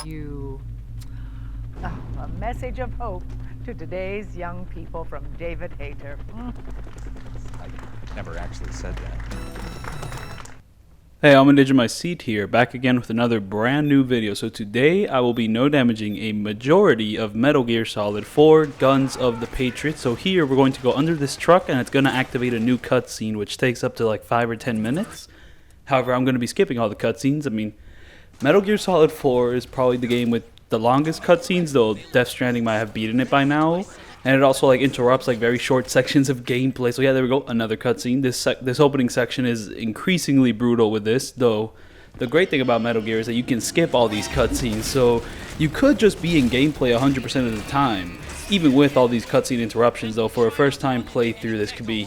you. A message of hope to today's young people from David Hayter. I never actually said that. Hey, ofmyseat here, back again with another brand new video. So today I will be no damaging a majority of Metal Gear Solid 4 Guns of the Patriot. So here we're going to go under this truck and it's going to activate a new cutscene which takes up to like 5 or 10 minutes. However, I'm going to be skipping all the cutscenes. I mean, Metal Gear Solid 4 is probably the game with the longest cutscenes, though Death Stranding might have beaten it by now. And it also like interrupts like very short sections of gameplay. So yeah, there we go, another cutscene. This opening section is increasingly brutal with this, though. The great thing about Metal Gear is that you can skip all these cutscenes, so you could just be in gameplay 100% of the time, even with all these cutscene interruptions. Though for a first-time playthrough, this could be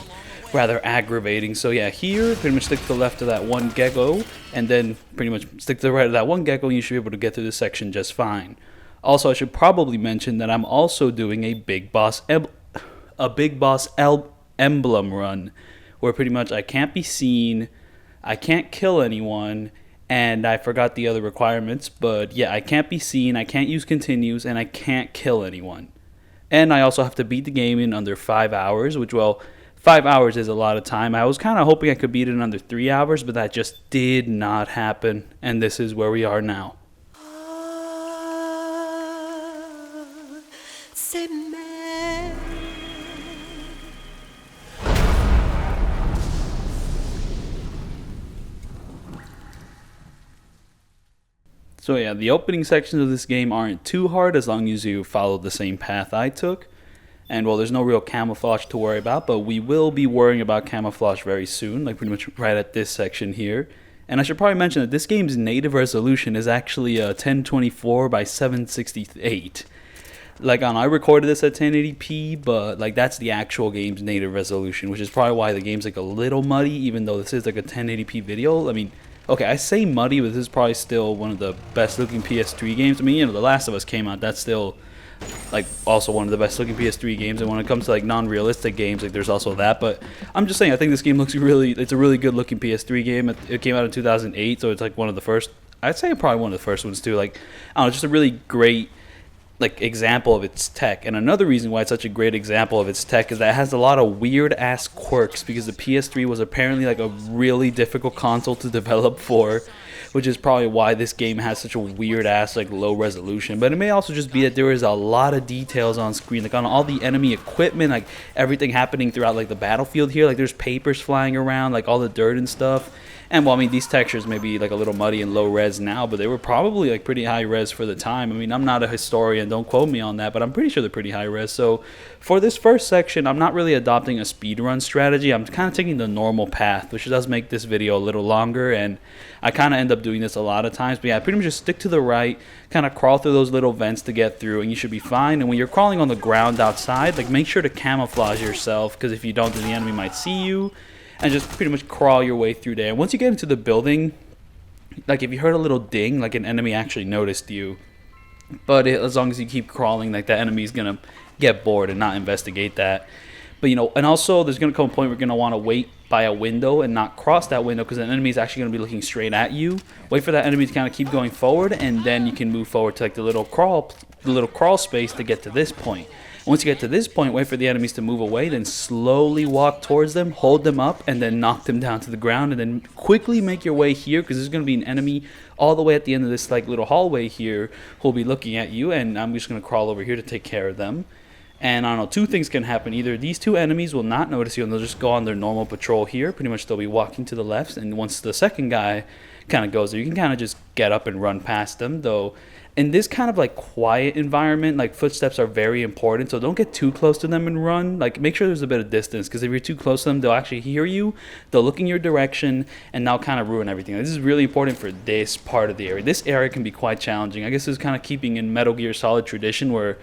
rather aggravating. So yeah, here pretty much stick to the left of that one Gekko, and then pretty much stick to the right of that one Gekko, and you should be able to get through this section just fine. Also, I should probably mention that I'm also doing a Big Boss emblem run, where pretty much I can't be seen, I can't kill anyone, and I forgot the other requirements, but yeah, I can't be seen, I can't use continues, and I can't kill anyone. And I also have to beat the game in under 5 hours, which, well, 5 hours is a lot of time. I was kind of hoping I could beat it in under 3 hours, but that just did not happen, and this is where we are now. So yeah, the opening sections of this game aren't too hard as long as you follow the same path I took. And well, there's no real camouflage to worry about, but we will be worrying about camouflage very soon, like pretty much right at this section here. And I should probably mention that this game's native resolution is actually 1024 by 768. Like I recorded this at 1080p, but like that's the actual game's native resolution, which is probably why the game's like a little muddy, even though this is like a 1080p video. I mean, okay, I say muddy, but this is probably still one of the best looking PS3 games. I mean, you know, The Last of Us came out, that's still like also one of the best looking PS3 games, and when it comes to like non-realistic games, like there's also that. But I'm just saying, I think this game looks it's a really good looking PS3 game. It came out in 2008, so it's like one of the first, I'd say probably one of the first ones too. Like, I don't know, just a really great like example of its tech. And another reason why it's such a great example of its tech is that it has a lot of weird ass quirks, because the PS3 was apparently like a really difficult console to develop for, which is probably why this game has such a weird ass like low resolution. But it may also just be that there is a lot of details on screen, like on all the enemy equipment, like everything happening throughout like the battlefield here. Like there's papers flying around, like all the dirt and stuff. And well, I mean, these textures may be like a little muddy and low res now, but they were probably like pretty high res for the time. I mean, I'm not a historian, don't quote me on that, but I'm pretty sure they're pretty high res. So for this first section, I'm not really adopting a speedrun strategy. I'm kind of taking the normal path, which does make this video a little longer, and I kind of end up doing this a lot of times. But yeah, pretty much just stick to the right, kind of crawl through those little vents to get through, and you should be fine. And when you're crawling on the ground outside, like make sure to camouflage yourself, because if you don't, then the enemy might see you. And just pretty much crawl your way through there. And once you get into the building, like if you heard a little ding, like an enemy actually noticed you. But as long as you keep crawling, like that enemy's gonna get bored and not investigate that. But you know, and also there's gonna come a point where you're gonna want to wait by a window and not cross that window, because the enemy is actually gonna be looking straight at you. Wait for that enemy to kind of keep going forward, and then you can move forward to like the little crawl space to get to this point. Once you get to this point, wait for the enemies to move away, then slowly walk towards them, hold them up, and then knock them down to the ground, and then quickly make your way here, because there's going to be an enemy all the way at the end of this like little hallway here who'll be looking at you, and I'm just going to crawl over here to take care of them. And I don't know, two things can happen. Either these two enemies will not notice you and they'll just go on their normal patrol here. Pretty much they'll be walking to the left, and once the second guy kind of goes there, you can kind of just get up and run past them, though. In this kind of like quiet environment, like footsteps are very important, so don't get too close to them and run. Like make sure there's a bit of distance, because if you're too close to them, they'll actually hear you, they'll look in your direction, and they'll kind of ruin everything. This is really important for this part of the area. This area can be quite challenging. I guess it's kind of keeping in Metal Gear Solid tradition, where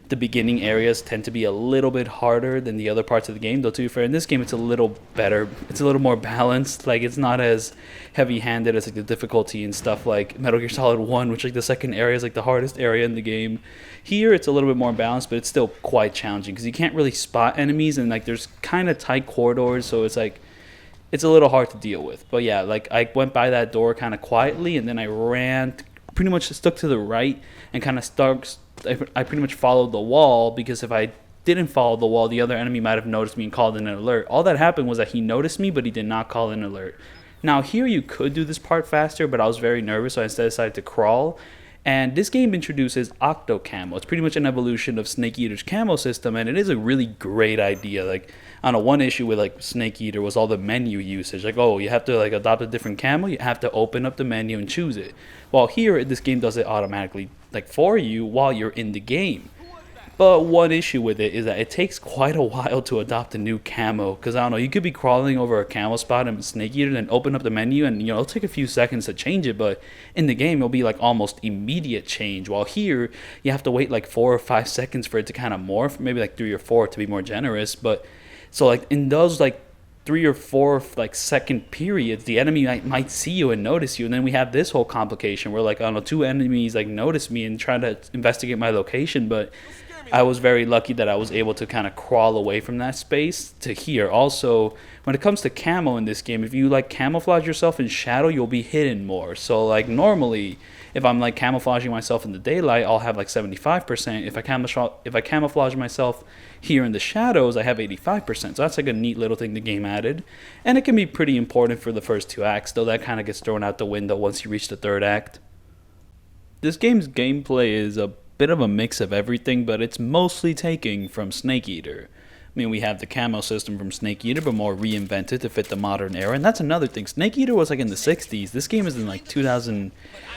the beginning areas tend to be a little bit harder than the other parts of the game, though to be fair, in this game it's a little better, it's a little more balanced. Like it's not as heavy-handed as like the difficulty and stuff like Metal Gear Solid 1, which like the second area is like the hardest area in the game. Here it's a little bit more balanced, but it's still quite challenging because you can't really spot enemies, and like there's kind of tight corridors, so it's like it's a little hard to deal with. But yeah, like I went by that door kind of quietly, and then I ran pretty much stuck to the right and kind of stuck. I pretty much followed the wall, because if I didn't follow the wall, the other enemy might have noticed me and called in an alert. All that happened was that he noticed me, but he did not call in an alert. Now here you could do this part faster, but I was very nervous, so I instead decided to crawl. And this game introduces Octo Camo. It's pretty much an evolution of Snake Eater's camo system, and it is a really great idea. Like, I don't know, one issue with like Snake Eater was all the menu usage. Like, oh, you have to like adopt a different camo, you have to open up the menu and choose it. While here, this game does it automatically, like for you while you're in the game. But one issue with it is that it takes quite a while to adopt a new camo, because I don't know, you could be crawling over a camo spot in Snake Eater and open up the menu, and it'll take a few seconds to change it, but in the game it'll be like almost immediate change. While here you have to wait like 4 or 5 seconds for it to kind of morph, maybe like 3 or 4 to be more generous. But so like in those like 3 or 4 like second periods, the enemy might see you and notice you, and then we have this whole complication where like, I don't know, 2 enemies like notice me and try to investigate my location. But I was very lucky that I was able to kind of crawl away from that space to here. Also, when it comes to camo in this game, if you like camouflage yourself in shadow, you'll be hidden more. So like normally, if I'm like camouflaging myself in the daylight, I'll have like 75%. If I camouflage myself here in the shadows, I have 85%. So that's like a neat little thing the game added. And it can be pretty important for the first 2 acts, though that kind of gets thrown out the window once you reach the 3rd act. This game's gameplay is a bit of a mix of everything, but it's mostly taking from Snake Eater. I mean, we have the camo system from Snake Eater, but more reinvented to fit the modern era. And that's another thing. Snake Eater was like in the 60s. This game is in like 2000.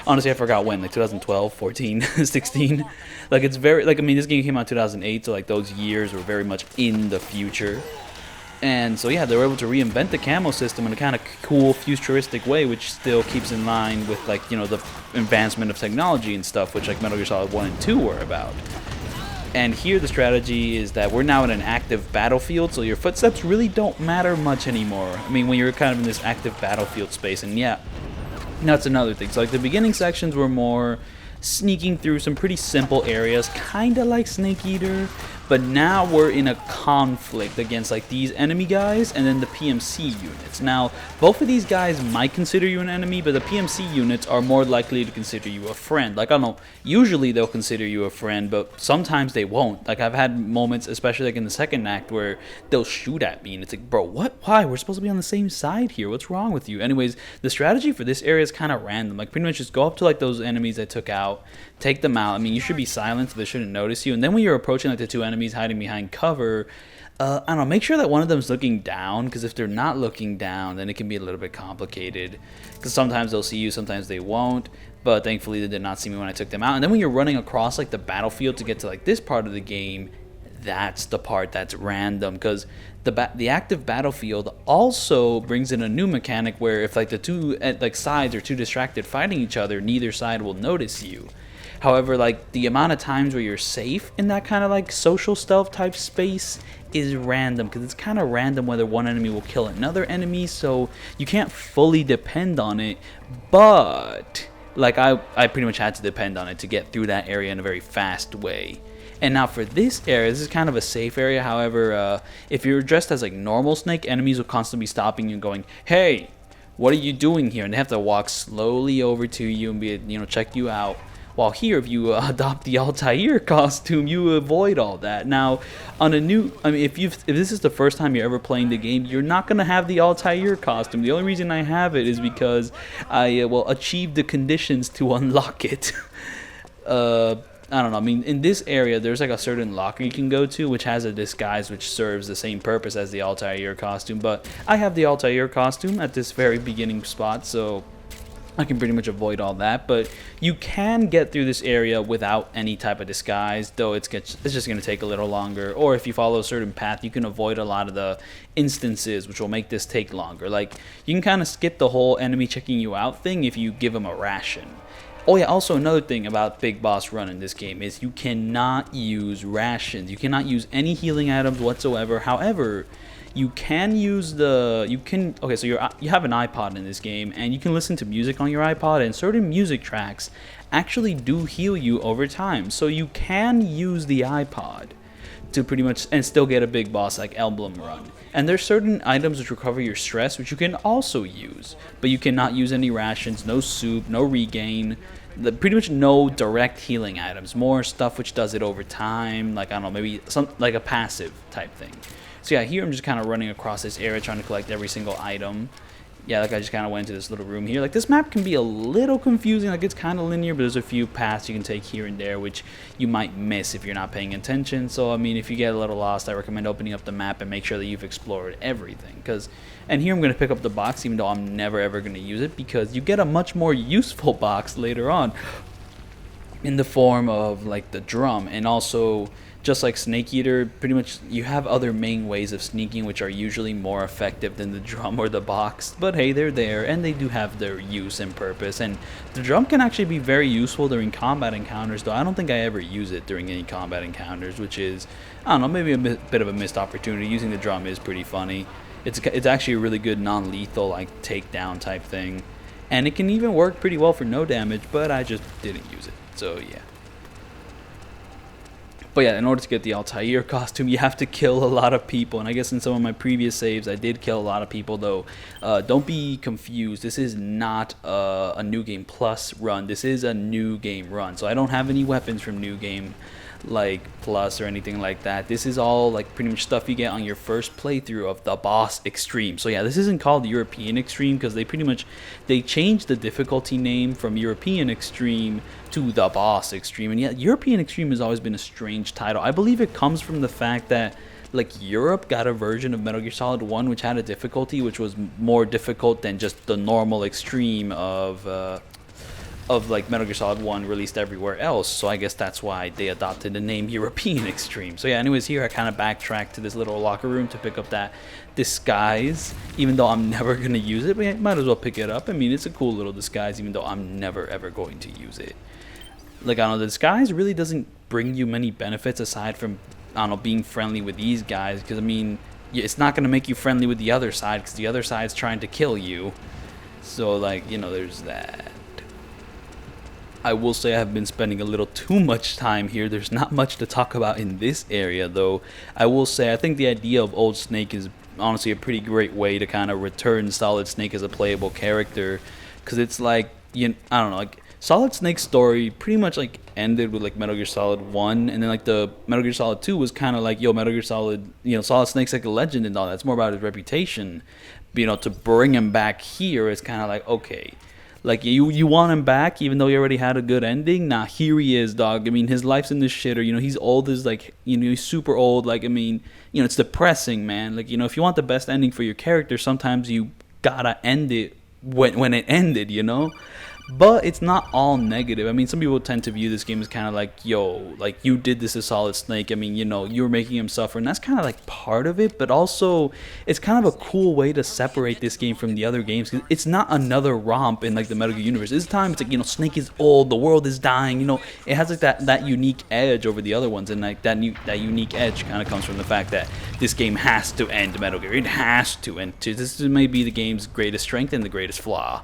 Honestly, I forgot when. Like 2012, 14, 16. Like it's very, like, I mean, this game came out in 2008, so like those years were very much in the future. And so yeah, they were able to reinvent the camo system in a kind of cool, futuristic way, which still keeps in line with like, you know, the advancement of technology and stuff, which like Metal Gear Solid 1 and 2 were about. And here the strategy is that we're now in an active battlefield, so your footsteps really don't matter much anymore. I mean, when you're kind of in this active battlefield space, and yeah, that's another thing. So like the beginning sections were more sneaking through some pretty simple areas, kind of like Snake Eater, but now we're in a conflict against like these enemy guys and then the PMC units. Now, both of these guys might consider you an enemy, but the PMC units are more likely to consider you a friend. Like, I don't know, usually they'll consider you a friend, but sometimes they won't. Like, I've had moments, especially like in the 2nd act, where they'll shoot at me, and it's like, bro, what? Why? We're supposed to be on the same side here. What's wrong with you? Anyways, the strategy for this area is kind of random. Like, pretty much just go up to like those enemies I took out, take them out. I mean, you should be silent so they shouldn't notice you. And then when you're approaching like the 2 enemies hiding behind cover, I don't know, make sure that one of them is looking down, because if they're not looking down, then it can be a little bit complicated, because sometimes they'll see you, sometimes they won't. But thankfully they did not see me when I took them out. And then when you're running across like the battlefield to get to like this part of the game, that's the part that's random, because the active battlefield also brings in a new mechanic where if like the 2 like sides are too distracted fighting each other, neither side will notice you. However, like the amount of times where you're safe in that kind of like social stealth type space is random, because it's kind of random whether one enemy will kill another enemy, so you can't fully depend on it. But like I pretty much had to depend on it to get through that area in a very fast way. And now for this area, this is kind of a safe area. However, if you're dressed as like normal Snake, enemies will constantly be stopping you and going, "Hey, what are you doing here?" And they have to walk slowly over to you and be, you know, check you out. While here, if you adopt the Altair costume, you avoid all that. Now, on a new, I mean, if this is the first time you're ever playing the game, you're not gonna have the Altair costume. The only reason I have it is because I achieved the conditions to unlock it. I don't know. I mean, in this area, there's like a certain locker you can go to, which has a disguise which serves the same purpose as the Altair costume. But I have the Altair costume at this very beginning spot, so I can pretty much avoid all that. But you can get through this area without any type of disguise, though it's just going to take a little longer. Or if you follow a certain path, you can avoid a lot of the instances, which will make this take longer. Like, you can kind of skip the whole enemy checking you out thing if you give them a ration. Oh yeah, also another thing about Big Boss Run in this game is you cannot use rations. You cannot use any healing items whatsoever. However, you can use okay, so you have an iPod in this game, and you can listen to music on your iPod, and certain music tracks actually do heal you over time. So you can use the iPod to pretty much and still get a Big Boss like Emblem Run. And there's certain items which recover your stress, which you can also use, but you cannot use any rations, no soup, no regain, pretty much no direct healing items, more stuff which does it over time, like I don't know, maybe some like a passive type thing. So yeah, here I'm just kind of running across this area trying to collect every single item. Yeah, like I just kind of went into this little room here. Like this map can be a little confusing, like it's kind of linear, but there's a few paths you can take here and there which you might miss if you're not paying attention. So I mean, if you get a little lost, I recommend opening up the map and make sure that you've explored everything. And here I'm going to pick up the box even though I'm never ever going to use it, because you get a much more useful box later on in the form of like the drum. And also, just like Snake Eater, pretty much you have other main ways of sneaking which are usually more effective than the drum or the box, but hey, they're there and they do have their use and purpose. And the drum can actually be very useful during combat encounters, though I don't think I ever use it during any combat encounters, which is, I don't know, maybe a bit of a missed opportunity. Using the drum is pretty funny. It's actually a really good non-lethal like takedown type thing, and it can even work pretty well for no damage, but I just didn't use it, so yeah. But yeah, in order to get the Altair costume, you have to kill a lot of people. And I guess in some of my previous saves, I did kill a lot of people, though. Don't be confused. This is not a New Game Plus run. This is a New Game run. So I don't have any weapons from New Game, like Plus or anything like that. This is all like pretty much stuff you get on your first playthrough of the Boss Extreme. So yeah, this isn't called European Extreme because they changed the difficulty name from European Extreme to the Boss Extreme. And yet European Extreme has always been a strange title. I believe it comes from the fact that like Europe got a version of Metal Gear Solid 1 which had a difficulty which was more difficult than just the normal extreme of like Metal Gear Solid 1 released everywhere else. So I guess that's why they adopted the name European Extreme. So yeah, anyways, here I kind of backtracked to this little locker room to pick up that disguise, even though I'm never going to use it, but I might as well pick it up. I mean, it's a cool little disguise, even though I'm never ever going to use it. Like, I don't know, the disguise really doesn't bring you many benefits aside from, I don't know, being friendly with these guys, because I mean, it's not going to make you friendly with the other side, because the other side's trying to kill you. So like, you know, there's that. I will say I've been spending a little too much time here. There's not much to talk about in this area, though. I will say I think the idea of Old Snake is honestly a pretty great way to kind of return Solid Snake as a playable character, because it's like, I don't know, like Solid Snake's story pretty much like ended with like Metal Gear Solid 1, and then like the Metal Gear Solid 2 was kind of like, yo, Metal Gear Solid, Solid Snake's like a legend and all that. It's more about his reputation. But, to bring him back here is kind of like, okay, like, you want him back even though he already had a good ending? Nah, here he is, dog. I mean, his life's in the shitter. He's old as, like, he's super old. Like, I mean, it's depressing, man. Like, if you want the best ending for your character, sometimes you gotta end it when it ended, But it's not all negative. I mean, some people tend to view this game as kind of like, yo, like, you did this to Solid Snake. I mean, you were making him suffer. And that's kind of like part of it. But also, it's kind of a cool way to separate this game from the other games. Cause it's not another romp in, like, the Metal Gear universe. This time, it's like, Snake is old. The world is dying. It has, like, that unique edge over the other ones. And, like, that unique edge kind of comes from the fact that this game has to end Metal Gear. It has to. And this may be the game's greatest strength and the greatest flaw.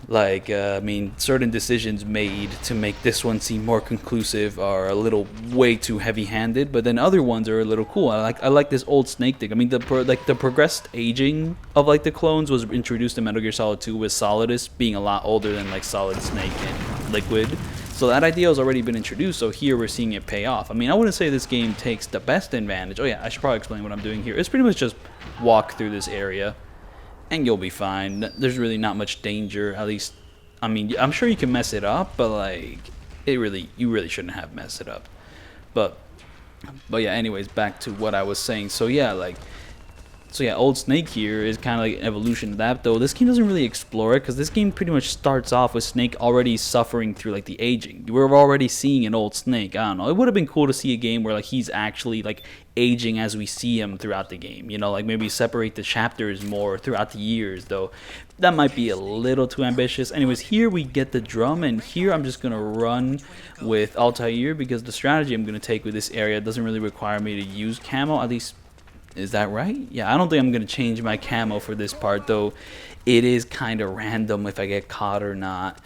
Like, I mean, certain decisions made to make this one seem more conclusive are a little way too heavy-handed, but then other ones are a little cool. I like this Old Snake thing. I mean, the progressed aging of like the clones was introduced in Metal Gear Solid 2 with Solidus being a lot older than like Solid Snake and Liquid. So that idea has already been introduced, so here we're seeing it pay off. I mean, I wouldn't say this game takes the best advantage. Oh yeah, I should probably explain what I'm doing here. It's pretty much just walk through this area and you'll be fine. There's really not much danger, at least. I mean, I'm sure you can mess it up, but like, you really shouldn't have messed it up. But yeah, anyways, back to what I was saying. So yeah, Old Snake here is kind of like an evolution of that, though this game doesn't really explore it, because this game pretty much starts off with Snake already suffering through like the aging. We're already seeing an Old Snake. I don't know, it would have been cool to see a game where like he's actually like aging as we see him throughout the game, like maybe separate the chapters more throughout the years, though that might be a little too ambitious. Anyways, here we get the drum, and here I'm just gonna run with Altair, because the strategy I'm gonna take with this area doesn't really require me to use camo, at least. Is that right? Yeah, I don't think I'm going to change my camo for this part, though it is kind of random if I get caught or not.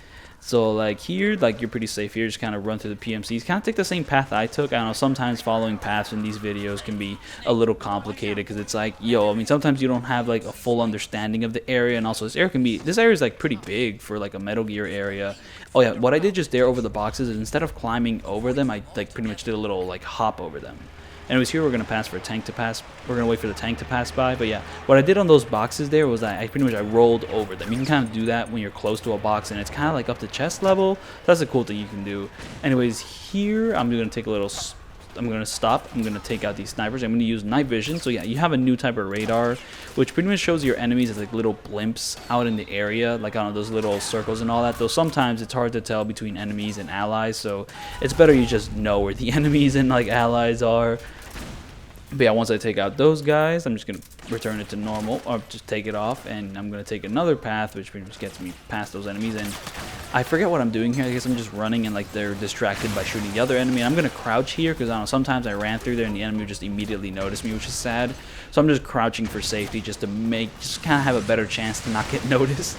So like here, like you're pretty safe here. Just kind of run through the PMCs. Kind of take the same path I took. I don't know. Sometimes following paths in these videos can be a little complicated because it's like, yo, I mean, sometimes you don't have like a full understanding of the area, and also this area is like pretty big for like a Metal Gear area. Oh yeah, what I did just there over the boxes is instead of climbing over them, I like pretty much did a little like hop over them. Anyways, here we're going to pass for a tank to pass. We're going to wait for the tank to pass by. But yeah, what I did on those boxes there was I pretty much rolled over them. You can kind of do that when you're close to a box and it's kind of like up to chest level. That's a cool thing you can do. Anyways, here I'm going to take a little... I'm going to stop. I'm going to take out these snipers. I'm going to use night vision. So yeah, you have a new type of radar, which pretty much shows your enemies as like little blimps out in the area, like on those little circles and all that. Though sometimes it's hard to tell between enemies and allies, so it's better you just know where the enemies and like allies are. But yeah, once I take out those guys, I'm just going to return it to normal, or just take it off, and I'm going to take another path, which pretty much gets me past those enemies. And I forget what I'm doing here. I guess I'm just running, and like they're distracted by shooting the other enemy. And I'm going to crouch here, because I don't know, sometimes I ran through there, and the enemy just immediately noticed me, which is sad. So I'm just crouching for safety, just to just kind of have a better chance to not get noticed.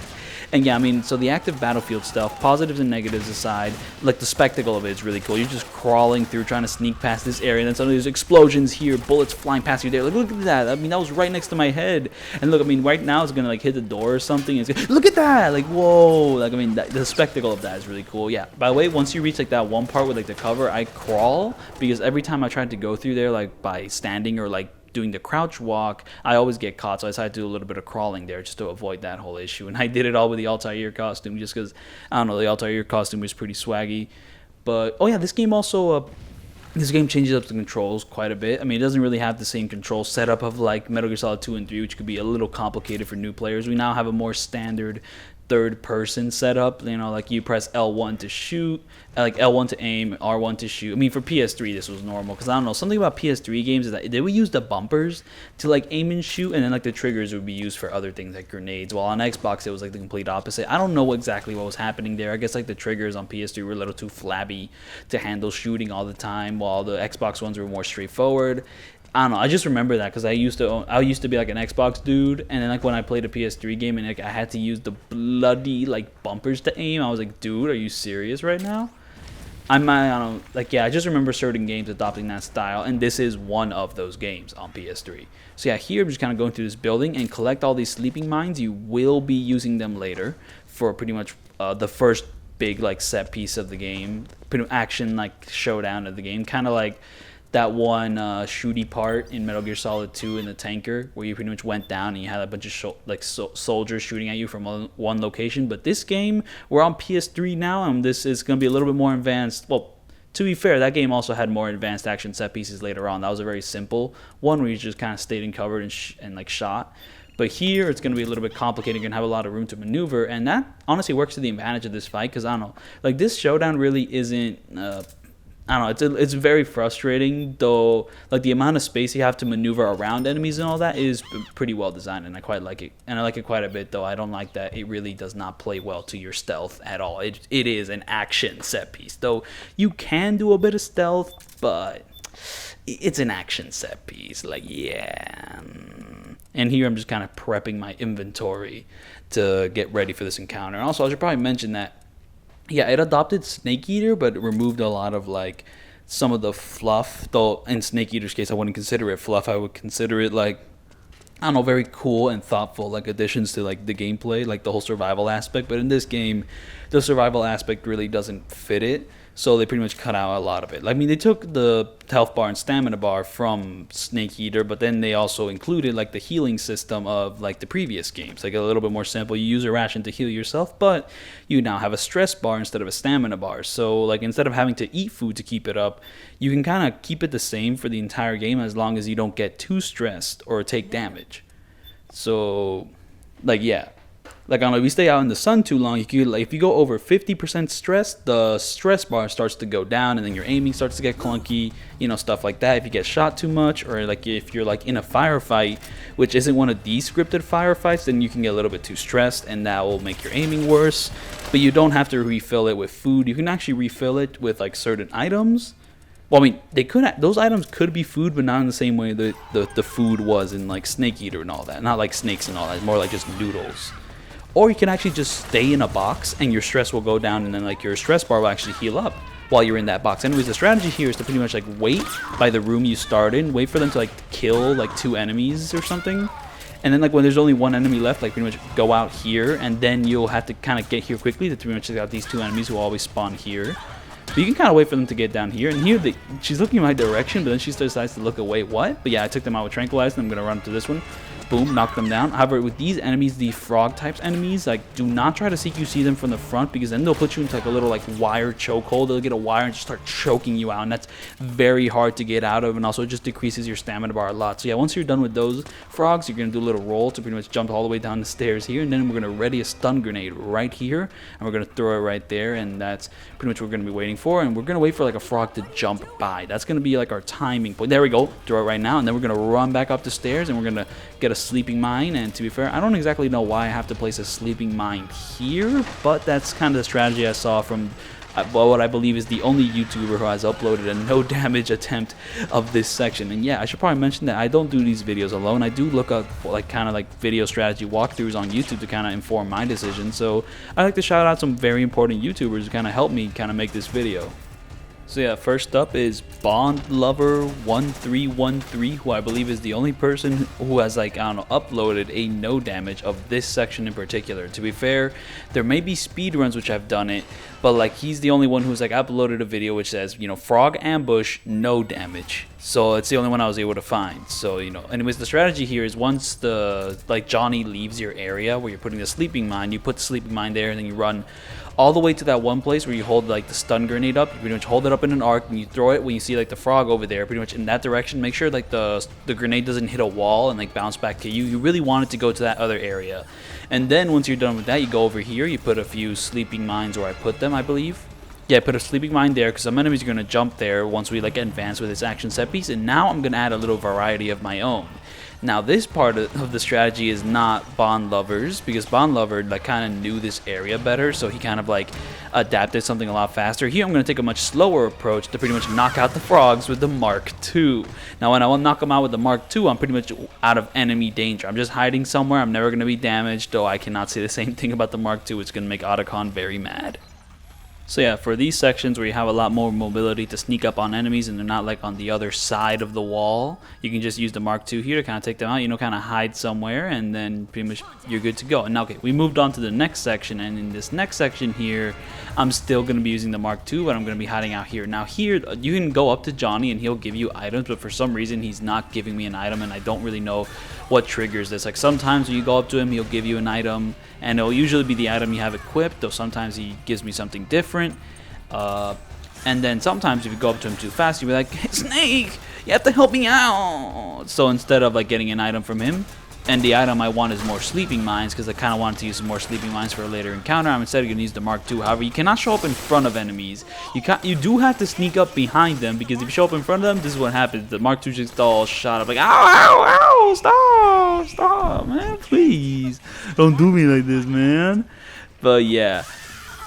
And yeah, I mean, so the active battlefield stuff, positives and negatives aside, like the spectacle of it is really cool. You're just crawling through, trying to sneak past this area, and then suddenly there's explosions here, bullets flying past you there. Like, look at that. I mean, that was right next to my head. And look, I mean, right now it's gonna like hit the door or something. And it's gonna, look at that. Like, whoa. Like, I mean, the spectacle of that is really cool. Yeah. By the way, once you reach like that one part with like the cover, I crawl because every time I tried to go through there, like by standing or like doing the crouch walk, I always get caught, so I decided to do a little bit of crawling there just to avoid that whole issue. And I did it all with the Altair costume just because, I don't know, the Altair costume was pretty swaggy. But, oh yeah, this game also, this game changes up the controls quite a bit. I mean, it doesn't really have the same control setup of like Metal Gear Solid 2 and 3, which could be a little complicated for new players. We now have a more standard third-person setup, you know, like you press L1 to shoot, like L1 to aim, R1 to shoot. I mean, for PS3 this was normal, because I don't know, something about PS3 games is that they would use the bumpers to like aim and shoot, and then like the triggers would be used for other things like grenades, while on Xbox it was like the complete opposite. I don't know exactly what was happening there. I guess like the triggers on PS3 were a little too flabby to handle shooting all the time, while the Xbox ones were more straightforward. I don't know. I just remember that because I used to be like an Xbox dude, and then like when I played a PS3 game and like I had to use the bloody like bumpers to aim, I was like, dude, are you serious right now? I don't know, like yeah, I just remember certain games adopting that style, and this is one of those games on PS3. So yeah, here I'm just kind of going through this building and collect all these sleeping mines. You will be using them later for pretty much the first big like set piece of the game, pretty much action like showdown of the game, kind of like that one shooty part in Metal Gear Solid 2 in the tanker where you pretty much went down and you had a bunch of soldiers shooting at you from one location. But this game, we're on PS3 now, and this is going to be a little bit more advanced. Well, to be fair, that game also had more advanced action set pieces later on. That was a very simple one where you just kind of stayed in cover and like shot. But here, it's going to be a little bit complicated. You're going to have a lot of room to maneuver, and that honestly works to the advantage of this fight, because I don't know, like this showdown really isn't I don't know, it's very frustrating, though, like, the amount of space you have to maneuver around enemies and all that is pretty well designed, and I quite like it. And I like it quite a bit, though. I don't like that it really does not play well to your stealth at all. It is an action set piece, though you can do a bit of stealth, but it's an action set piece, like, yeah. And here I'm just kind of prepping my inventory to get ready for this encounter. And also, I should probably mention that, yeah, it adopted Snake Eater, but it removed a lot of, like, some of the fluff. Though, in Snake Eater's case, I wouldn't consider it fluff. I would consider it, like, I don't know, very cool and thoughtful, like, additions to, like, the gameplay, like, the whole survival aspect. But in this game, the survival aspect really doesn't fit it. So they pretty much cut out a lot of it. I mean, they took the health bar and stamina bar from Snake Eater, but then they also included like the healing system of like the previous games, like a little bit more simple. You use a ration to heal yourself, but you now have a stress bar instead of a stamina bar. So like instead of having to eat food to keep it up, you can kind of keep it the same for the entire game as long as you don't get too stressed or take damage. So like, yeah. Like, I don't know, if you stay out in the sun too long, you could, like, if you go over 50% stress, the stress bar starts to go down, and then your aiming starts to get clunky, you know, stuff like that. If you get shot too much, or, like, if you're, like, in a firefight, which isn't one of these scripted firefights, then you can get a little bit too stressed, and that will make your aiming worse. But you don't have to refill it with food. You can actually refill it with, like, certain items. Well, I mean, those items could be food, but not in the same way that the food was in, like, Snake Eater and all that. Not like snakes and all that. It's more like just noodles. or you can actually just stay in a box and your stress will go down, and then like your stress bar will actually heal up while you're in that box. Anyways, the strategy here is to pretty much like wait by the room you start in, wait for them to like kill like 2 enemies or something, and then like when there's only 1 enemy left, like pretty much go out here, and then you'll have to kind of get here quickly to pretty much take out these 2 enemies who always spawn here. But you can kind of wait for them to get down here, and here she's looking in my direction, but then she decides to look away. What? But yeah, I took them out with tranquilizer, and I'm gonna run to this one. Boom, knock them down. However, with these enemies, the frog types enemies, like do not try to seek you see them from the front, because then they'll put you into like a little like wire chokehold. They'll get a wire and just start choking you out, and that's very hard to get out of, and also it just decreases your stamina bar a lot. So yeah, once you're done with those frogs, you're gonna do a little roll to pretty much jump all the way down the stairs here, and then we're gonna ready a stun grenade right here, and we're gonna throw it right there, and that's pretty much what we're gonna be waiting for. And we're gonna wait for like a frog to jump by. That's gonna be like our timing point. There we go. Throw it right now, and then we're gonna run back up the stairs, and we're gonna get a sleeping mine. And to be fair, I don't exactly know why I have to place a sleeping mine here, but that's kind of the strategy I saw from what I believe is the only YouTuber who has uploaded a no damage attempt of this section. And yeah, I should probably mention that I don't do these videos alone. I do look up like kind of like video strategy walkthroughs on YouTube to kind of inform my decisions. So I like to shout out some very important YouTubers who kind of help me kind of make this video. So yeah, first up is BondLover1313, who I believe is the only person who has like, I don't know, uploaded a no damage of this section in particular. To be fair, there may be speedruns which have done it, but like he's the only one who's like uploaded a video which says, you know, frog ambush, no damage. So it's the only one I was able to find. So, you know, anyways, the strategy here is once the like Johnny leaves your area where you're putting the sleeping mine, you put the sleeping mine there, and then you run all the way to that one place where you hold like the stun grenade up. You pretty much hold it up in an arc, and you throw it when you see like the frog over there, pretty much in that direction. Make sure like the grenade doesn't hit a wall and like bounce back to you. You really want it to go to that other area. And then once you're done with that, you go over here, you put a few sleeping mines where I put them, I believe. Yeah, I put a sleeping mine there because some enemies are going to jump there once we like advance with this action set piece. And now I'm going to add a little variety of my own. Now this part of the strategy is not Bond Lover's, because Bond Lover like kind of knew this area better, so he kind of like adapted something a lot faster. Here I'm going to take a much slower approach to pretty much knock out the frogs with the Mark II. Now when I want to knock them out with the Mark II, I'm pretty much out of enemy danger. I'm just hiding somewhere. I'm never going to be damaged, though I cannot say the same thing about the Mark II. It's going to make Otacon very mad. So yeah, for these sections where you have a lot more mobility to sneak up on enemies and they're not like on the other side of the wall, you can just use the Mark II here to kind of take them out, you know, kind of hide somewhere, and then pretty much you're good to go. And now, okay, we moved on to the next section, and in this next section here, I'm still going to be using the Mark II, but I'm going to be hiding out here. Now here, you can go up to Johnny and he'll give you items, but for some reason he's not giving me an item, and I don't really know what triggers this. Like sometimes when you go up to him, he'll give you an item, and it'll usually be the item you have equipped, though sometimes he gives me something different. And then sometimes if you go up to him too fast, you'll be like, hey, Snake, you have to help me out. So instead of like getting an item from him, and the item I want is more sleeping mines, because I kind of wanted to use some more sleeping mines for a later encounter, I'm instead going to use the Mark II. However, you cannot show up in front of enemies. You do have to sneak up behind them, because if you show up in front of them, this is what happens. The Mark II just all shot up like, ow, ow, ow, stop, man, please. Don't do me like this, man. But yeah.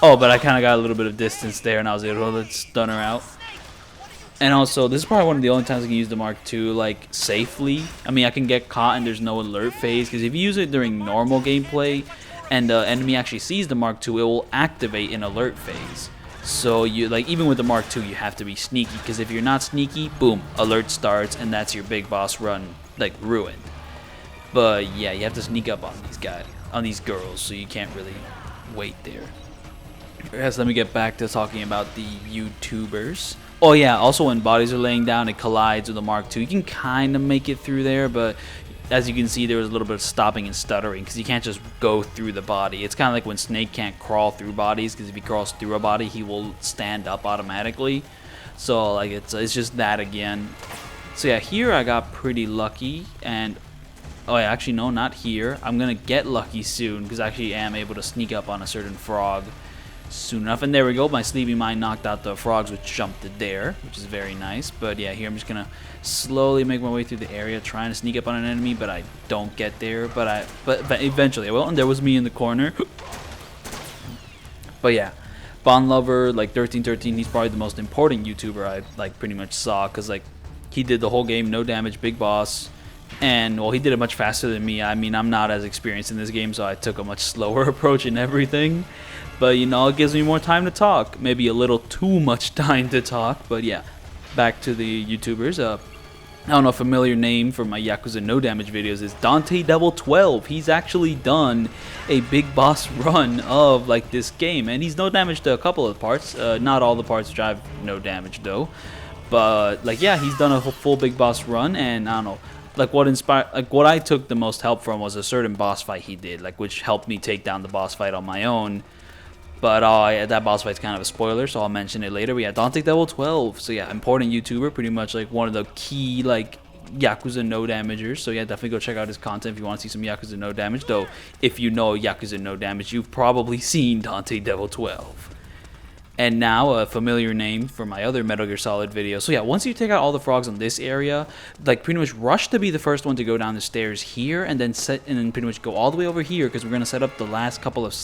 Oh, but I kind of got a little bit of distance there, and I was able to stun her out. And also, this is probably one of the only times I can use the Mark II, like, safely. I mean, I can get caught and there's no alert phase, because if you use it during normal gameplay and the enemy actually sees the Mark II, it will activate in alert phase. So, you like even with the Mark II, you have to be sneaky, because if you're not sneaky, boom, alert starts, and that's your big boss run, like, ruined. But, yeah, you have to sneak up on these guys, on these girls, so you can't really wait there. Yes, let me get back to talking about the YouTubers. Oh yeah, also when bodies are laying down, it collides with the Mark II. You can kind of make it through there, but as you can see, there was a little bit of stopping and stuttering, because you can't just go through the body. It's kind of like when Snake can't crawl through bodies, because if he crawls through a body, he will stand up automatically. So like it's just that again. So yeah, here I got pretty lucky, and oh yeah, actually no, not here. I'm gonna get lucky soon, because I actually am able to sneak up on a certain frog soon enough. And there we go, my sleeping mine knocked out the frogs, which jumped there, which is very nice. But yeah, here I'm just gonna slowly make my way through the area, trying to sneak up on an enemy, but I don't get there. But eventually I will, and there was me in the corner. But yeah, Bond Lover like 1313, he's probably the most important YouTuber I like pretty much saw, because like he did the whole game, no damage, big boss, And, well, he did it much faster than me. I mean, I'm not as experienced in this game, so I took a much slower approach in everything. But, you know, it gives me more time to talk. Maybe a little too much time to talk. But, yeah, back to the YouTubers. I don't know, a familiar name for my Yakuza No Damage videos is Dante Devil 12. He's actually done a big boss run of like this game, and he's no damage to a couple of parts. Not all the parts which I've no damage though, but like yeah, he's done a whole full big boss run, and I don't know, like what I took the most help from was a certain boss fight he did, like which helped me take down the boss fight on my own. But yeah, that boss fight's kind of a spoiler, so I'll mention it later. But yeah, Dante Devil 12. So yeah, important YouTuber, pretty much like one of the key like Yakuza No Damagers. So yeah, definitely go check out his content if you want to see some Yakuza No Damage. Though, if you know Yakuza No Damage, you've probably seen Dante Devil 12. And now a familiar name for my other Metal Gear Solid video. So yeah, once you take out all the frogs in this area, like pretty much rush to be the first one to go down the stairs here, and then pretty much go all the way over here because we're gonna set up the last couple of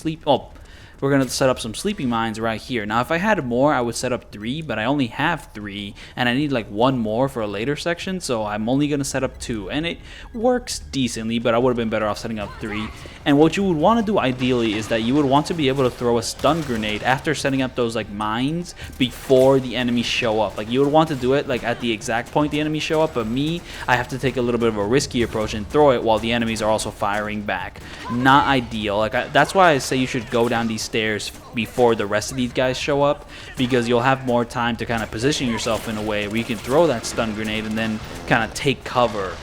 we're going to set up some sleeping mines right here. Now, if I had more, I would set up 3, but I only have 3, and I need like 1 more for a later section, so I'm only going to set up 2, and it works decently, but I would have been better off setting up 3. And what you would want to do ideally is that you would want to be able to throw a stun grenade after setting up those like mines before the enemies show up. Like you would want to do it like at the exact point the enemies show up, but me, I have to take a little bit of a risky approach and throw it while the enemies are also firing back. Not ideal. Like that's why I say you should go down these stairs before the rest of these guys show up, because you'll have more time to kind of position yourself in a way where you can throw that stun grenade and then kind of take cover.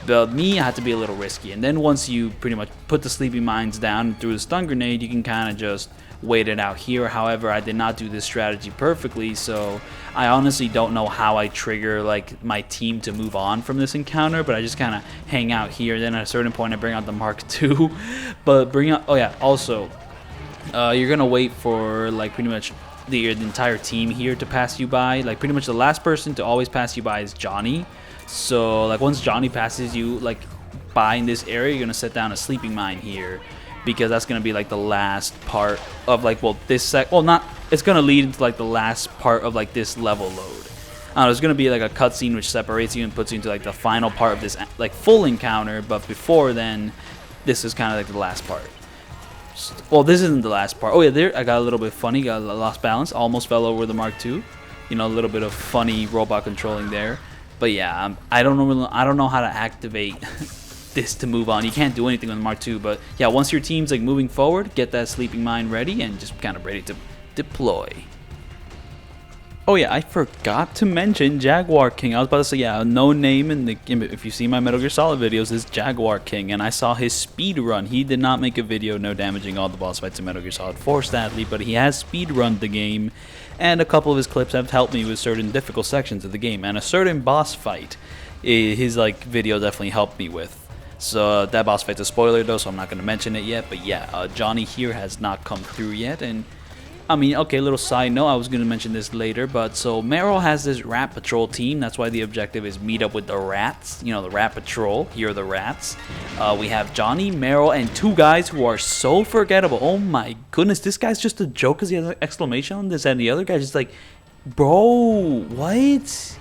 But me, I had to be a little risky, and then once you pretty much put the sleeping mines down through the stun grenade, you can kind of just wait it out here. However, I did not do this strategy perfectly, so I honestly don't know how I trigger like my team to move on from this encounter, but I just kind of hang out here. Then at a certain point I bring out the Mark II. But oh yeah, also you're gonna wait for like pretty much the entire team here to pass you by. Like pretty much the last person to always pass you by is Johnny. So like once Johnny passes you like by in this area, you're gonna set down a sleeping mine here, because that's gonna be like the last part of like, well, it's gonna lead into like the last part of like this level load. There's gonna be like a cutscene which separates you and puts you into like the final part of this like full encounter, but before then, this is kind of like the last part. Well, this isn't the last part. Oh yeah, there I got a little bit funny, got lost balance, almost fell over the Mark II. You know, a little bit of funny robot controlling there. But yeah, I don't know how to activate this to move on. You can't do anything with the Mark II, but yeah, once your team's like moving forward, get that sleeping mine ready and just kind of ready to deploy. Oh yeah, I forgot to mention Jaguar King. I was about to say, yeah, no name in the game. If you see my Metal Gear Solid videos, is Jaguar King, and I saw his speed run. He did not make a video no damaging all the boss fights in Metal Gear Solid 4, sadly, but he has speed run the game, and a couple of his clips have helped me with certain difficult sections of the game, and a certain boss fight, his like video definitely helped me with. So that boss fight's a spoiler though, so I'm not going to mention it yet. But yeah, Johnny here has not come through yet, and I mean, okay, little side note, I was going to mention this later, but so Meryl has this rat patrol team. That's why the objective is meet up with the rats, you know, the rat patrol. Here are the rats. We have Johnny, Meryl, and 2 guys who are so forgettable. Oh my goodness, this guy's just a joke because he has an exclamation on this, and the other guy's just like, bro, what?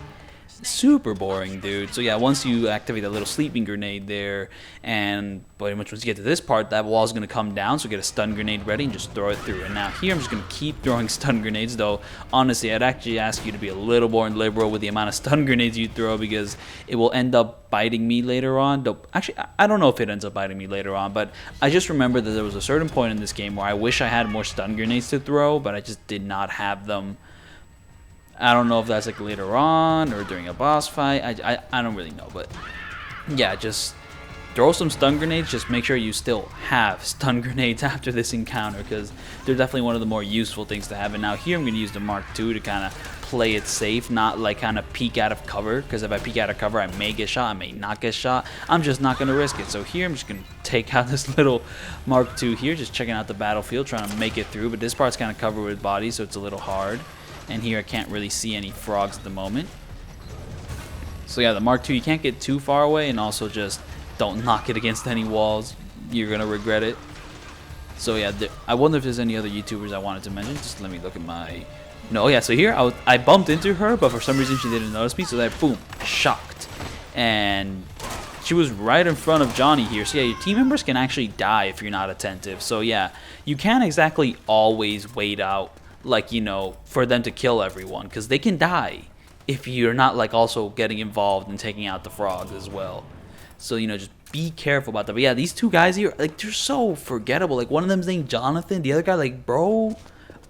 Super boring, dude. So yeah, once you activate that little sleeping grenade there, and pretty much once you get to this part, that wall's gonna come down, so get a stun grenade ready and just throw it through. And now here I'm just gonna keep throwing stun grenades, though honestly I'd actually ask you to be a little more liberal with the amount of stun grenades you throw, because it will end up biting me later on. Though actually I don't know if it ends up biting me later on, but I just remember that there was a certain point in this game where I wish I had more stun grenades to throw, but I just did not have them. I don't know if that's like later on or during a boss fight. I don't really know, but yeah, just throw some stun grenades. Just make sure you still have stun grenades after this encounter, because they're definitely one of the more useful things to have. And now here I'm going to use the Mark II to kind of play it safe, not like kind of peek out of cover, because if I peek out of cover I may get shot, I may not get shot. I'm just not going to risk it. So here I'm just going to take out this little Mark II here, just checking out the battlefield, trying to make it through, but this part's kind of covered with bodies, so it's a little hard. And here I can't really see any frogs at the moment. So yeah, the Mark II, you can't get too far away, and also just don't knock it against any walls. You're going to regret it. So yeah, I wonder if there's any other YouTubers I wanted to mention. Just let me look at my... No, yeah, so here I bumped into her, but for some reason she didn't notice me, so that boom, shocked. And She was right in front of Johnny here. So yeah, your team members can actually die if you're not attentive. So yeah, you can't exactly always wait out, like, you know, for them to kill everyone, because they can die if you're not like also getting involved in taking out the frogs as well. So, you know, just be careful about that. But yeah, these two guys here, like, they're so forgettable. Like, one of them's named Jonathan, the other guy, like, bro,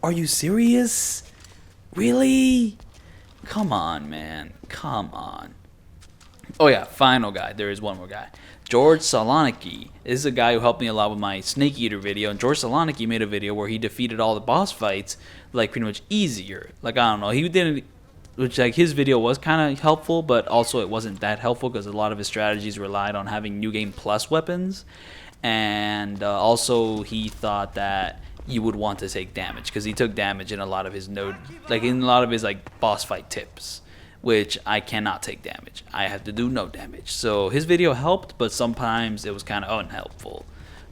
are you serious? Really? Come on, man. Come on. Oh yeah, final guy. There is one more guy. George Saloniki. This is a guy who helped me a lot with my Snake Eater video. And George Saloniki made a video where he defeated all the boss fights, like, pretty much easier. Like, I don't know. He didn't... Which, like, his video was kind of helpful, but also it wasn't that helpful because a lot of his strategies relied on having New Game Plus weapons. And also he thought that you would want to take damage because he took damage in a lot of his boss fight tips, which I cannot take damage. I have to do no damage. So his video helped, but sometimes it was kind of unhelpful.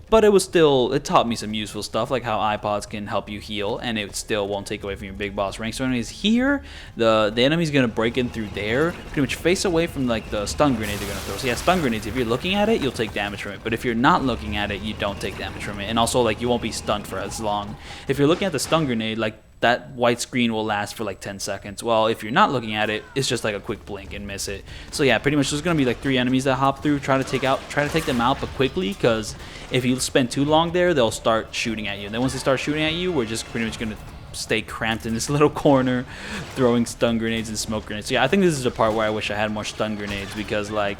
But it taught me some useful stuff, like how iPods can help you heal, and it still won't take away from your big boss rank. So anyways, here, the enemy's going to break in through there, pretty much face away from, like, the stun grenade they're going to throw. So yeah, stun grenades, if you're looking at it, you'll take damage from it. But if you're not looking at it, you don't take damage from it. And also, like, you won't be stunned for as long. If you're looking at the stun grenade, like, that white screen will last for like 10 seconds. Well, if you're not looking at it, it's just like a quick blink and miss it. So yeah, pretty much there's going to be like 3 enemies that hop through. Try to take them out, but quickly, because if you spend too long there, they'll start shooting at you. And then once they start shooting at you, we're just pretty much going to stay cramped in this little corner throwing stun grenades and smoke grenades. So yeah, I think this is the part where I wish I had more stun grenades, because like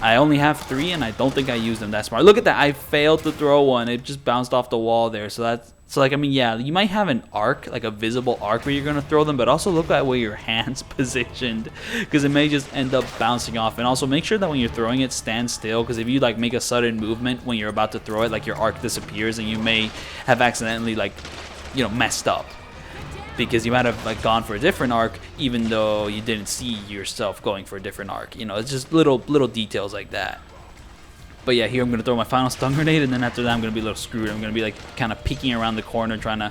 I only have 3 and I don't think I use them that smart. Look at that, I failed to throw one. It just bounced off the wall there. So like, I mean, yeah, you might have an arc, like a visible arc where you're going to throw them, but also look at where your hand's positioned, because it may just end up bouncing off. And also make sure that when you're throwing it, stand still, because if you like make a sudden movement when you're about to throw it, like your arc disappears and you may have accidentally, like, you know, messed up, because you might have like gone for a different arc even though you didn't see yourself going for a different arc. You know, it's just little details like that. But yeah, here I'm going to throw my final stun grenade, and then after that I'm going to be a little screwed. I'm going to be like kind of peeking around the corner trying to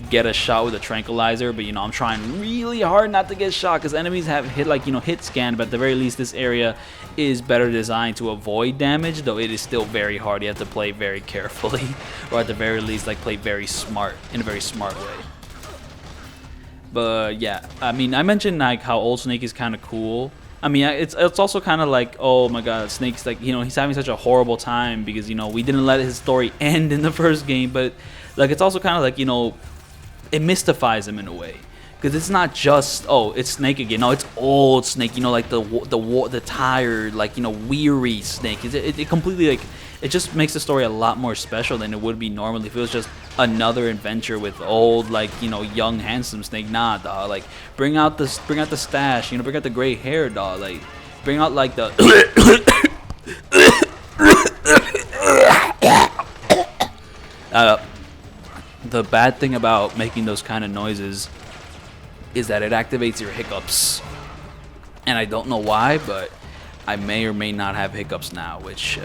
get a shot with a tranquilizer, but you know, I'm trying really hard not to get shot because enemies have hit scan, but at the very least this area is better designed to avoid damage, though it is still very hard. You have to play very carefully, or at the very least like play very smart, in a very smart way. But yeah, I mean, I mentioned like how Old Snake is kind of cool. I mean, it's also kind of like, oh my god, Snake's like, you know, he's having such a horrible time because, you know, we didn't let his story end in the first game, but like it's also kind of like, you know, it mystifies him in a way, because it's not just, oh, it's Snake again. No, it's Old Snake, you know, like the tired, like, you know, weary Snake. It completely, like, it just makes the story a lot more special than it would be normally if it was just another adventure with old, like, you know, young handsome Snake. Nah, dog, like bring out the stash, you know, bring out the gray hair, dog, like bring out like the the bad thing about making those kind of noises is that it activates your hiccups, and I don't know why, but I may or may not have hiccups now, which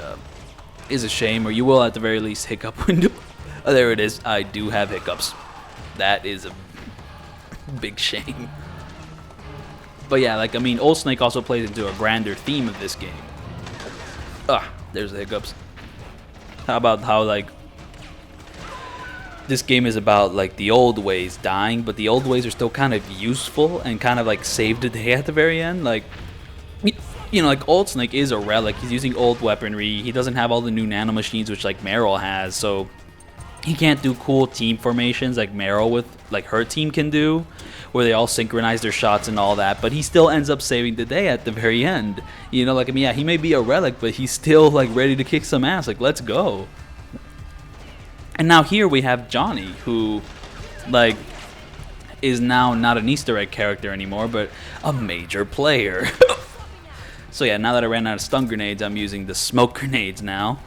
is a shame, or you will at the very least hiccup window. Oh, there it is. I do have hiccups. That is a big shame. But yeah, like, I mean, Old Snake also plays into a grander theme of this game. There's the hiccups. How about how, like, this game is about, like, the old ways dying, but the old ways are still kind of useful and kind of, like, save the day at the very end. Like, you know, like, Old Snake is a relic. He's using old weaponry. He doesn't have all the new nanomachines, which, like, Meryl has, so he can't do cool team formations like Meryl with, like, her team can do, where they all synchronize their shots and all that, but he still ends up saving the day at the very end. You know, like, I mean, yeah, he may be a relic, but he's still, like, ready to kick some ass. Like, let's go. And now here we have Johnny, who, like, is now not an Easter egg character anymore, but a major player. So yeah, now that I ran out of stun grenades, I'm using the smoke grenades now.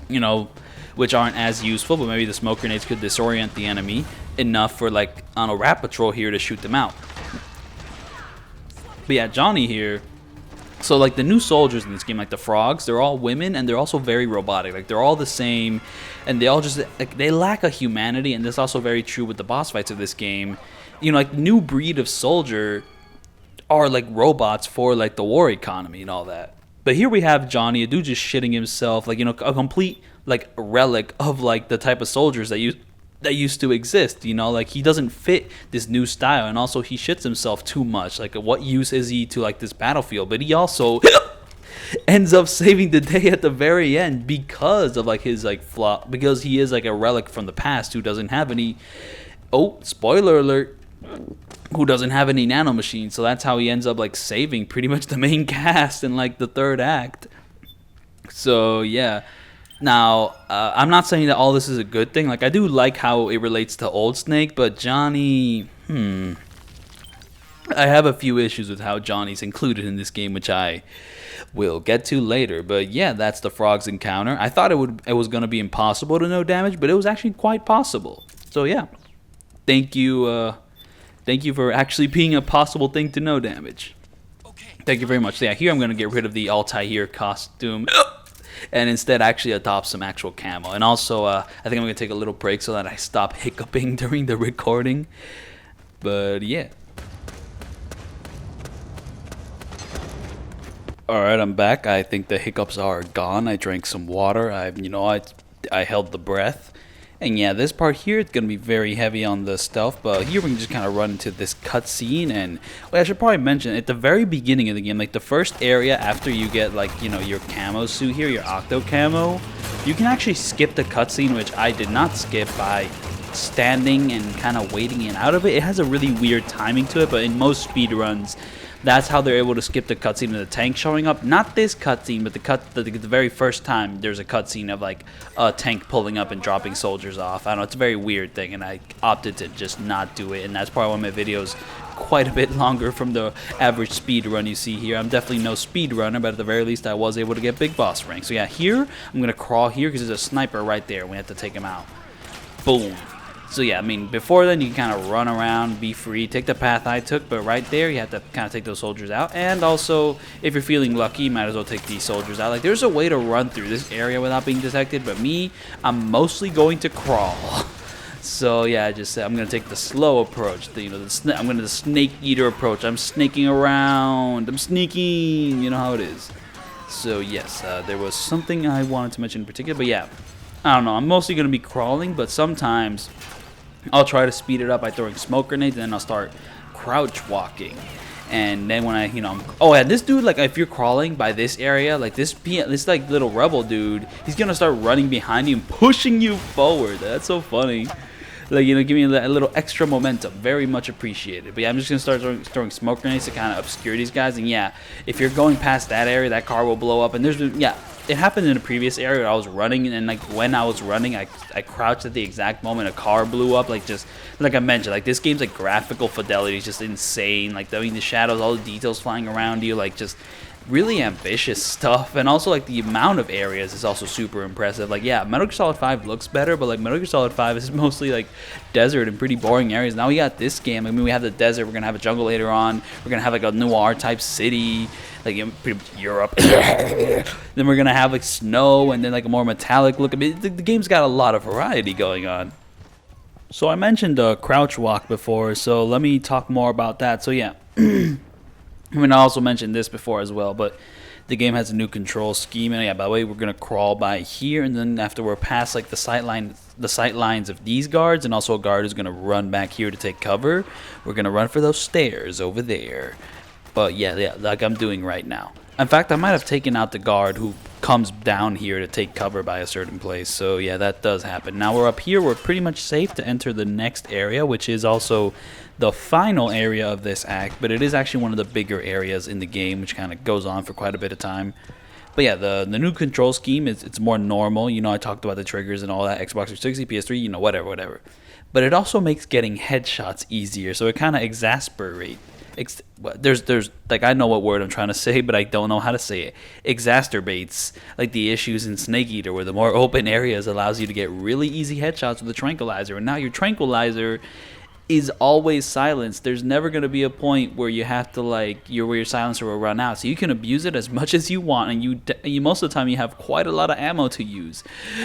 You know, which aren't as useful, but maybe the smoke grenades could disorient the enemy enough for, like, on a rat patrol here to shoot them out. But yeah, Johnny here. So, like, the new soldiers in this game, like the frogs, they're all women, and they're also very robotic. Like, they're all the same, and they all just, like, they lack a humanity, and this is also very true with the boss fights of this game. You know, like, the new breed of soldier are, like, robots for, like, the war economy and all that. But here we have Johnny, a dude just shitting himself, like, you know, a complete like relic of like the type of soldiers that used to exist, you know, like he doesn't fit this new style, and also he shits himself too much. Like, what use is he to like this battlefield? But he also ends up saving the day at the very end because of like his like flaw, because he is like a relic from the past who doesn't have any, oh, spoiler alert, who doesn't have any nanomachines. So that's how he ends up like saving pretty much the main cast in like the third act. So yeah. Now, I'm not saying that all this is a good thing. Like, I do like how it relates to Old Snake, but Johnny, I have a few issues with how Johnny's included in this game, which I will get to later. But yeah, that's the Frog's encounter. I thought it was going to be impossible to no damage, but it was actually quite possible. So yeah, thank you for actually being a possible thing to no damage. Thank you very much. So yeah, here I'm going to get rid of the Altair costume and instead actually adopt some actual camo. And also, I think I'm going to take a little break so that I stop hiccuping during the recording. But yeah. Alright, I'm back. I think the hiccups are gone. I drank some water. I held the breath. And yeah, this part here, it's going to be very heavy on the stealth, but here we can just kind of run into this cutscene. And well, I should probably mention, at the very beginning of the game, like the first area after you get like, you know, your camo suit here, your octo camo, you can actually skip the cutscene, which I did not skip by standing and kind of waiting in out of it. It has a really weird timing to it, but in most speedruns, that's how they're able to skip the cutscene of the tank showing up. Not this cutscene, but the very first time there's a cutscene of like a tank pulling up and dropping soldiers off. I don't know, it's a very weird thing, and I opted to just not do it. And that's probably why my video's quite a bit longer from the average speed run you see here. I'm definitely no speed runner, but at the very least I was able to get big boss rank. So yeah, here I'm gonna crawl here because there's a sniper right there. We have to take him out. Boom. So yeah, I mean, before then you can kind of run around, be free, take the path I took, but right there you have to kind of take those soldiers out. And also, if you're feeling lucky, you might as well take these soldiers out. Like, there's a way to run through this area without being detected, but me, I'm mostly going to crawl. So yeah, I just said I'm going to take the slow approach, I'm going to the snake eater approach. I'm snaking around, I'm sneaking, you know how it is. So yes, there was something I wanted to mention in particular, but yeah, I don't know, I'm mostly going to be crawling, but sometimes I'll try to speed it up by throwing smoke grenades, and then I'll start crouch walking. And then when oh yeah, this dude, like, if you're crawling by this area, like this like little rebel dude, he's gonna start running behind you and pushing you forward. That's so funny. Like, you know, give me a little extra momentum. Very much appreciated. But yeah, I'm just gonna start throwing smoke grenades to kind of obscure these guys. And yeah, if you're going past that area, that car will blow up. And it happened in a previous area where I was running, and like when I was running, I crouched at the exact moment a car blew up. Like, just like I mentioned, like this game's like graphical fidelity is just insane. Like, I mean, the shadows, all the details flying around you, like just really ambitious stuff. And also, like, the amount of areas is also super impressive. Like, yeah, Metal Gear Solid 5 looks better, but like Metal Gear Solid 5 is mostly like desert and pretty boring areas. Now we got this game. I mean, we have the desert, we're gonna have a jungle later on, we're gonna have like a noir type city, like pretty much Europe. Then we're gonna have like snow, and then like a more metallic look. I mean, the game's got a lot of variety going on. So I mentioned crouch walk before, so let me talk more about that. So yeah, I mean, I also mentioned this before as well, but the game has a new control scheme. And yeah, by the way, we're gonna crawl by here, and then after we're past like the sight lines of these guards, and also a guard who's gonna run back here to take cover, we're gonna run for those stairs over there. But yeah, like I'm doing right now. In fact, I might have taken out the guard who comes down here to take cover by a certain place. So yeah, that does happen. Now we're up here. We're pretty much safe to enter the next area, which is also the final area of this act. But it is actually one of the bigger areas in the game, which kind of goes on for quite a bit of time. But yeah, the new control scheme it's more normal. You know, I talked about the triggers and all that. Xbox 360, PS3, you know, whatever. But it also makes getting headshots easier. So it kind of exasperates. There's like, I know what word I'm trying to say, but I don't know how to say it. Exacerbates like the issues in Snake Eater, where the more open areas allows you to get really easy headshots with a tranquilizer. And now your tranquilizer is always silenced. There's never going to be a point where you have to where your silencer will run out. So you can abuse it as much as you want, and you most of the time you have quite a lot of ammo to use.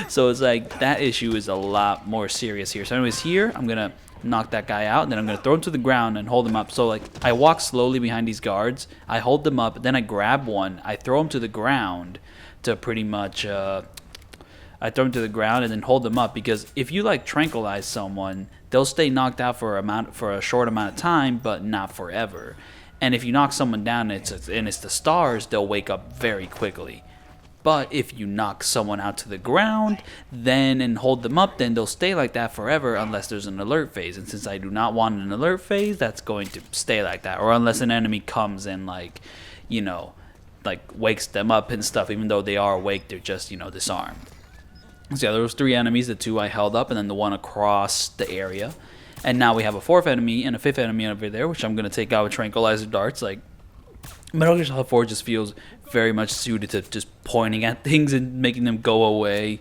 So it's like that issue is a lot more serious here. So anyways, here I'm gonna knock that guy out, and then I'm gonna throw him to the ground and hold him up. So like I walk slowly behind these guards, I hold them up, then I grab one, I throw him to the ground to pretty much I throw them to the ground and then hold them up, because if you like tranquilize someone, they'll stay knocked out for a short amount of time, but not forever. And if you knock someone down and it's the stars, they'll wake up very quickly. But if you knock someone out to the ground, then and hold them up, then they'll stay like that forever unless there's an alert phase. And since I do not want an alert phase, that's going to stay like that. Or unless an enemy comes and like, you know, like wakes them up and stuff. Even though they are awake, they're just, you know, disarmed. So yeah, there was 3 enemies, the 2 I held up, and then the 1 across the area. And now we have a 4th enemy and a 5th enemy over there, which I'm going to take out with tranquilizer darts. Like, Metal Gear Solid 4 just feels very much suited to just pointing at things and making them go away.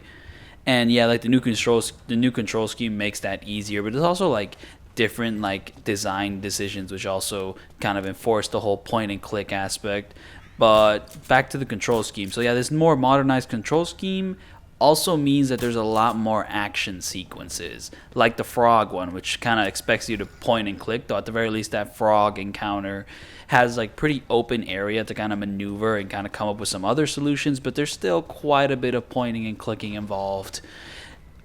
And yeah, like the new control scheme makes that easier, but there's also like different like design decisions which also kind of enforce the whole point and click aspect. But back to the control scheme. So yeah, this more modernized control scheme also means that there's a lot more action sequences, like the frog one, which kind of expects you to point and click, though at the very least that frog encounter has like pretty open area to kind of maneuver and kind of come up with some other solutions, but there's still quite a bit of pointing and clicking involved.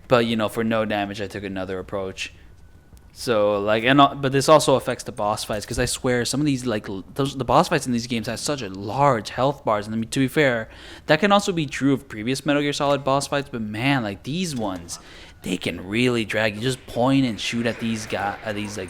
But you know, for no damage I took another approach. So like, but this also affects the boss fights, because I swear some of these like the boss fights in these games have such a large health bars. And I mean, to be fair, that can also be true of previous Metal Gear Solid boss fights. But man, like these ones, they can really drag you. Just point and shoot at these guys, like.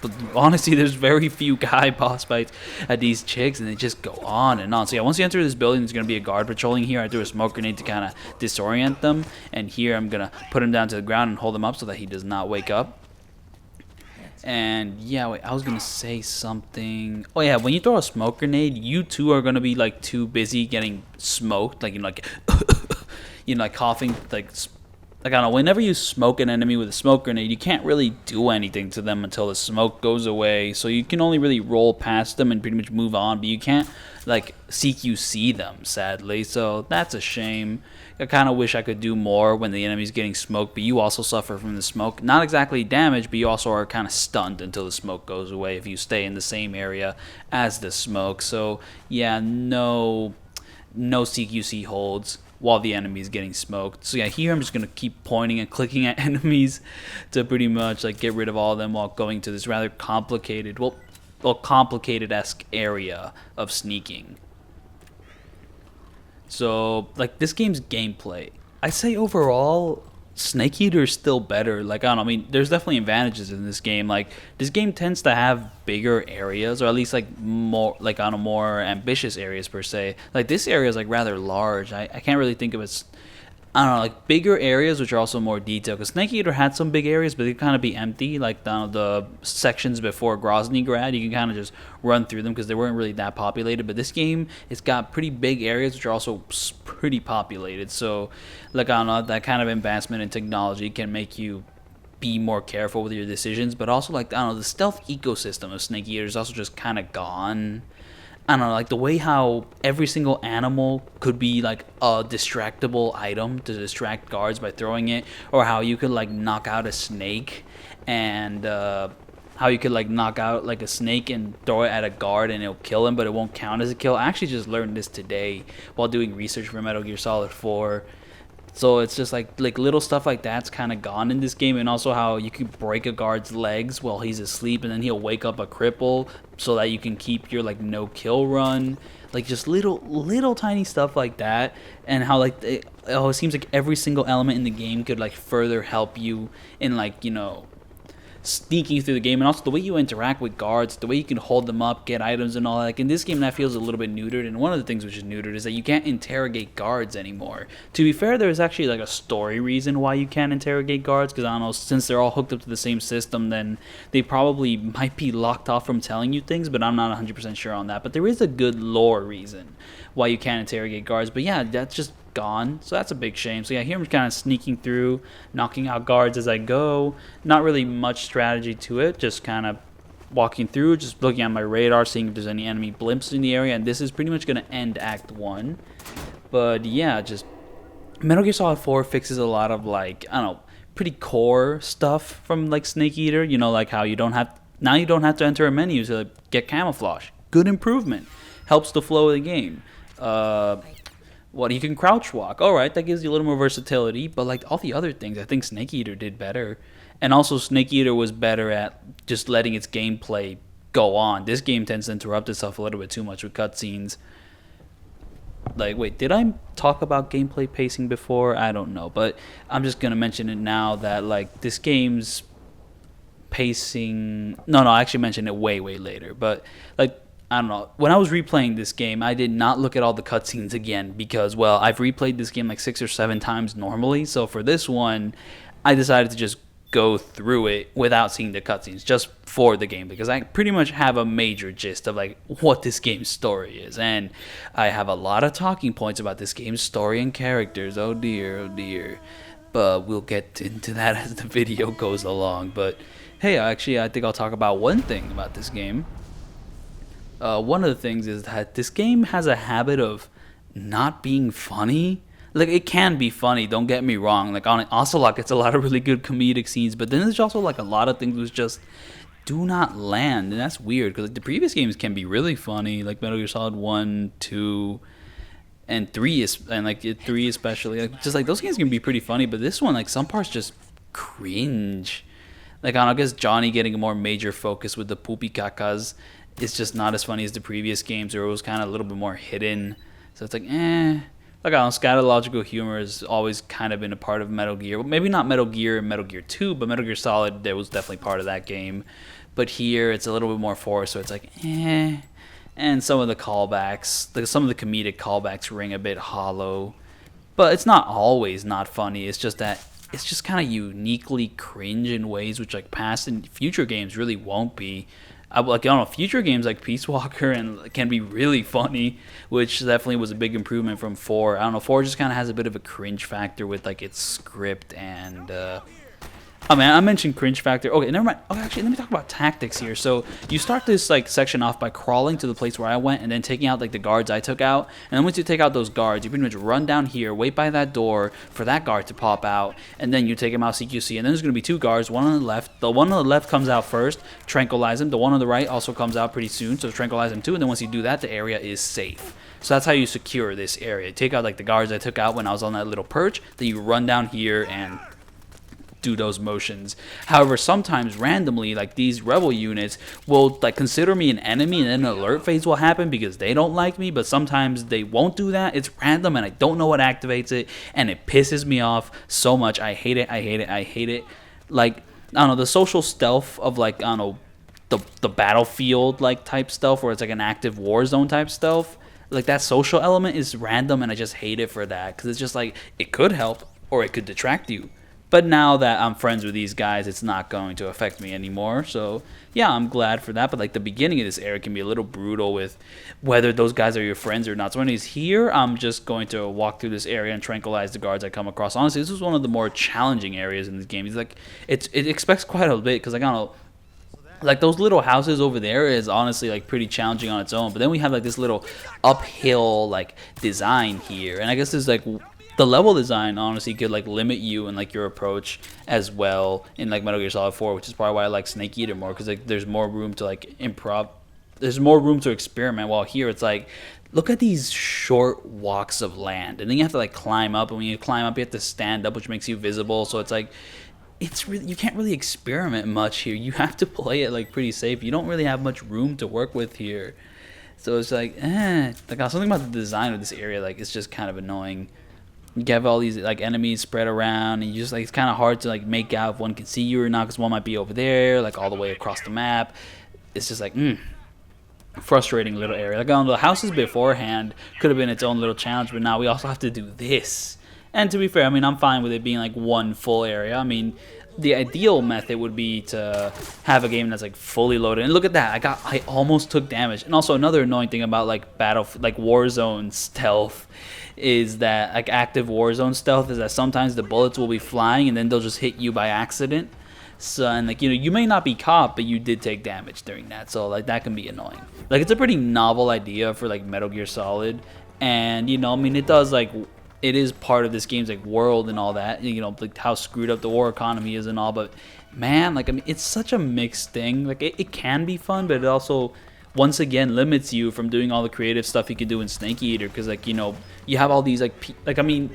But honestly, there's very few guy boss fights at these chicks, and they just go on and on. So yeah, once you enter this building, there's gonna be a guard patrolling here. I threw a smoke grenade to kind of disorient them, and here I'm gonna put him down to the ground and hold him up so that he does not wake up. And yeah, wait, I was gonna say something. Oh yeah, when you throw a smoke grenade, you too are gonna be like too busy getting smoked, like, you know, like you know, like coughing, like I don't know. Whenever you smoke an enemy with a smoke grenade, you can't really do anything to them until the smoke goes away. So you can only really roll past them and pretty much move on, but you can't like CQC them, sadly. So that's a shame. I kind of wish I could do more when the enemy's getting smoked, but you also suffer from the smoke. Not exactly damage, but you also are kind of stunned until the smoke goes away if you stay in the same area as the smoke. So yeah, no CQC holds while the enemy is getting smoked. So yeah, here I'm just gonna keep pointing and clicking at enemies to pretty much like get rid of all of them while going to this rather complicated, well complicated-esque area of sneaking. So like this game's gameplay, I say overall Snake Eater is still better. Like, I don't know, I mean, there's definitely advantages in this game. Like, this game tends to have bigger areas, or at least like more, like on a more ambitious areas per se. Like this area is like rather large. I can't really think of it. I don't know, like bigger areas which are also more detailed. Because Snake Eater had some big areas, but they kind of be empty. Like the sections before Groznygrad, you can kind of just run through them because they weren't really that populated. But this game, it's got pretty big areas which are also pretty populated. So, like, I don't know, that kind of advancement in technology can make you be more careful with your decisions. But also, like, I don't know, the stealth ecosystem of Snake Eater is also just kind of gone. I don't know, like the way how every single animal could be like a distractible item to distract guards by throwing it, or how you could like knock out a snake, and how you could like knock out like a snake and throw it at a guard and it'll kill him, but it won't count as a kill. I actually just learned this today while doing research for Metal Gear Solid 4. So it's just like little stuff like that's kind of gone in this game, and also how you can break a guard's legs while he's asleep, and then he'll wake up a cripple so that you can keep your like no kill run. Like just little tiny stuff like that, and how like it seems like every single element in the game could like further help you in like, you know, sneaking through the game. And also the way you interact with guards, the way you can hold them up, get items and all that. Like in this game, that feels a little bit neutered, and one of the things which is neutered is that you can't interrogate guards anymore. To be fair, there's actually like a story reason why you can't interrogate guards, because I don't know, since they're all hooked up to the same system, then they probably might be locked off from telling you things, but I'm not 100% sure on that. But there is a good lore reason why you can't interrogate guards. But yeah, that's just gone, so that's a big shame. So yeah, here I'm kind of sneaking through, knocking out guards as I go. Not really much strategy to it, just kind of walking through, just looking at my radar, seeing if there's any enemy blimps in the area, and this is pretty much going to end Act 1. But yeah, just Metal Gear Solid 4 fixes a lot of like, I don't know, pretty core stuff from like Snake Eater. You know, like how you don't have to enter a menu to like, get camouflage. Good improvement. Helps the flow of the game. What, you can crouch walk. All right, that gives you a little more versatility. But like all the other things, I think Snake Eater did better. And also Snake Eater was better at just letting its gameplay go on. This game tends to interrupt itself a little bit too much with cutscenes. Like, wait, did I talk about gameplay pacing before? I don't know, but I'm just gonna mention it now that like this game's pacing. No, I actually mentioned it way later. But like, I don't know. When I was replaying this game, I did not look at all the cutscenes again because, well, I've replayed this game like 6 or 7 times normally. So for this one, I decided to just go through it without seeing the cutscenes just for the game, because I pretty much have a major gist of like what this game's story is, and I have a lot of talking points about this game's story and characters. Oh dear, but we'll get into that as the video goes along. But hey, actually I think I'll talk about one thing about this game. One of the things is that this game has a habit of not being funny. Like, it can be funny, don't get me wrong. Like, on Ocelot gets a lot of really good comedic scenes, but then there's also, like, a lot of things which just do not land, and that's weird, because, like, the previous games can be really funny, like Metal Gear Solid 1, 2, and 3, and, like, 3 especially. Like, just, like, those games can be pretty funny, but this one, like, some parts just cringe. Like, I guess Johnny getting a more major focus with the poopy kakas is just not as funny as the previous games, or it was kind of a little bit more hidden. So it's like, Like, I don't know, scatological humor has always kind of been a part of Metal Gear. Maybe not Metal Gear and Metal Gear 2, but Metal Gear Solid, there was definitely part of that game. But here, it's a little bit more forced, so it's like, And some of the callbacks, some of the comedic callbacks ring a bit hollow. But it's not always not funny. It's just that it's just kind of uniquely cringe in ways which, like, past and future games really won't be. I don't know, future games like Peace Walker and can be really funny, which definitely was a big improvement from 4. I don't know, 4 just kind of has a bit of a cringe factor with like its script and oh man, I mentioned cringe factor. Okay, never mind. Okay, actually, let me talk about tactics here. So you start this like section off by crawling to the place where I went and then taking out like the guards I took out. And then once you take out those guards, you pretty much run down here, wait by that door for that guard to pop out, and then you take him out CQC. And then there's going to be 2 guards, one on the left. The one on the left comes out first, tranquilize him. The one on the right also comes out pretty soon, so tranquilize him too. And then once you do that, the area is safe. So that's how you secure this area. Take out like the guards I took out when I was on that little perch. Then you run down here and do those motions. However, sometimes randomly, like these rebel units will like consider me an enemy, and then an alert phase will happen because they don't like me. But sometimes they won't do that. It's random, and I don't know what activates it, and it pisses me off so much. I hate it. Like, I don't know, the social stealth of like, I don't know, the battlefield like type stealth, where it's like an active war zone type stealth. Like, that social element is random, and I just hate it for that, because it's just like, it could help or it could detract you. But now that I'm friends with these guys, it's not going to affect me anymore. So, yeah, I'm glad for that. But, like, the beginning of this area can be a little brutal with whether those guys are your friends or not. So when he's here, I'm just going to walk through this area and tranquilize the guards I come across. Honestly, this was one of the more challenging areas in this game. It's like, it expects quite a bit, because, like, I don't know, like those little houses over there is honestly like pretty challenging on its own. But then we have like this little uphill like design here. And I guess there's like the level design honestly could like limit you and like your approach as well in like Metal Gear Solid 4, which is probably why I like Snake Eater more, because like there's more room to like improv, there's more room to experiment. While here it's like, look at these short walks of land, and then you have to like climb up, and when you climb up you have to stand up, which makes you visible. So it's like, it's really, you can't really experiment much here. You have to play it like pretty safe. You don't really have much room to work with here. So it's like something about the design of this area, like it's just kind of annoying. You have all these like enemies spread around, and you just like, it's kind of hard to like make out if one can see you or not, because one might be over there, like all the way across the map. It's just like frustrating little area. Like on the houses beforehand could have been its own little challenge, but now we also have to do this. And to be fair, I mean, I'm fine with it being like one full area. I mean, the ideal method would be to have a game that's like fully loaded. And look at that, I almost took damage. And also another annoying thing about like Warzone stealth is that like active Warzone stealth is that sometimes the bullets will be flying and then they'll just hit you by accident. So, and like, you know, you may not be caught, but you did take damage during that. So like that can be annoying. Like, it's a pretty novel idea for like Metal Gear Solid. And, you know, I mean, it does like it is part of this game's like world and all that, you know, like how screwed up the war economy is and all, but man, like I mean, it's such a mixed thing. Like it can be fun, but it also once again limits you from doing all the creative stuff you could do in Snake Eater, because like, you know, you have all these like I mean,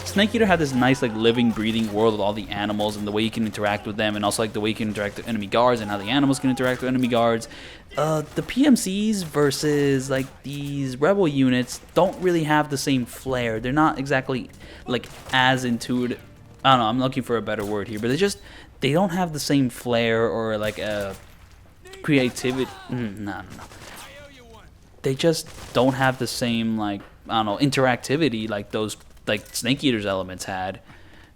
Snake Eater had this nice like living, breathing world with all the animals and the way you can interact with them, and also like the way you can interact with enemy guards and how the animals can interact with enemy guards. The PMCs versus like these rebel units don't really have the same flair. They're not exactly like as intuitive. I don't know, I'm looking for a better word here, but they don't have the same flair or like creativity. No. They just don't have the same like, I don't know, interactivity like those like Snake Eater's elements had.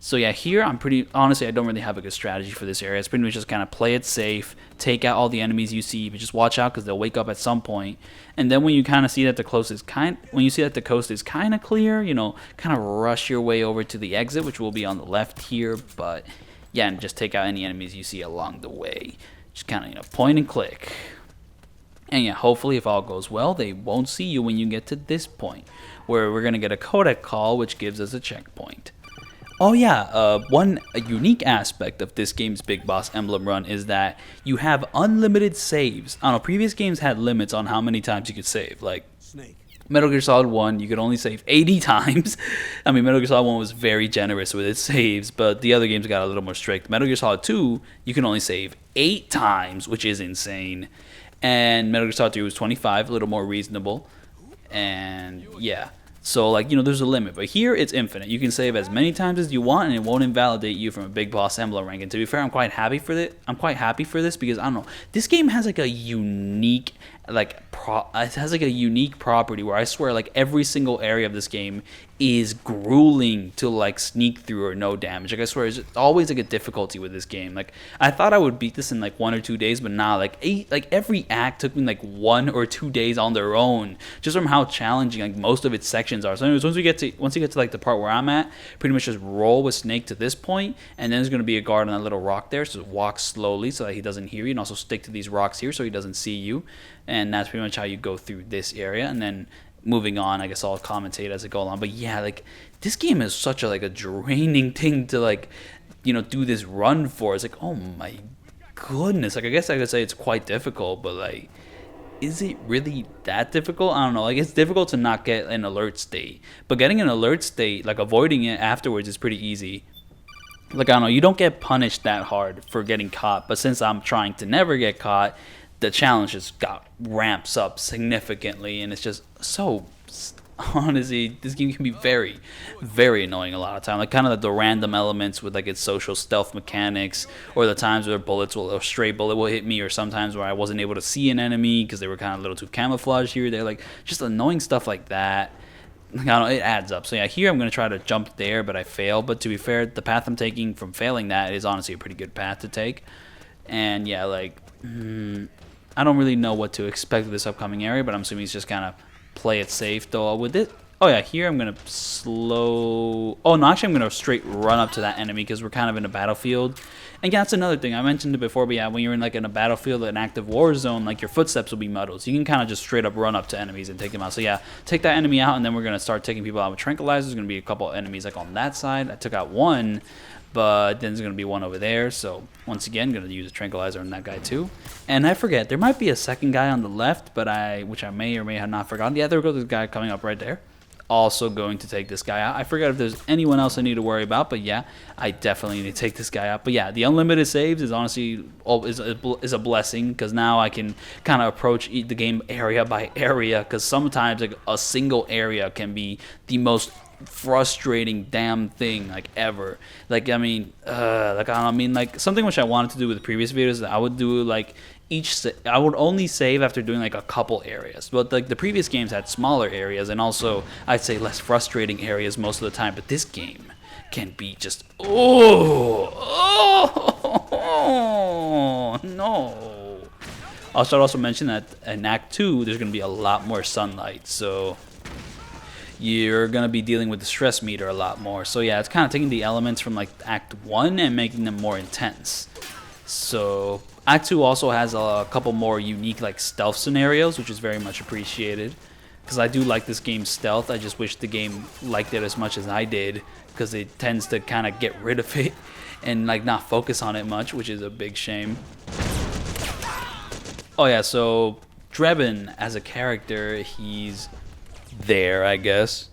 So yeah, here I'm pretty honestly, I don't really have a good strategy for this area. It's pretty much just kind of play it safe, take out all the enemies you see, but just watch out because they'll wake up at some point. And then when you kind of see that the coast is kind of clear, you know, kind of rush your way over to the exit, which will be on the left here. But yeah, and just take out any enemies you see along the way. Just kind of, you know, point and click. And yeah, hopefully if all goes well, they won't see you when you get to this point, where we're going to get a codec call, which gives us a checkpoint. Oh yeah, a unique aspect of this game's Big Boss Emblem run is that you have unlimited saves. I don't know, previous games had limits on how many times you could save. Like Metal Gear Solid 1, you could only save 80 times. I mean, Metal Gear Solid 1 was very generous with its saves, but the other games got a little more strict. Metal Gear Solid 2, you can only save 8 times, which is insane. And Metal Gear Solid 3 was 25, a little more reasonable. And yeah. So, like, you know, there's a limit. But here, it's infinite. You can save as many times as you want, and it won't invalidate you from a Big Boss Emblem rank. And to be fair, I'm quite happy for this because, I don't know, this game has, like, a unique, like, it has, like, a unique property where I swear, like, every single area of this game is grueling to, like, sneak through or no damage. Like, I swear, there's always, like, a difficulty with this game. Like, I thought I would beat this in, like, 1 or 2 days, but nah, like, every act took me, like, 1 or 2 days on their own, just from how challenging, like, most of its sections are. So anyways, once you get to like the part where I'm at, pretty much just roll with Snake to this point, and then there's going to be a guard on that little rock there, so walk slowly so that he doesn't hear you, and also stick to these rocks here so he doesn't see you. And that's pretty much how you go through this area. And then moving on, I guess I'll commentate as I go along. But yeah, like, this game is such a, like, a draining thing to, like, you know, do this run for. It's like, oh my goodness. Like, I guess I could say it's quite difficult, but, like, is it really that difficult? I don't know. Like, it's difficult to not get an alert state, but getting an alert state, like, avoiding it afterwards is pretty easy. Like, I don't know, you don't get punished that hard for getting caught, but since I'm trying to never get caught, the challenge just ramps up significantly, and it's just so, honestly, this game can be very, very annoying a lot of time. Like, kind of the random elements with, like, its social stealth mechanics, or the times where a stray bullet will hit me, or sometimes where I wasn't able to see an enemy because they were kind of a little too camouflaged here. They're like just annoying stuff like that. I don't know, it adds up. So yeah, here I'm going to try to jump there, but I fail. But to be fair, the path I'm taking from failing that is honestly a pretty good path to take. And yeah, like, I don't really know what to expect of this upcoming area, but I'm assuming it's just kind of play it safe though with it. Oh yeah, here I'm going to slow... Oh no, actually I'm going to straight run up to that enemy because we're kind of in a battlefield. And yeah, that's another thing. I mentioned it before, but yeah, when you're in, like, in a battlefield, an active war zone, like, your footsteps will be muddled. So you can kind of just straight up run up to enemies and take them out. So yeah, take that enemy out, and then we're going to start taking people out with tranquilizers. There's going to be a couple enemies, like, on that side. I took out one, but then there's going to be one over there. So once again, going to use a tranquilizer on that guy too. And I forget, there might be a second guy on the left, but which I may or may have not forgotten. Yeah, there goes this guy coming up right there. Also going to take this guy out. I forget if there's anyone else I need to worry about, but yeah, I definitely need to take this guy out. But yeah, the unlimited saves is honestly is a blessing, because now I can kind of approach the game area by area, because sometimes, like, a single area can be the most frustrating damn thing, like, ever. Like, I mean, like, something which I wanted to do with the previous videos, I would do, like, I would only save after doing, like, a couple areas, but, like, the previous games had smaller areas, and also I'd say less frustrating areas most of the time. But this game can be just oh no. I should also mention that in Act 2 there's going to be a lot more sunlight, so you're going to be dealing with the stress meter a lot more. So yeah, it's kind of taking the elements from, like, Act 1 and making them more intense. So Act 2 also has a couple more unique, like, stealth scenarios, which is very much appreciated. because I do like this game's stealth. I just wish the game liked it as much as I did, because it tends to kind of get rid of it and like not focus on it much, which is a big shame. Oh yeah, so Drebin as a character, he's there, I guess.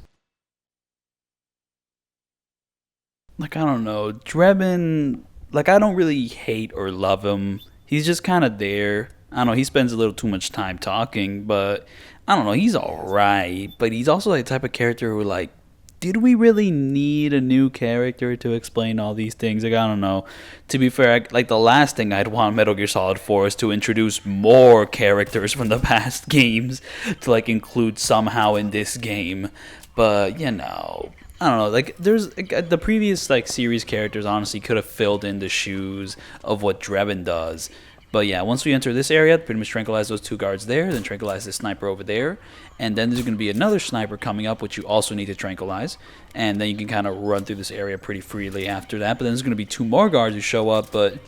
Like, I don't know, Drebin, like, I don't really hate or love him. He's just kind of there. I don't know, he spends a little too much time talking, but I don't know, he's alright. But he's also like the type of character who, like, did we really need a new character to explain all these things? Like, I don't know. To be fair, like, the last thing I'd want Metal Gear Solid 4 is to introduce more characters from the past games to, like, include somehow in this game. But, you know, I don't know. Like, there's the previous, like, series characters honestly could have filled in the shoes of what Drebin does. But yeah, once we enter this area, pretty much tranquilize those 2 guards there, then tranquilize this sniper over there, and then there's going to be another sniper coming up, which you also need to tranquilize, and then you can kind of run through this area pretty freely after that. But then there's going to be 2 more guards who show up, but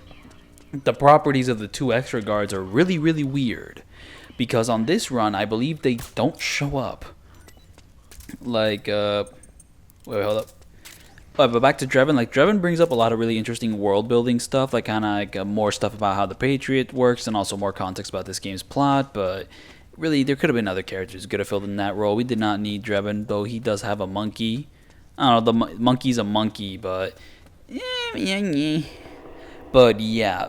the properties of the 2 extra guards are really, really weird, because on this run, I believe they don't show up. Like, wait, hold up. But back to Drebin, like, Drebin brings up a lot of really interesting world building stuff, like kind of like more stuff about how the Patriot works, and also more context about this game's plot. But really, there could have been other characters who could have filled in that role. We did not need Drebin, though he does have a monkey. I don't know, the monkey's a monkey, but But yeah,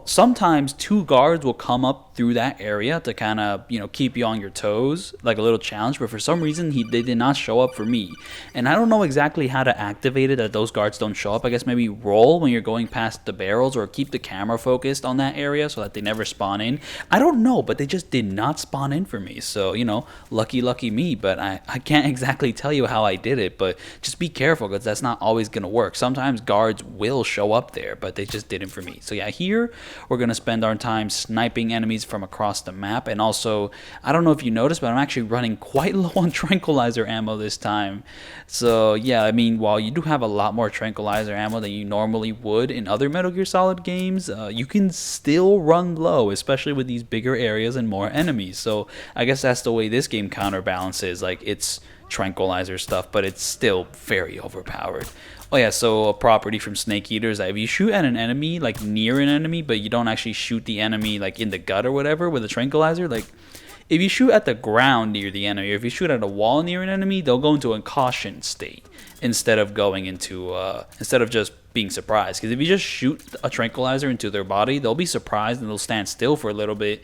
sometimes 2 guards will come up through that area to kind of, you know, keep you on your toes, like a little challenge. But for some reason, they did not show up for me. And I don't know exactly how to activate it that those guards don't show up. I guess maybe roll when you're going past the barrels, or keep the camera focused on that area so that they never spawn in. I don't know, but they just did not spawn in for me. So, you know, lucky me. But I can't exactly tell you how I did it. But just be careful, because that's not always going to work. Sometimes guards will show up there, but they just didn't for me. So yeah, here we're going to spend our time sniping enemies from across the map. And also, I don't know if you noticed, but I'm actually running quite low on tranquilizer ammo this time. So yeah, I mean, while you do have a lot more tranquilizer ammo than you normally would in other Metal Gear Solid games, you can still run low, especially with these bigger areas and more enemies. So I guess that's the way this game counterbalances, like, it's tranquilizer stuff, but it's still very overpowered. Oh yeah, so a property from Snake Eater is that if you shoot at an enemy, like near an enemy, but you don't actually shoot the enemy like in the gut or whatever with a tranquilizer, like if you shoot at the ground near the enemy, or if you shoot at a wall near an enemy, they'll go into a caution state instead of going into instead of just being surprised. Because if you just shoot a tranquilizer into their body, they'll be surprised and they'll stand still for a little bit.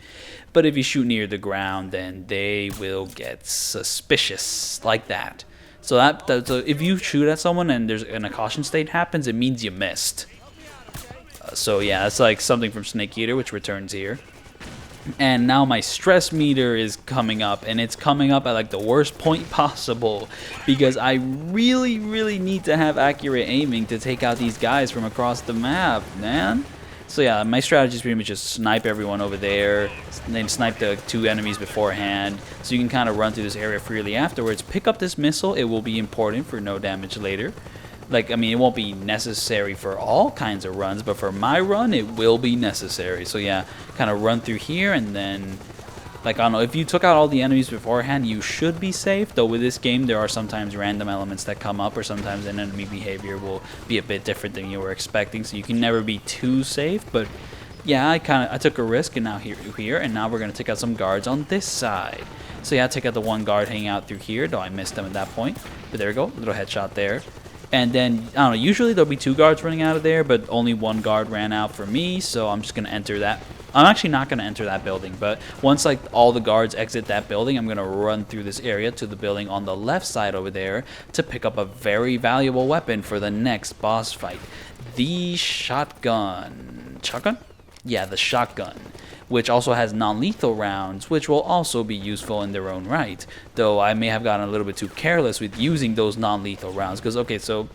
But if you shoot near the ground, then they will get suspicious like that. So so if you shoot at someone and a caution state happens, it means you missed. So yeah, it's like something from Snake Eater, which returns here. And now my stress meter is coming up, and it's coming up at like the worst point possible, because I really need to have accurate aiming to take out these guys from across the map, man. So yeah, my strategy is pretty much just snipe everyone over there, and then snipe the 2 enemies beforehand, so you can kind of run through this area freely afterwards. Pick up this missile, it will be important for no damage later. Like, I mean, it won't be necessary for all kinds of runs, but for my run, it will be necessary. So yeah, kind of run through here, and then, like, I don't know, if you took out all the enemies beforehand, you should be safe. Though with this game, there are sometimes random elements that come up, or sometimes an enemy behavior will be a bit different than you were expecting. So you can never be too safe. But yeah, I took a risk, and now here, and now we're gonna take out some guards on this side. So yeah, take out the 1 guard hanging out through here, though I missed him at that point. But there we go, little headshot there. And then, I don't know, usually there'll be 2 guards running out of there, but only 1 guard ran out for me, so I'm just going to enter that. I'm actually not going to enter that building, but once, like, all the guards exit that building, I'm going to run through this area to the building on the left side over there to pick up a very valuable weapon for the next boss fight. The shotgun. Shotgun? Yeah, the shotgun, which also has non-lethal rounds, which will also be useful in their own right. Though I may have gotten a little bit too careless with using those non-lethal rounds. Because, okay, so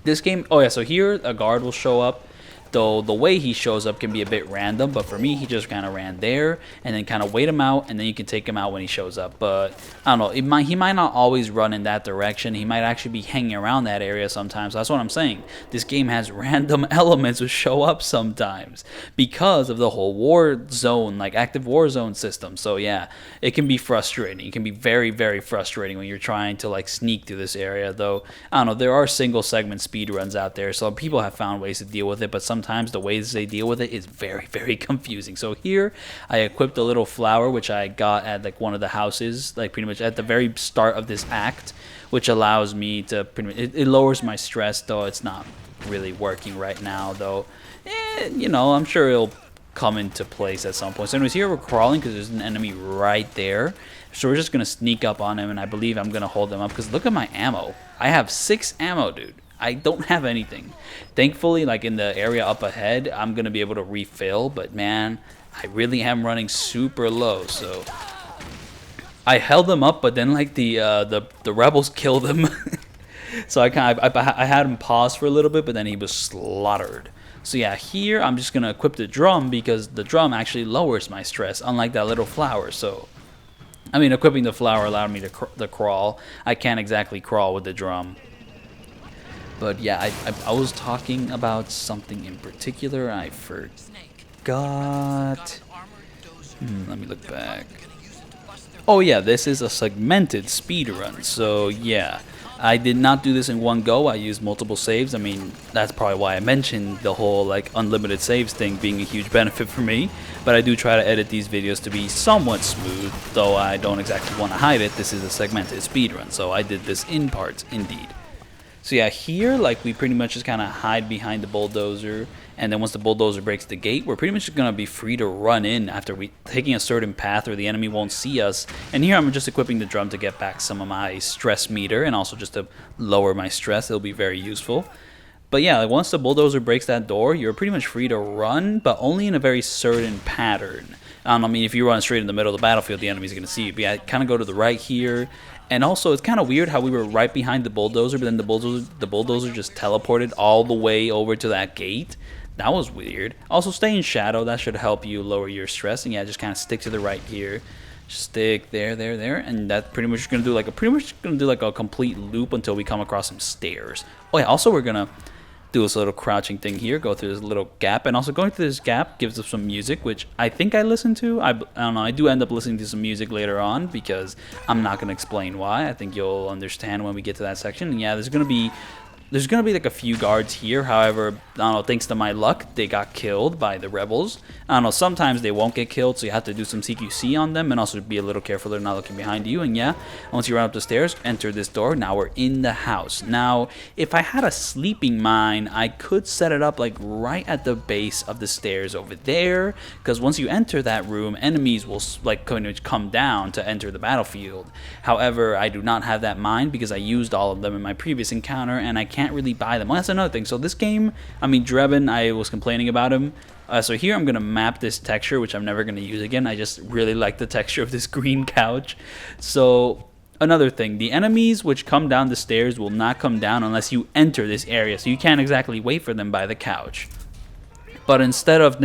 this game, oh yeah, so here a guard will show up. Though the way he shows up can be a bit random, but for me, he just kind of ran there and then kind of wait him out, and then you can take him out when he shows up. But I don't know, he might not always run in that direction. He might actually be hanging around that area sometimes. That's what I'm saying. This game has random elements which show up sometimes because of the whole war zone, like active war zone system. So yeah, it can be frustrating. It can be very, very frustrating when you're trying to like sneak through this area. Though I don't know, there are single segment speedruns out there, so people have found ways to deal with it, but sometimes the ways they deal with it is very, very confusing. So here I equipped a little flower which I got at like one of the houses, like pretty much at the very start of this act, which allows me to pretty much, it lowers my stress, though it's not really working right now, though you know, I'm sure it'll come into place at some point. So anyways, here we're crawling because there's an enemy right there, so we're just gonna sneak up on him, and I believe I'm gonna hold them up because look at my ammo. I have 6 ammo, dude. I don't have anything. Thankfully, like in the area up ahead, I'm gonna be able to refill, but man, I really am running super low. So I held them up, but then like the rebels killed him. So I had him pause for a little bit, but then he was slaughtered. So yeah, here I'm just gonna equip the drum because the drum actually lowers my stress, unlike that little flower. So I mean, equipping the flower allowed me to crawl. I can't exactly crawl with the drum. But yeah, I was talking about something in particular. I forgot. Let me look back. Oh yeah, this is a segmented speedrun. So yeah, I did not do this in one go. I used multiple saves. I mean, that's probably why I mentioned the whole like unlimited saves thing being a huge benefit for me. But I do try to edit these videos to be somewhat smooth, though I don't exactly want to hide it. This is a segmented speedrun, so I did this in parts indeed. So yeah, here like we pretty much just kind of hide behind the bulldozer, and then once the bulldozer breaks the gate, we're pretty much just gonna be free to run in after we taking a certain path where the enemy won't see us. And here I'm just equipping the drum to get back some of my stress meter, and also just to lower my stress. It'll be very useful. But yeah, like once the bulldozer breaks that door, you're pretty much free to run, but only in a very certain pattern. I mean, if you run straight in the middle of the battlefield, the enemy's gonna see you. But yeah, kind of go to the right here. And also, it's kind of weird how we were right behind the bulldozer, but then the bulldozer just teleported all the way over to that gate. That was weird. Also, stay in shadow. That should help you lower your stress. And yeah, just kind of stick to the right here. Just stick there, and that's pretty much gonna do like a complete loop until we come across some stairs. Oh yeah, also we're gonna do this little crouching thing here, go through this little gap, and also going through this gap gives us some music, which I think I listen to. I don't know, I do end up listening to some music later on because I'm not going to explain why. I think you'll understand when we get to that section. And yeah, there's going to be like a few guards here. However, I don't know, thanks to my luck, they got killed by the rebels. I don't know, sometimes they won't get killed, so you have to do some CQC on them, and also be a little careful they're not looking behind you. And yeah, once you run up the stairs, enter this door. Now we're in the house. Now, if I had a sleeping mine, I could set it up like right at the base of the stairs over there, because once you enter that room, enemies will like come down to enter the battlefield. However, I do not have that mine because I used all of them in my previous encounter, and I can't really buy them. Well, that's another thing. So this game, I mean, Drebin, I was complaining about him. So here I'm going to map this texture, which I'm never going to use again. I just really like the texture of this green couch. So another thing, the enemies which come down the stairs will not come down unless you enter this area. So you can't exactly wait for them by the couch. But instead of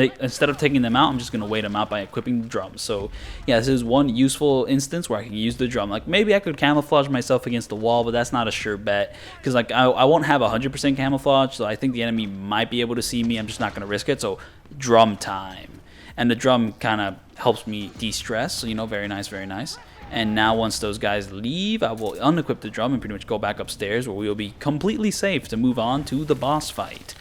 taking them out, I'm just going to wait them out by equipping the drum. So yeah, this is one useful instance where I can use the drum. Like maybe I could camouflage myself against the wall, but that's not a sure bet. Because like I won't have 100% camouflage, so I think the enemy might be able to see me. I'm just not going to risk it. So drum time. And the drum kind of helps me de-stress. So, you know, very nice, very nice. And now once those guys leave, I will unequip the drum and pretty much go back upstairs where we will be completely safe to move on to the boss fight.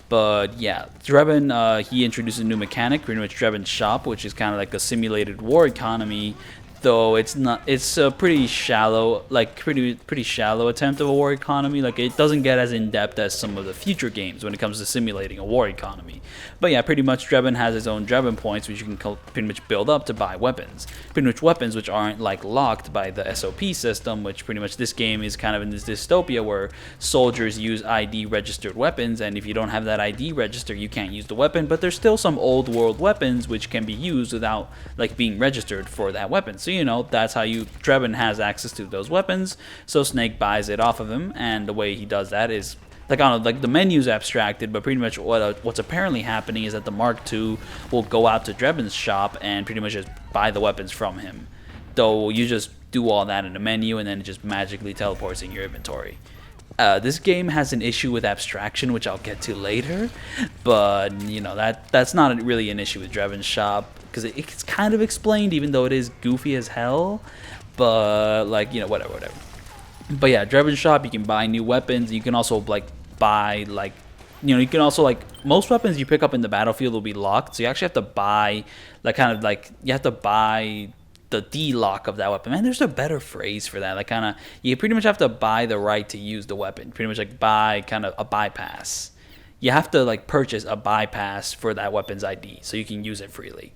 But yeah, Drebin, he introduced a new mechanic, pretty much Drebin's shop, which is kind of like a simulated war economy. Though it's not, it's a pretty shallow, like pretty shallow attempt of a war economy. Like it doesn't get as in depth as some of the future games when it comes to simulating a war economy. But yeah, pretty much Drebin has his own Drebin points, which you can pretty much build up to buy weapons. Pretty much weapons which aren't like locked by the SOP system, which pretty much this game is kind of in this dystopia where soldiers use ID registered weapons, and if you don't have that ID register, you can't use the weapon. But there's still some old world weapons which can be used without like being registered for that weapon. So you know, that's how Drebin has access to those weapons. So Snake buys it off of him, and the way he does that is like I don't know, like the menu's abstracted, but pretty much what's apparently happening is that the Mark II will go out to Drebin's shop and pretty much just buy the weapons from him. Though you just do all that in the menu and then it just magically teleports in your inventory. This game has an issue with abstraction, which I'll get to later, but you know that's not really an issue with Drebin's shop because it's kind of explained, even though it is goofy as hell. But like, you know, whatever. But yeah, Drebin's shop, you can buy new weapons. You can also like buy like, you know, you can also like most weapons you pick up in the battlefield will be locked, so you actually have to buy like kind of like you have to buy the D-lock of that weapon. Man, there's a better phrase for that. Like kind of, you pretty much have to buy the right to use the weapon. Pretty much like buy kind of a bypass. You have to like purchase a bypass for that weapon's ID so you can use it freely.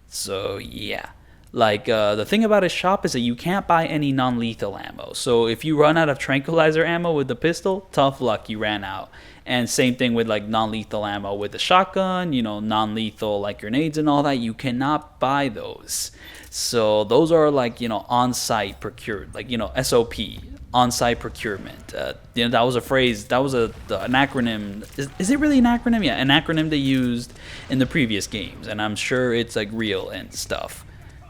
So yeah. Like, the thing about his shop is that you can't buy any non-lethal ammo. So if you run out of tranquilizer ammo with the pistol, tough luck, you ran out. And same thing with like non-lethal ammo with the shotgun, you know, non-lethal like grenades and all that. You cannot buy those. So those are like, you know, on-site procured, like, you know, SOP, on-site procurement. You know, that was a phrase, that was an acronym. Is it really an acronym? Yeah, an acronym they used in the previous games. And I'm sure it's like real and stuff.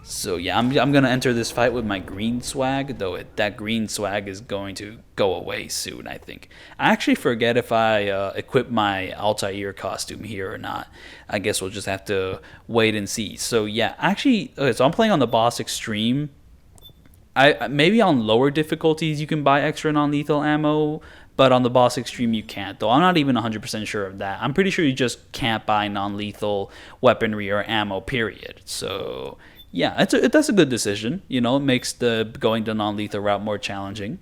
So yeah, I'm gonna enter this fight with my green swag, though that green swag is going to go away soon, I think. I actually forget if I equip my Altair costume here or not. I guess we'll just have to wait and see. So yeah, actually, okay, so I'm playing on the boss extreme. Maybe on lower difficulties you can buy extra non-lethal ammo, but on the boss extreme you can't, though I'm not even 100% sure of that. I'm pretty sure you just can't buy non-lethal weaponry or ammo, period. So yeah, that's a good decision. You know, it makes the going the non-lethal route more challenging.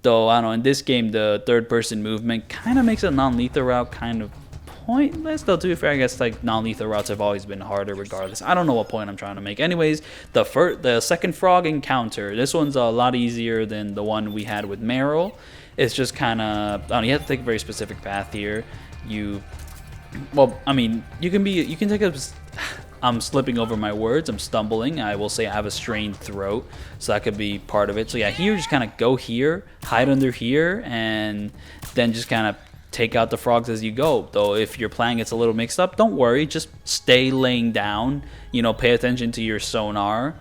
Though, I don't know, in this game, the third-person movement kind of makes a non-lethal route kind of pointless. Though, to be fair, I guess like non-lethal routes have always been harder regardless. I don't know what point I'm trying to make. Anyways, the second frog encounter, this one's a lot easier than the one we had with Meryl. It's just kind of, I don't know, you have to take a very specific path here. Well, I mean, you can take a... I'm slipping over my words. I'm stumbling. I will say I have a strained throat, so that could be part of it. So yeah, here, just kind of go here, hide under here, and then just kind of take out the frogs as you go. Though if your plan gets a little mixed up, don't worry. Just stay laying down. You know, pay attention to your sonar.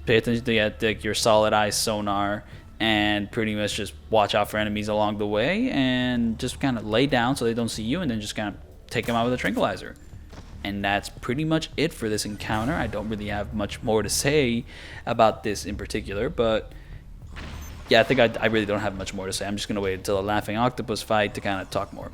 Pay attention to your solid eye sonar, and pretty much just watch out for enemies along the way, and just kind of lay down so they don't see you, and then just kind of take them out with a tranquilizer. And that's pretty much it for this encounter. I don't really have much more to say about this in particular, but yeah, I think I really don't have much more to say. I'm just going to wait until the Laughing Octopus fight to kind of talk more.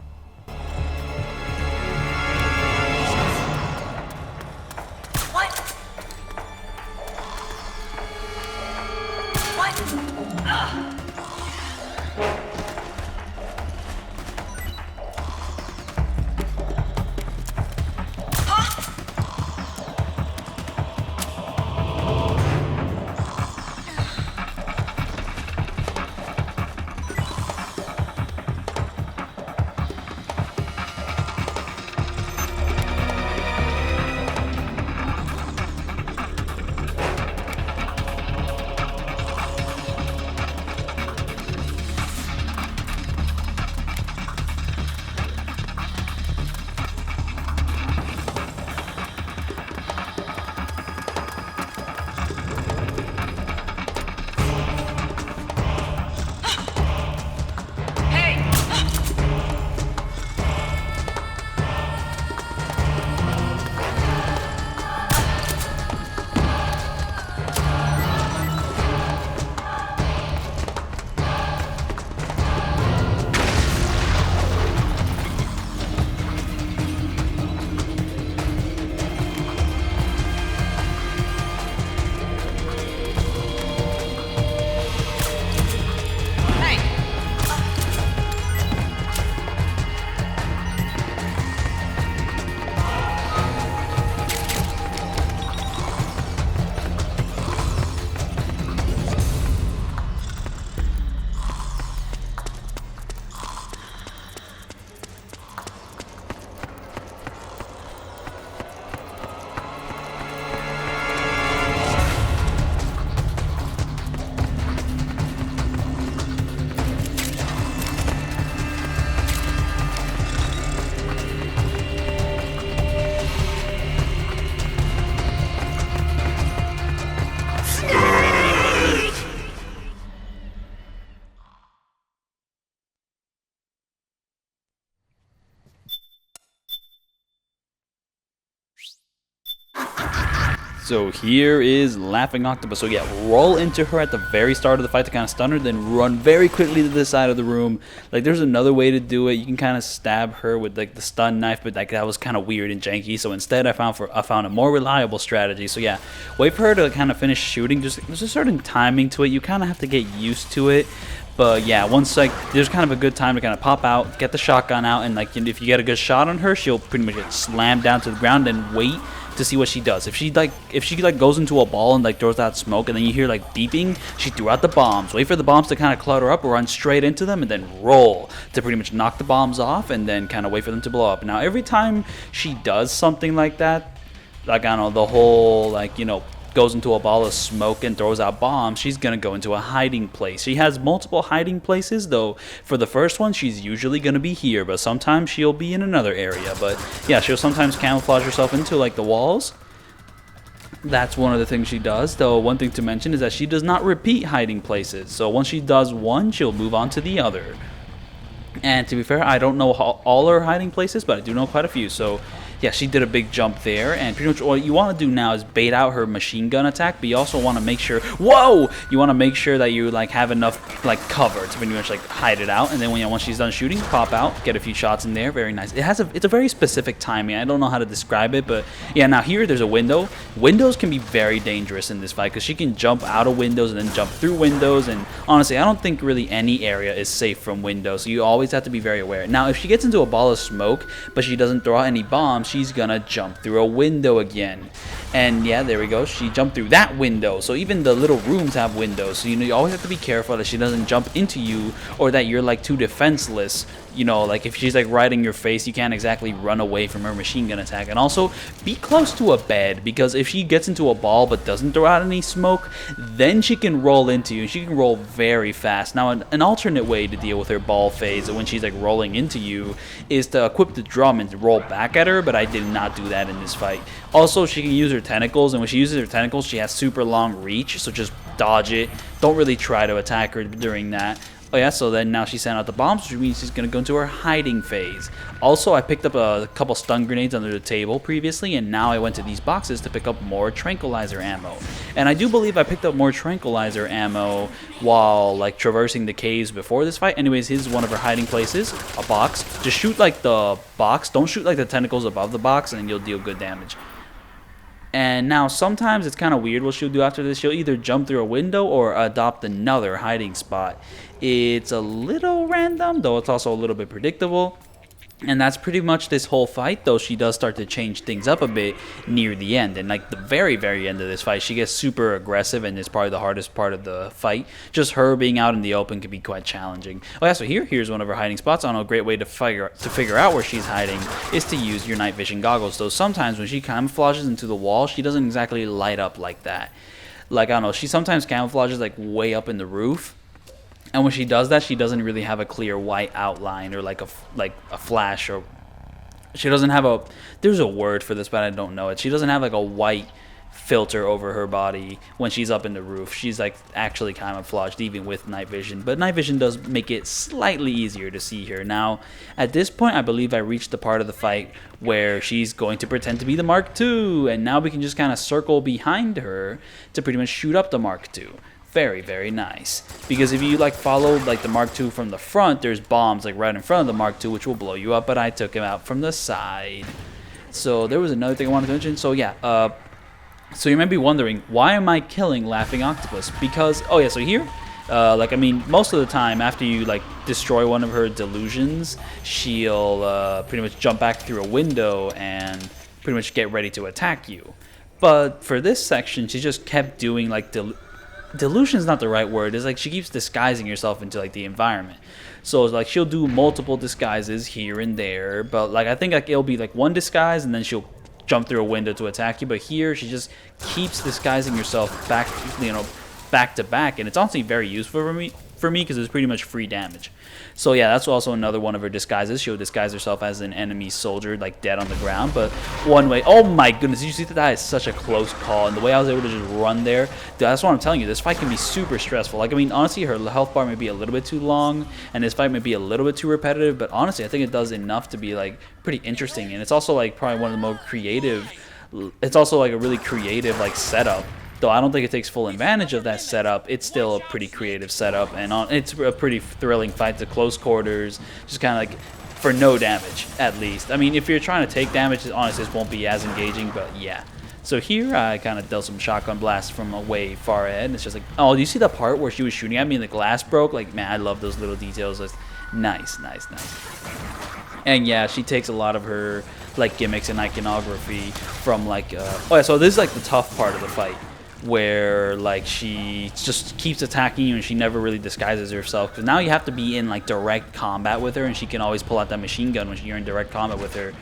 So here is Laughing Octopus. So yeah, roll into her at the very start of the fight to kind of stun her, then run very quickly to this side of the room. Like there's another way to do it. You can kind of stab her with like the stun knife, but like that was kind of weird and janky. So instead I found a more reliable strategy. So yeah, wait for her to kind of finish shooting. There's a certain timing to it. You kind of have to get used to it. But yeah, once like there's kind of a good time to kind of pop out, get the shotgun out, and like if you get a good shot on her, she'll pretty much get slammed down to the ground and wait to see what she does. If she goes into a ball and like throws out smoke, and then you hear like beeping, she threw out the bombs. Wait for the bombs to kind of clutter up, run straight into them, and then roll to pretty much knock the bombs off, and then kind of wait for them to blow up. Now every time she does something like that, like I don't know, the whole like goes into a ball of smoke and throws out bombs, she's gonna go into a hiding place. She has multiple hiding places, though. For the first one, she's usually gonna be here, but sometimes she'll be in another area. But yeah, she'll sometimes camouflage herself into like the walls. That's one of the things she does, though. One thing to mention is that she does not repeat hiding places. So once she does one, she'll move on to the other. And to be fair, I don't know all her hiding places, but I do know quite a few. So yeah, she did a big jump there, and pretty much what you want to do now is bait out her machine gun attack, but you also want to make sure, whoa! You want to make sure that you like have enough like cover to pretty much like hide it out, and then once she's done shooting, pop out, get a few shots in there. Very nice. It's a very specific timing. I don't know how to describe it, but yeah. Now here there's a window. Windows can be very dangerous in this fight because she can jump out of windows and then jump through windows, and honestly, I don't think really any area is safe from windows. So you always have to be very aware. Now, if she gets into a ball of smoke, but she doesn't throw out any bombs, she's gonna jump through a window again. And yeah, there we go, she jumped through that window. So even the little rooms have windows, so you always have to be careful that she doesn't jump into you, or that you're like too defenseless. Like if she's like right in your face, you can't exactly run away from her machine gun attack. And also be close to a bed, because if she gets into a ball but doesn't throw out any smoke, then she can roll into you, and she can roll very fast. Now an alternate way to deal with her ball phase when she's like rolling into you is to equip the drum and roll back at her, but I did not do that in this fight. Also, she can use her tentacles, and when she uses her tentacles, she has super long reach, so just dodge it. Don't really try to attack her during that. Oh yeah, so then now she sent out the bombs, which means she's going to go into her hiding phase. Also, I picked up a couple stun grenades under the table previously, and now I went to these boxes to pick up more tranquilizer ammo. And I do believe I picked up more tranquilizer ammo while like traversing the caves before this fight. Anyways, here's one of her hiding places, a box. Just shoot like the box, don't shoot like the tentacles above the box, and you'll deal good damage. And now sometimes it's kind of weird what she'll do after this. She'll either jump through a window or adopt another hiding spot. It's a little random, though it's also a little bit predictable. And that's pretty much this whole fight, though she does start to change things up a bit near the end. And like the very, very end of this fight, she gets super aggressive, and it's probably the hardest part of the fight. Just her being out in the open can be quite challenging. Oh yeah, so here's one of her hiding spots. I don't know, a great way to figure out where she's hiding is to use your night vision goggles. Though sometimes when she camouflages into the wall, she doesn't exactly light up like that. Like, I don't know, she sometimes camouflages like way up in the roof. And when she does that, she doesn't really have a clear white outline or like a flash, or she doesn't have a, there's a word for this, but I don't know it. She doesn't have like a white filter over her body when she's up in the roof. She's like actually camouflaged even with night vision, but night vision does make it slightly easier to see her. Now, at this point, I believe I reached the part of the fight where she's going to pretend to be the Mark II, and now we can just kind of circle behind her to pretty much shoot up the Mark II. Very, very nice. Because if you like follow like the Mark II from the front, there's bombs like right in front of the Mark II, which will blow you up, but I took him out from the side. So there was another thing I wanted to mention. So yeah, so you might be wondering, why am I killing Laughing Octopus? Because, oh yeah, so here, like, I mean, most of the time after you like destroy one of her delusions, she'll pretty much jump back through a window and pretty much get ready to attack you. But for this section, she just kept doing like delusion is not the right word. It's like she keeps disguising herself into like the environment. So it's like she'll do multiple disguises here and there, but like I think like it'll be like one disguise and then she'll jump through a window to attack you. But here she just keeps disguising herself back, back to back, and it's honestly very useful for me because it's pretty much free damage. So yeah, that's also another one of her disguises. She'll disguise herself as an enemy soldier, like dead on the ground. But one way, oh my goodness, did you see that is such a close call, and the way I was able to just run there, dude, that's what I'm telling you, this fight can be super stressful. Like, I mean, honestly, her health bar may be a little bit too long, and this fight may be a little bit too repetitive, but honestly, I think it does enough to be like pretty interesting. And it's also like probably one of the more creative it's also like a really creative like setup. Though I don't think it takes full advantage of that setup, it's still a pretty creative setup, and it's a pretty thrilling fight to close quarters, just kind of like for no damage, at least. I mean, if you're trying to take damage, honestly, this won't be as engaging, but yeah. So here I kind of dealt some shotgun blasts from way far ahead, and it's just like, oh, do you see the part where she was shooting at me and the glass broke? Like, man, I love those little details. It's nice, nice, nice. And yeah, she takes a lot of her like gimmicks and iconography from like, oh yeah, so this is like the tough part of the fight, where like she just keeps attacking you and she never really disguises herself, because now you have to be in like direct combat with her, and she can always pull out that machine gun when you're in direct combat with her.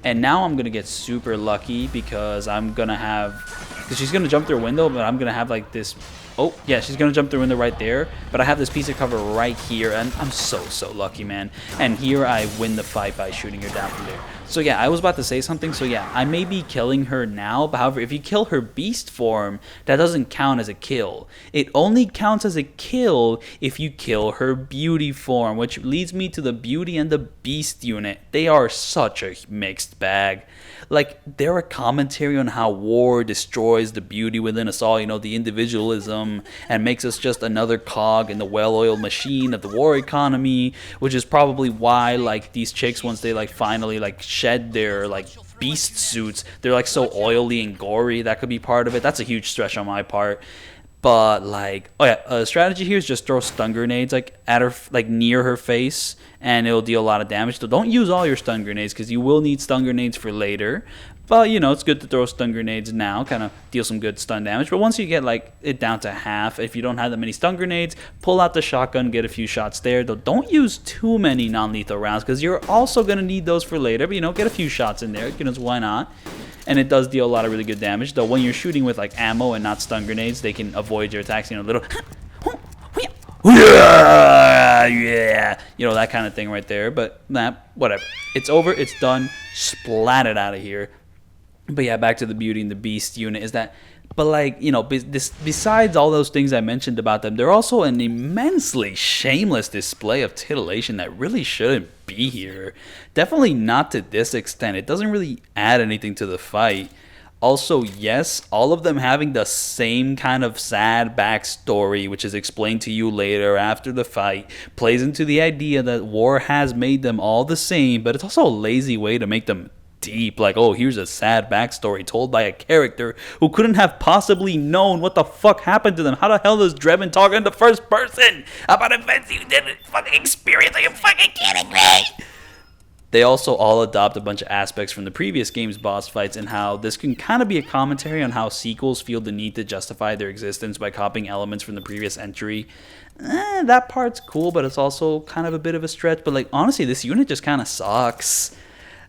And now I'm gonna get super lucky because I'm gonna have, because she's gonna jump through a window, but I'm gonna have like this, oh yeah, she's gonna jump through a window right there, but I have this piece of cover right here, and I'm so lucky, man. And here I win the fight by shooting her down from there. So yeah, I was about to say something. So yeah, I may be killing her now, but however, if you kill her beast form, that doesn't count as a kill. It only counts as a kill if you kill her beauty form, which leads me to the beauty and the beast unit. They are such a mixed bag. Like, they're a commentary on how war destroys the beauty within us all, you know, the individualism, and makes us just another cog in the well-oiled machine of the war economy, which is probably why, like, these chicks, once they, like, finally, like, shed their, like, beast suits, they're, like, so oily and gory. That could be part of it. That's a huge stretch on my part. But, like, oh yeah, strategy here is just throw stun grenades, like, at her, like, near her face, and it'll deal a lot of damage. So don't use all your stun grenades, because you will need stun grenades for later. But, you know, it's good to throw stun grenades now, kind of deal some good stun damage. But once you get, like, it down to half, if you don't have that many stun grenades, pull out the shotgun, get a few shots there. Though don't use too many non-lethal rounds, because you're also going to need those for later. But, you know, get a few shots in there, you know, why not? And it does deal a lot of really good damage. Though when you're shooting with like ammo and not stun grenades, they can avoid your attacks, you know, little yeah, you know, that kind of thing right there. But nah, whatever. It's over, it's done. Splat it out of here. But yeah, back to the Beauty and the Beast unit is that, but like, you know, besides all those things I mentioned about them, they're also an immensely shameless display of titillation that really shouldn't be here. Definitely not to this extent. It doesn't really add anything to the fight. Also, yes, all of them having the same kind of sad backstory, which is explained to you later after the fight, plays into the idea that war has made them all the same, but it's also a lazy way to make them deep. Like, oh, here's a sad backstory told by a character who couldn't have possibly known what the fuck happened to them. How the hell does Drebin talk in the first person about events you didn't fucking experience? Are you fucking kidding me? They also all adopt a bunch of aspects from the previous game's boss fights, and how this can kind of be a commentary on how sequels feel the need to justify their existence by copying elements from the previous entry. That part's cool, but it's also kind of a bit of a stretch. But like, honestly, this unit just kind of sucks.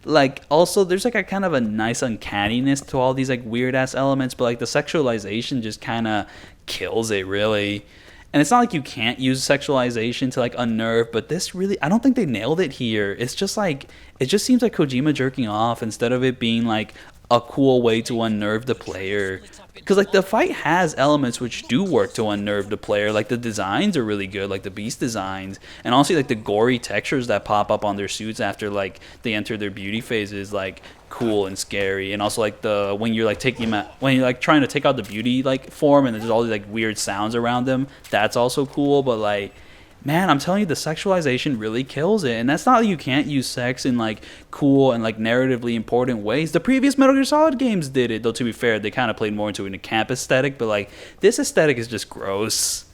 Like, also, there's like a kind of a nice uncanniness to all these like weird ass elements, but like the sexualization just kind of kills it, really. And it's not like you can't use sexualization to like unnerve, but this really, I don't think they nailed it here. It's just like, it just seems like Kojima jerking off instead of it being like a cool way to unnerve the player. Because like the fight has elements which do work to unnerve the player. Like the designs are really good, like the beast designs, and also like the gory textures that pop up on their suits after like they enter their beauty phase is like cool and scary. And also like the when you're like taking them out, when you're like trying to take out the beauty like form, and there's all these like weird sounds around them, that's also cool. But like, man, I'm telling you, the sexualization really kills it. And that's not that you can't use sex in like cool and like narratively important ways. The previous Metal Gear Solid games did it, though to be fair, they kind of played more into a camp aesthetic, but like this aesthetic is just gross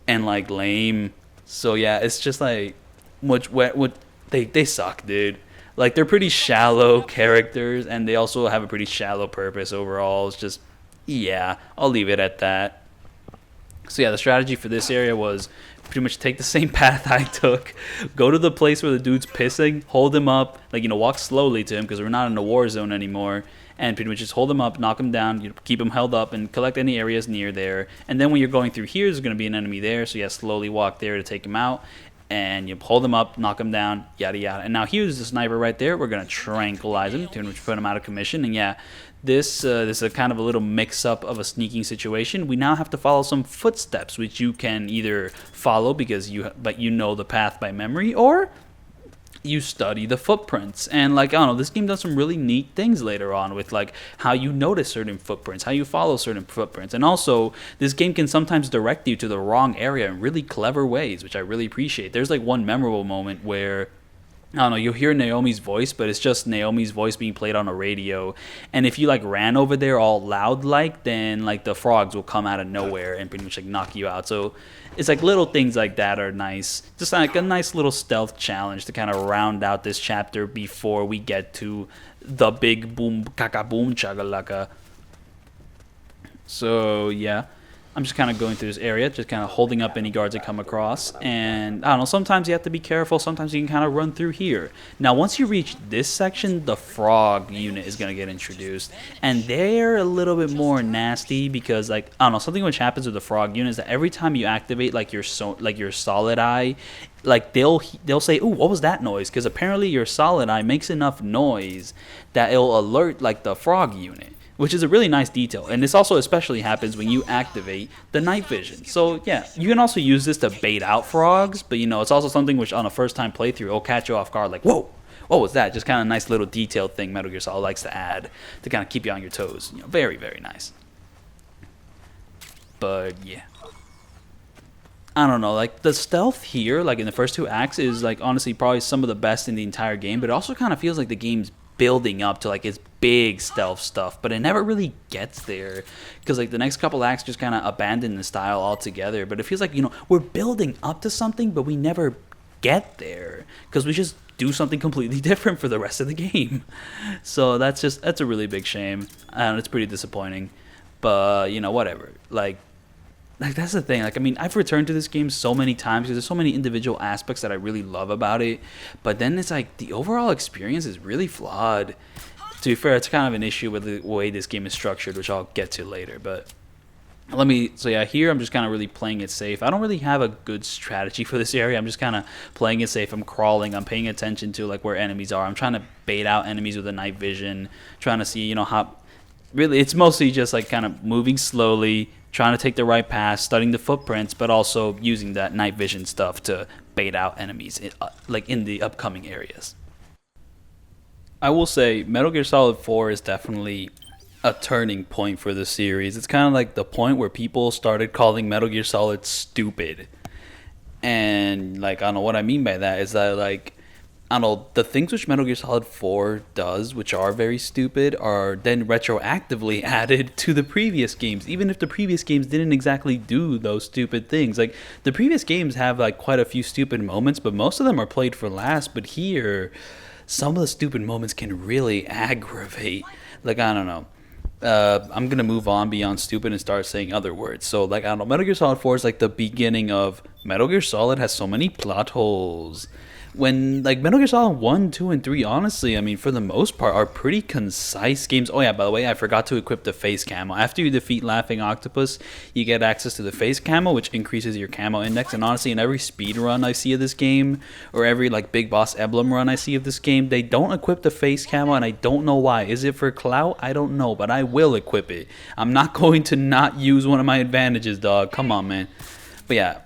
and like lame. So yeah, it's just like what they suck, dude. Like, they're pretty shallow characters, and they also have a pretty shallow purpose overall. It's just, yeah, I'll leave it at that. So yeah, the strategy for this area was pretty much take the same path I took, go to the place where the dude's pissing, hold him up, like, you know, walk slowly to him because we're not in a war zone anymore, and pretty much just hold him up, knock him down, you know, keep him held up, and collect any areas near there. And then when you're going through here, there's going to be an enemy there, so yeah, slowly walk there to take him out, and you hold him up, knock him down, yada yada. And now here's the sniper right there. We're going to tranquilize him, to put him out of commission, and yeah, this is a kind of a little mix-up of a sneaking situation. We now have to follow some footsteps, which you can either follow because you know the path by memory, or you study the footprints. And like, I don't know, this game does some really neat things later on with like how you notice certain footprints, how you follow certain footprints. And also this game can sometimes direct you to the wrong area in really clever ways, which I really appreciate. There's like one memorable moment where, I don't know, you'll hear Naomi's voice, but it's just Naomi's voice being played on a radio. And if you like ran over there all loud like, then like the frogs will come out of nowhere and pretty much like knock you out. So it's like little things like that are nice. Just like a nice little stealth challenge to kind of round out this chapter before we get to the big boom kaka boom chagalaka. So yeah, I'm just kind of going through this area, just kind of holding up any guards I come across. And I don't know, sometimes you have to be careful, sometimes you can kind of run through here. Now, once you reach this section, the frog unit is going to get introduced. And they're a little bit more nasty because, like, I don't know, something which happens with the frog unit is that every time you activate, like, your solid eye, like, they'll say, ooh, what was that noise? Because apparently your solid eye makes enough noise that it'll alert, like, the frog unit, which is a really nice detail. And this also especially happens when you activate the night vision. So yeah, you can also use this to bait out frogs, but you know, it's also something which on a first time playthrough, it'll catch you off guard like, whoa, what was that? Just kind of nice little detailed thing Metal Gear Solid likes to add to kind of keep you on your toes. You know, very, very nice. But yeah. I don't know, like the stealth here, like in the first two acts is like honestly probably some of the best in the entire game, but it also kind of feels like the game's building up to like its big stealth stuff, but it never really gets there because like the next couple acts just kind of abandon the style altogether. But it feels like, you know, we're building up to something, but we never get there because we just do something completely different for the rest of the game. So that's a really big shame, and it's pretty disappointing. But you know, whatever. Like that's the thing. Like, I mean, I've returned to this game so many times because there's so many individual aspects that I really love about it. But then it's like the overall experience is really flawed. To be fair, it's kind of an issue with the way this game is structured, which I'll get to later. But so yeah, here I'm just kind of really playing it safe. I don't really have a good strategy for this area. I'm just kind of playing it safe. I'm crawling. I'm paying attention to like where enemies are. I'm trying to bait out enemies with a night vision. Trying to see, you know, how. Really, it's mostly just like kind of moving slowly, trying to take the right path, studying the footprints, but also using that night vision stuff to bait out enemies like in the upcoming areas. I will say Metal Gear Solid 4 is definitely a turning point for the series. It's kind of like the point where people started calling Metal Gear Solid stupid. And like, I don't know what I mean by that is that like, I don't know, the things which Metal Gear Solid 4 does, which are very stupid, are then retroactively added to the previous games, even if the previous games didn't exactly do those stupid things. Like, the previous games have, like, quite a few stupid moments, but most of them are played for laughs. But here, some of the stupid moments can really aggravate. Like, I don't know. I'm going to move on beyond stupid and start saying other words. So, like, I don't know, Metal Gear Solid 4 is, like, the beginning of Metal Gear Solid has so many plot holes. When, like, Metal Gear Solid 1, 2, and 3, honestly, I mean, for the most part, are pretty concise games. Oh, yeah, by the way, I forgot to equip the face camo. After you defeat Laughing Octopus, you get access to the face camo, which increases your camo index. And honestly, in every speed run I see of this game, or every, like, Big Boss Emblem run I see of this game, they don't equip the face camo, and I don't know why. Is it for clout? I don't know, but I will equip it. I'm not going to not use one of my advantages, dog. Come on, man. But, yeah.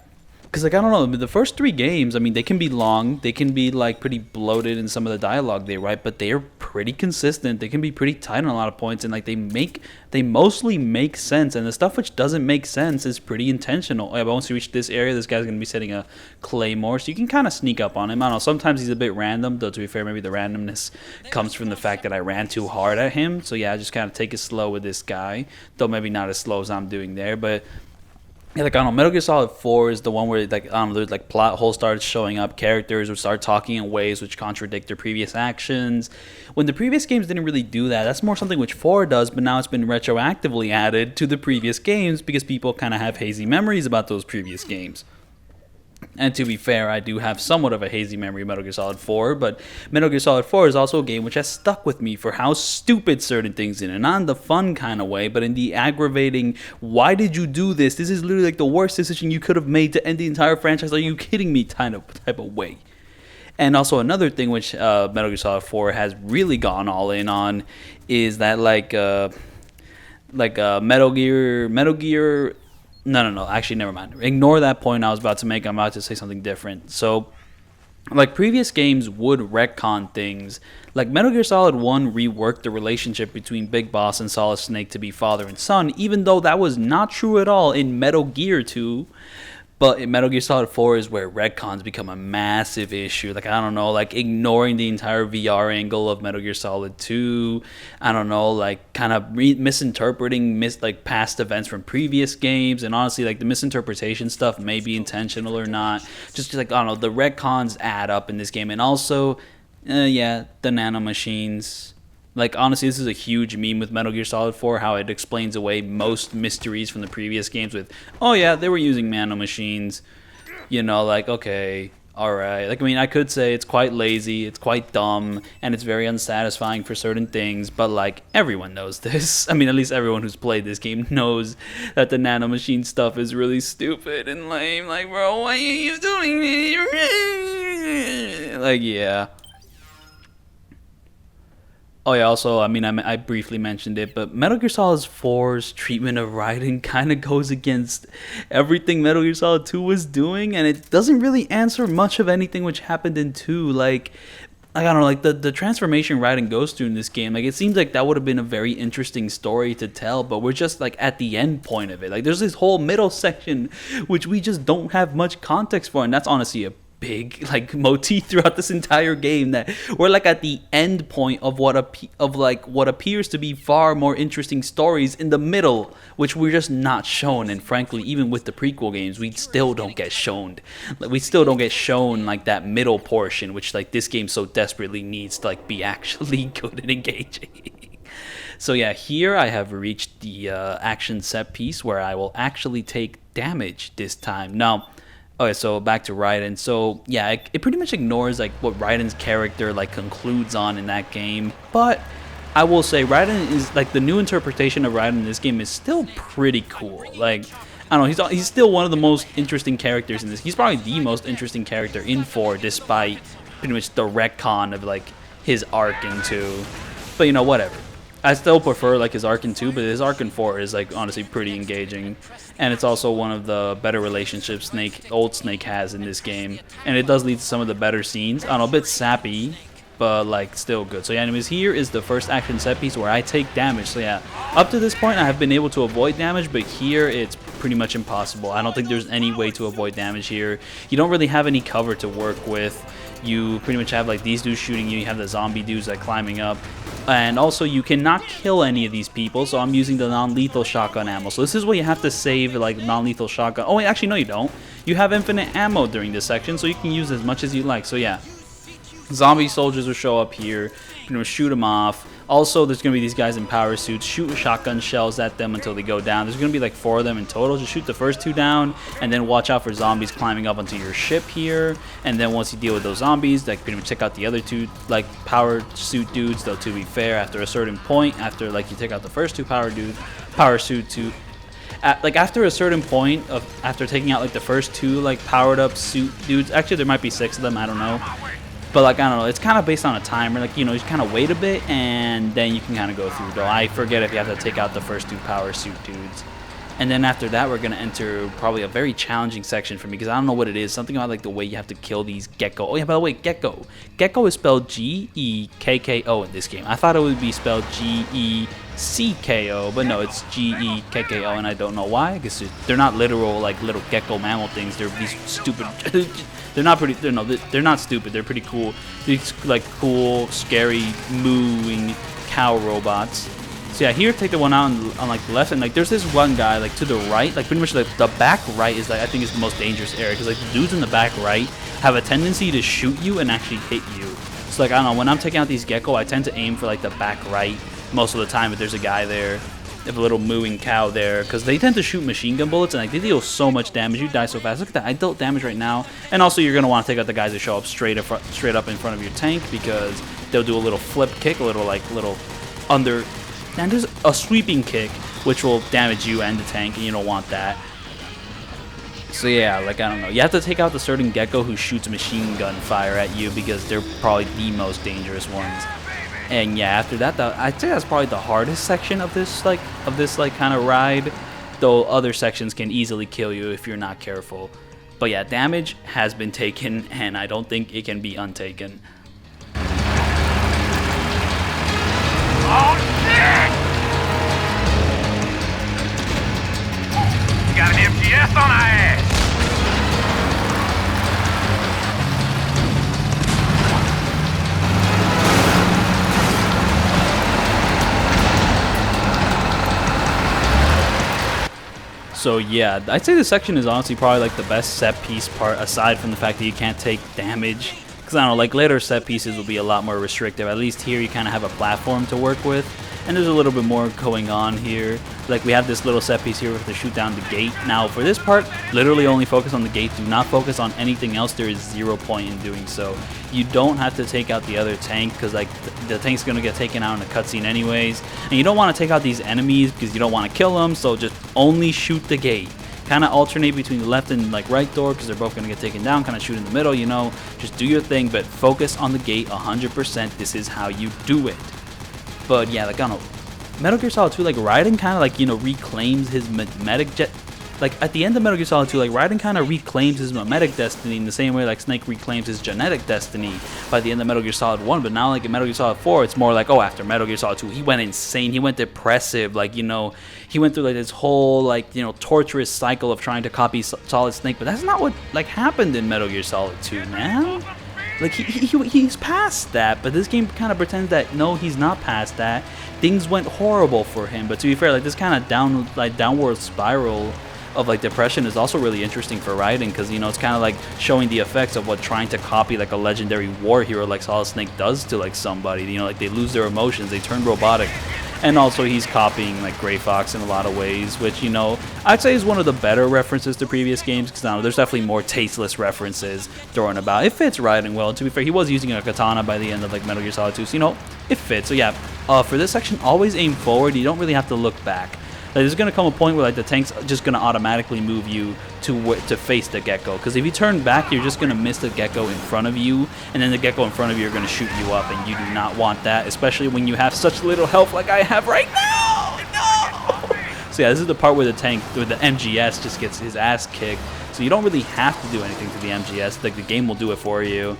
Because, like, I don't know, the first three games, I mean, they can be long, they can be, like, pretty bloated in some of the dialogue they write, but they're pretty consistent, they can be pretty tight on a lot of points, and, like, they mostly make sense, and the stuff which doesn't make sense is pretty intentional. Like, once you reach this area, this guy's going to be setting a claymore, so you can kind of sneak up on him. I don't know, sometimes he's a bit random, though, to be fair, maybe the randomness comes from the fact that I ran too hard at him, so, yeah, I just kind of take it slow with this guy, though maybe not as slow as I'm doing there, but yeah, like, I don't know, Metal Gear Solid 4 is the one where, like, I don't know, there's, like, plot holes started showing up, characters would start talking in ways which contradict their previous actions. When the previous games didn't really do that, that's more something which 4 does, but now it's been retroactively added to the previous games because people kind of have hazy memories about those previous games. And to be fair, I do have somewhat of a hazy memory of Metal Gear Solid 4, but Metal Gear Solid 4 is also a game which has stuck with me for how stupid certain things in it. Not in the fun kind of way, but in the aggravating, why did you do this? This is literally like the worst decision you could have made to end the entire franchise. Are you kidding me? Type of way. And also another thing which Metal Gear Solid 4 has really gone all in on is that Metal Gear. No. Actually, never mind. Ignore that point I was about to make. I'm about to say something different. So, like previous games would retcon things. Like Metal Gear Solid 1 reworked the relationship between Big Boss and Solid Snake to be father and son, even though that was not true at all in Metal Gear 2. But in Metal Gear Solid 4 is where retcons become a massive issue. Like, I don't know, like ignoring the entire VR angle of Metal Gear Solid 2. I don't know, like kind of misinterpreting like past events from previous games. And honestly, like the misinterpretation stuff may be intentional or not. Just like, I don't know, the retcons add up in this game. And also, yeah, the nanomachines. Like, honestly, this is a huge meme with Metal Gear Solid 4, how it explains away most mysteries from the previous games with, oh yeah, they were using nanomachines. You know, like, okay, alright. Like, I mean, I could say it's quite lazy, it's quite dumb, and it's very unsatisfying for certain things, but, like, everyone knows this. I mean, at least everyone who's played this game knows that the nanomachine stuff is really stupid and lame. Like, bro, why are you doing this? Like, yeah. Oh yeah, also, I mean, I briefly mentioned it, but Metal Gear Solid 4's treatment of Raiden kind of goes against everything Metal Gear Solid 2 was doing, and it doesn't really answer much of anything which happened in 2. Like I don't know, like the transformation Raiden goes through in this game, like it seems like that would have been a very interesting story to tell, but we're just like at the end point of it. Like there's this whole middle section which we just don't have much context for, and that's honestly a big like motif throughout this entire game, that we're like at the end point of what appears to be far more interesting stories in the middle, which we're just not shown. And frankly, even with the prequel games, we still don't get shown like that middle portion, which like this game so desperately needs to like be actually good and engaging. So yeah, here I have reached the action set piece where I will actually take damage this time. Now, okay, so back to Raiden. So yeah, it pretty much ignores like what Raiden's character like concludes on in that game. But I will say Raiden is like the new interpretation of Raiden in this game is still pretty cool. Like I don't know, he's still one of the most interesting characters in this. He's probably the most interesting character in 4, despite pretty much the retcon of like his arc in 2. But you know, whatever. I still prefer like his arc in 2, but his arc in 4 is like honestly pretty engaging, and it's also one of the better relationships old Snake has in this game, and it does lead to some of the better scenes. I don't know, a bit sappy, but like still good. So yeah, anyways, here is the first action set piece where I take damage. So yeah, up to this point I have been able to avoid damage, but here it's pretty much impossible. I don't think there's any way to avoid damage here. You don't really have any cover to work with. You pretty much have like these dudes shooting you, you have the zombie dudes like climbing up, and also you cannot kill any of these people, so I'm using the non-lethal shotgun ammo. So this is where you have to save like non-lethal shotgun. Oh wait, actually no you don't. You have infinite ammo during this section, so you can use as much as you like. So yeah, zombie soldiers will show up here, pretty much shoot them off. Also, there's going to be these guys in power suits, shoot shotgun shells at them until they go down. There's going to be like 4 of them in total. Just shoot the first 2 down, and then watch out for zombies climbing up onto your ship here. And then once you deal with those zombies, like pretty much check out the other 2 like power suit dudes. Though to be fair, after a certain point, after like you take out the first 2 power suit to like after a certain point of after taking out like the first 2 like powered up suit dudes, actually there might be 6 of them, I don't know. But like, I don't know, it's kind of based on a timer. Like, you know, you kind of wait a bit and then you can kind of go through. Though I forget if you have to take out the first 2 power suit dudes. And then after that, we're going to enter probably a very challenging section for me, because I don't know what it is. Something about like the way you have to kill these Gekko. Oh yeah, by the way, Gekko. Gekko is spelled G-E-K-K-O in this game. I thought it would be spelled G-E-C-K-O, but no, it's G-E-K-K-O, and I don't know why. I guess they're not literal like little gecko mammal things. They're these stupid... They're not pretty. They're not stupid. They're pretty cool. These like cool, scary, mooing cow robots. So yeah, here take the one out on like the left, and like there's this one guy like to the right, like pretty much like the back right is like I think is the most dangerous area, because like the dudes in the back right have a tendency to shoot you and actually hit you. So like I don't know, when I'm taking out these Gekko, I tend to aim for like the back right most of the time if there's a guy there. If a little mooing cow there, because they tend to shoot machine gun bullets, and like they deal so much damage. You die so fast. Look at that, I dealt damage right now. And also you're gonna want to take out the guys that show up straight up in front of your tank, because they'll do a little flip kick, a little under, and there's a sweeping kick which will damage you and the tank, and you don't want that. So yeah, like I don't know, you have to take out the certain Gekko who shoots machine gun fire at you, because they're probably the most dangerous ones. And yeah, after that, I'd say that's probably the hardest section of this kind of ride. Though other sections can easily kill you if you're not careful. But yeah, damage has been taken, and I don't think it can be untaken. Oh, shit! You got an MGS on our ass! So yeah, I'd say this section is honestly probably like the best set piece part, aside from the fact that you can't take damage. Because I don't know, like later set pieces will be a lot more restrictive. At least here you kind of have a platform to work with, and there's a little bit more going on here. Like we have this little set piece here with to shoot down the gate. Now for this part, literally only focus on the gate. Do not focus on anything else. There is 0 point in doing so. You don't have to take out the other tank, because like the tank's gonna get taken out in a cutscene anyways. And you don't want to take out these enemies because you don't want to kill them. So just only shoot the gate. Kind of alternate between the left and like right door, because they're both gonna get taken down. Kind of shoot in the middle, you know. Just do your thing, but focus on the gate 100%. This is how you do it. But yeah, like I don't know, Metal Gear Solid 2, like Raiden kind of like, you know, reclaims his mimetic jet. Like at the end of Metal Gear Solid 2, like Raiden kind of reclaims his mimetic destiny in the same way like Snake reclaims his genetic destiny by the end of Metal Gear Solid 1. But now like in Metal Gear Solid 4, it's more like, oh, after Metal Gear Solid 2, he went insane, he went depressive, like, you know, he went through like this whole like, you know, torturous cycle of trying to copy Solid Snake. But that's not what like happened in Metal Gear Solid 2, man. Like he's past that, but this game kind of pretends that no, he's not past that. Things went horrible for him, but to be fair, like this kind of downward spiral of like depression is also really interesting for Raiden, because you know it's kind of like showing the effects of what trying to copy like a legendary war hero like Solid Snake does to like somebody. You know, like they lose their emotions, they turn robotic. And also he's copying like Gray Fox in a lot of ways, which, you know, I'd say is one of the better references to previous games, because now there's definitely more tasteless references thrown about. It fits Raiden well. To be fair, he was using a katana by the end of like Metal Gear Solid 2, so you know, it fits. So yeah, for this section, always aim forward. You don't really have to look back. Like, there's gonna come a point where like the tank's just gonna automatically move you to face the Gekko, because if you turn back, you're just gonna miss the Gekko in front of you, and then the Gekko in front of you are gonna shoot you up, and you do not want that, especially when you have such little health like I have right now. No. So yeah, this is the part where the tank, where the MGS just gets his ass kicked. So you don't really have to do anything to the MGS. Like the game will do it for you.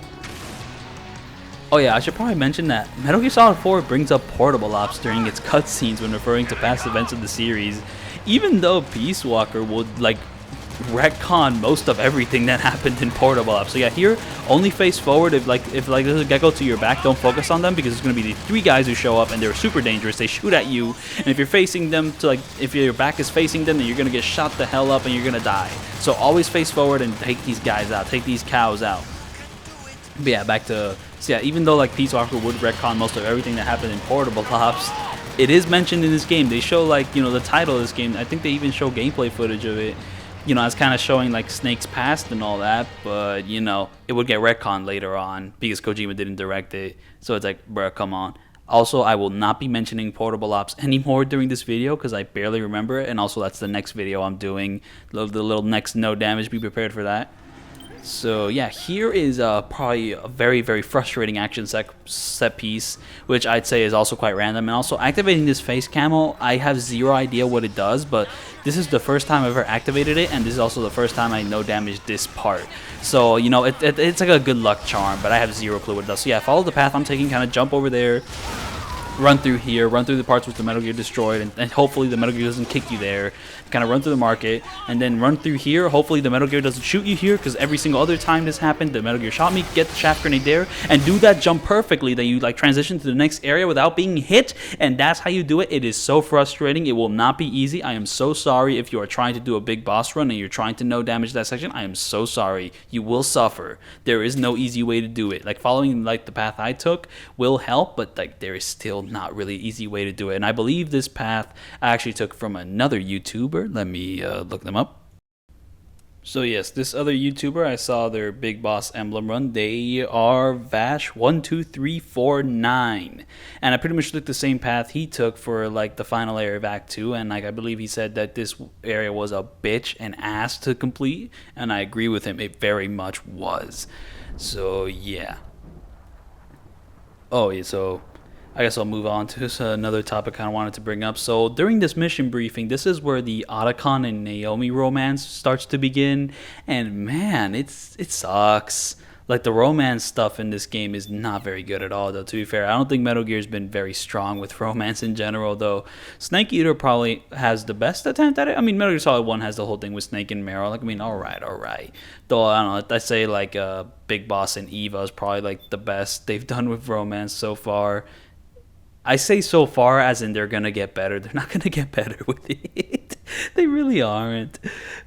Oh yeah, I should probably mention that Metal Gear Solid 4 brings up portable ops during its cutscenes when referring to past events of the series, even though Peace Walker would like retcon most of everything that happened in portable ops. So yeah, here only face forward. If there's a Gekko to your back, don't focus on them, because it's going to be the 3 guys who show up and they're super dangerous. They shoot at you, and if you're facing them to like, if your back is facing them, then you're going to get shot the hell up and you're going to die. So always face forward and take these guys out, take these cows out. But yeah, back to, so yeah, even though like Peace Walker would retcon most of everything that happened in portable ops, it is mentioned in this game. They show like, you know, the title of this game. I think they even show gameplay footage of it. You know, as kind of showing like Snake's past and all that, but you know, it would get retconned later on because Kojima didn't direct it. So it's like, bruh, come on. Also, I will not be mentioning portable ops anymore during this video because I barely remember it, and also that's the next video I'm doing, the little next no damage. Be prepared for that. So yeah, here is probably a very, very frustrating action set piece, which I'd say is also quite random. And also activating this face camo, I have zero idea what it does, but this is the first time I've ever activated it, and this is also the first time I no damage this part. So, you know, it's like a good luck charm, but I have zero clue what it does. So yeah, follow the path I'm taking, kind of jump over there, run through here, run through the parts with the Metal Gear destroyed, and hopefully the Metal Gear doesn't kick you there. Kind of run through the market, and then run through here. Hopefully the Metal Gear doesn't shoot you here, because every single other time this happened, the Metal Gear shot me. Get the shaft grenade there, and do that jump perfectly. Then you like transition to the next area without being hit, and that's how you do it. It is so frustrating. It will not be easy. I am so sorry if you are trying to do a big boss run and you're trying to no damage that section. I am so sorry. You will suffer. There is no easy way to do it. Like following like the path I took will help, but like there is still not really an easy way to do it. And I believe this path I actually took from another YouTuber. Let me look them up. So yes, this other YouTuber, I saw their big boss emblem run. They are Vash12349, and I pretty much took the same path he took for like the final area of Act 2, and like I believe he said that this area was a bitch and ass to complete, and I agree with him. It very much was. So yeah. Oh yeah, so I guess I'll move on to another topic I kind of wanted to bring up. So during this mission briefing, this is where the Otacon and Naomi romance starts to begin, and man, it sucks. Like, the romance stuff in this game is not very good at all, though, to be fair. I don't think Metal Gear's been very strong with romance in general, though. Snake Eater probably has the best attempt at it. I mean, Metal Gear Solid 1 has the whole thing with Snake and Meryl. Like, I mean, alright. Though, I don't know, I'd say, like, Big Boss and Eva is probably, like, the best they've done with romance so far. I say so far as in they're gonna get better. They're not gonna get better with it. They really aren't.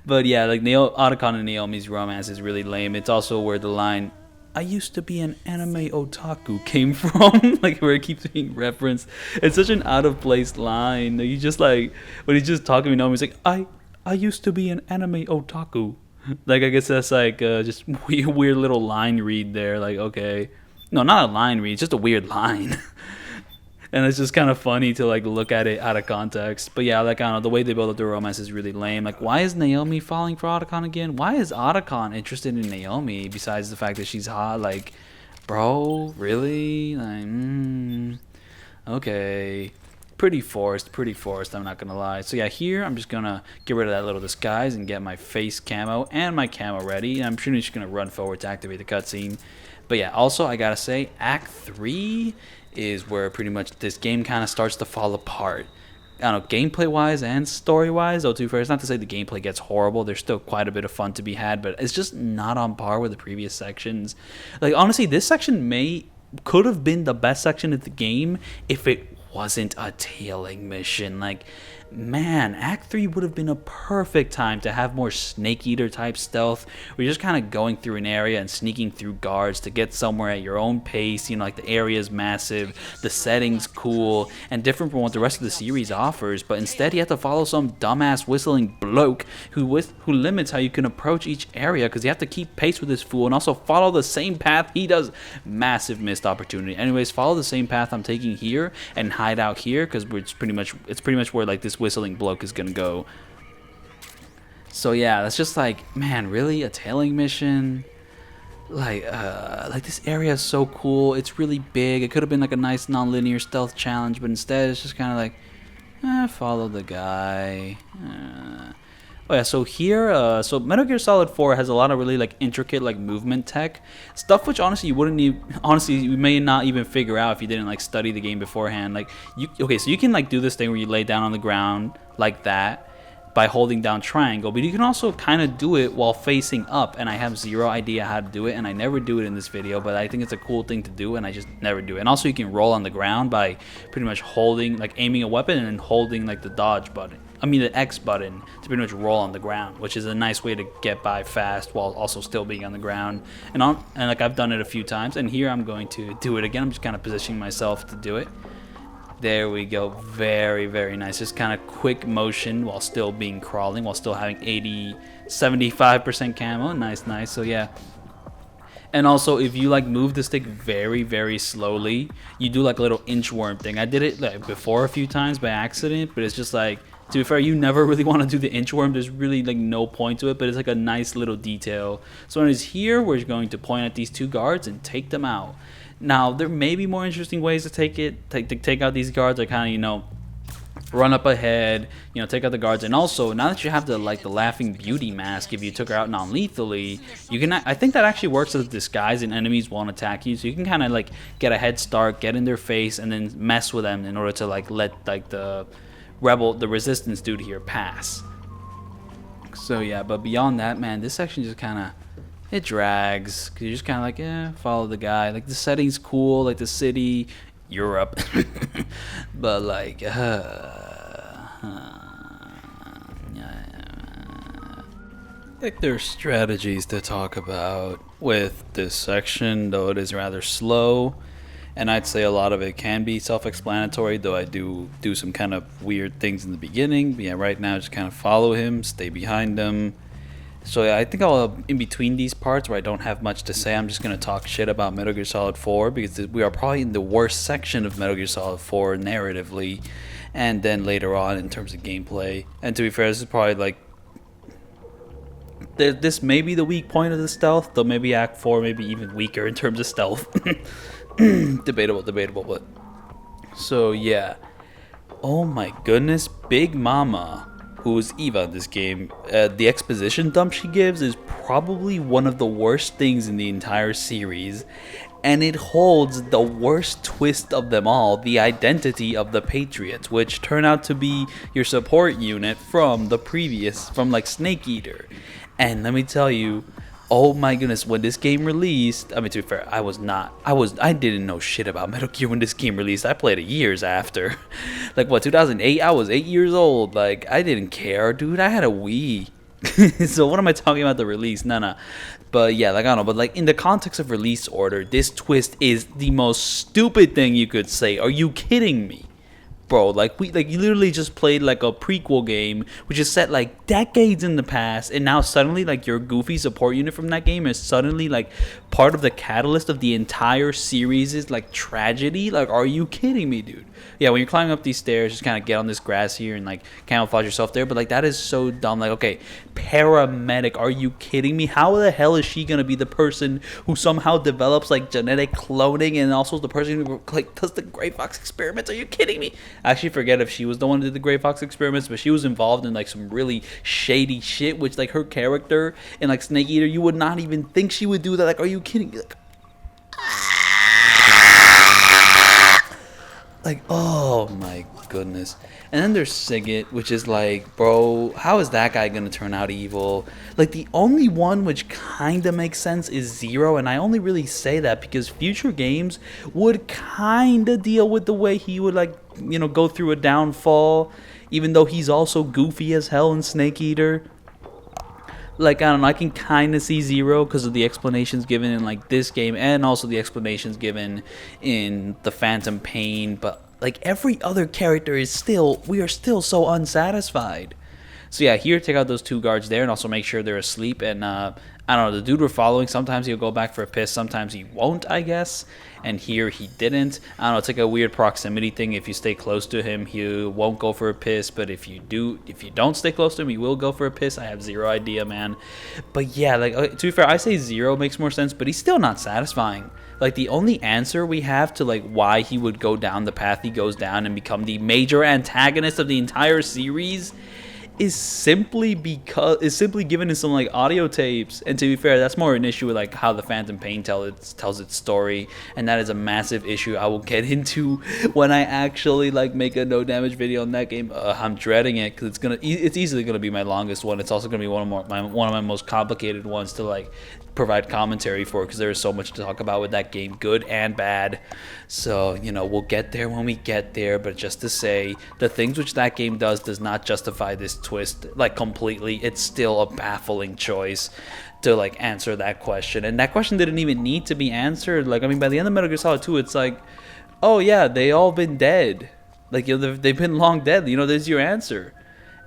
But yeah, like Otacon and Naomi's romance is really lame. It's also where the line "I used to be an anime otaku" came from. Like, where it keeps being referenced. It's such an out of place line. You just like when he's just talking to Naomi, he's like, I used to be an anime otaku. Like, I guess that's like just weird little line read there. Like, okay. No, not a line read, just a weird line. And it's just kind of funny to like look at it out of context. But yeah, like, I don't know, the way they build up their romance is really lame. Like, why is Naomi falling for Otacon again? Why is Otacon interested in Naomi besides the fact that she's hot? Like, bro, really? Like, okay. Pretty forced, I'm not gonna lie. So yeah, here I'm just gonna get rid of that little disguise and get my face camo and my camo ready. And I'm pretty much gonna run forward to activate the cutscene. But yeah, also I gotta say, Act 3 is where pretty much this game kind of starts to fall apart. I don't know, gameplay wise and story wise, though, too fair. It's not to say the gameplay gets horrible. There's still quite a bit of fun to be had, but it's just not on par with the previous sections. Like, honestly, this section could have been the best section of the game if it wasn't a tailing mission. Like, man, Act 3 would have been a perfect time to have more Snake Eater type stealth, where you're just kind of going through an area and sneaking through guards to get somewhere at your own pace. You know, like, the area is massive, the setting's cool, and different from what the rest of the series offers, but instead you have to follow some dumbass whistling bloke who limits how you can approach each area, because you have to keep pace with this fool and also follow the same path he does. Massive missed opportunity. Anyways, follow the same path I'm taking here and hide out here, because it's pretty much where, like, this whistling bloke is gonna go. So yeah, that's just like, man, really, a tailing mission? Like this area is so cool. It's really big. It could have been like a nice non-linear stealth challenge, but instead it's just kind of like, follow the guy. Oh yeah, so here, so Metal Gear Solid 4 has a lot of really like intricate like movement tech stuff, which honestly you may not even figure out if you didn't like study the game beforehand. Like, so you can like do this thing where you lay down on the ground like that by holding down triangle, but you can also kind of do it while facing up, and I have zero idea how to do it, and I never do it in this video, but I think it's a cool thing to do, and I just never do it. And also you can roll on the ground by pretty much holding, like, aiming a weapon and then holding like the dodge button, the X button, to pretty much roll on the ground, which is a nice way to get by fast while also still being on the ground. And like, I've done it a few times, and here I'm going to do it again. I'm just kind of positioning myself to do it. There we go. Very, very nice. Just kind of quick motion while still being crawling, while still having 75% camo. Nice. So yeah. And also, if you like move the stick very, very slowly, you do like a little inchworm thing. I did it like before a few times by accident, but it's just like, to be fair, you never really want to do the inchworm. There's really like no point to it, but it's like a nice little detail. So when it's here, we're going to point at these two guards and take them out. Now, there may be more interesting ways to take out these guards. Like, kind of, run up ahead, take out the guards. And also, now that you have the Laughing Beauty mask, if you took her out non-lethally, you can. I think that actually works as a disguise, and enemies won't attack you. So you can kind of like get a head start, get in their face, and then mess with them in order to like let like the resistance dude here pass. So yeah, but beyond that, man, this section just kind of, it drags, because you're just kind of like, follow the guy. Like, the setting's cool, like the city, Europe, but like, like, there's strategies to talk about with this section, though it is rather slow, and I'd say a lot of it can be self-explanatory, though I do some kind of weird things in the beginning. But yeah, right now just kind of follow him, stay behind him. So yeah, I think in between these parts where I don't have much to say, I'm just going to talk shit about Metal Gear Solid 4, because we are probably in the worst section of Metal Gear Solid 4 narratively, and then later on in terms of gameplay. And to be fair, this is probably like, this may be the weak point of the stealth, though maybe Act 4 may be even weaker in terms of stealth. Debatable, but So yeah. Oh my goodness, Big Mama, who is Eva in this game, the exposition dump she gives is probably one of the worst things in the entire series. And it holds the worst twist of them all, the identity of the Patriots, which turn out to be your support unit from the previous, from like Snake Eater. And let me tell you, oh my goodness, when this game released, I mean, to be fair, I didn't know shit about Metal Gear when this game released. I played it years after. Like, what, 2008? I was 8 years old. Like, I didn't care, dude. I had a Wii. So what am I talking about the release? No. But yeah, like, I don't know. But like, in the context of release order, this twist is the most stupid thing you could say. Are you kidding me? Bro, you literally just played like a prequel game, which is set like decades in the past, and now suddenly like your goofy support unit from that game is suddenly like part of the catalyst of the entire series' like tragedy. Like, are you kidding me, dude? Yeah, when you're climbing up these stairs, just kind of get on this grass here and like camouflage yourself there. But like, that is so dumb. Like, okay, paramedic, are you kidding me? How the hell is she gonna be the person who somehow develops like genetic cloning and also the person who like does the Gray Fox experiments? Are you kidding me? I actually forget if she was the one who did the Gray Fox experiments, but she was involved in like some really shady shit, which like her character in like Snake Eater, you would not even think she would do that. Like, are you kidding me? Like, oh my goodness. And then there's Sigget, which is like, bro, how is that guy gonna turn out evil? Like, the only one which kinda makes sense is Zero, and I only really say that because future games would kinda deal with the way he would, like, you know, go through a downfall, even though he's also goofy as hell in Snake Eater. Like, I don't know, I can kind of see Zero because of the explanations given in like this game and also the explanations given in the Phantom Pain, but like every other character is still, we are still so unsatisfied. So yeah, here, take out those two guards there and also make sure they're asleep. And I don't know, the dude we're following, sometimes he'll go back for a piss, sometimes he won't, I guess. And here he didn't. I don't know, it's like a weird proximity thing. If you stay close to him, he won't go for a piss. But if you don't stay close to him, he will go for a piss. I have zero idea, man. But yeah, like, to be fair, I say Zero makes more sense, but he's still not satisfying. Like, the only answer we have to like why he would go down the path he goes down and become the major antagonist of the entire series is simply given in some like audio tapes. And to be fair, that's more an issue with like how the Phantom Pain tells its story, and that is a massive issue I will get into when I actually like make a no damage video on that game. I'm dreading it because it's easily gonna be my longest one. It's also gonna be one of my most complicated ones to like provide commentary for, because there is so much to talk about with that game, good and bad. So, you know, we'll get there when we get there, but just to say, the things which that game does not justify this twist like completely. It's still a baffling choice to like answer that question, and that question didn't even need to be answered. Like, I mean, by the end of Metal Gear Solid 2, it's like, oh yeah, they all been dead, like, you know, they've been long dead, you know, there's your answer.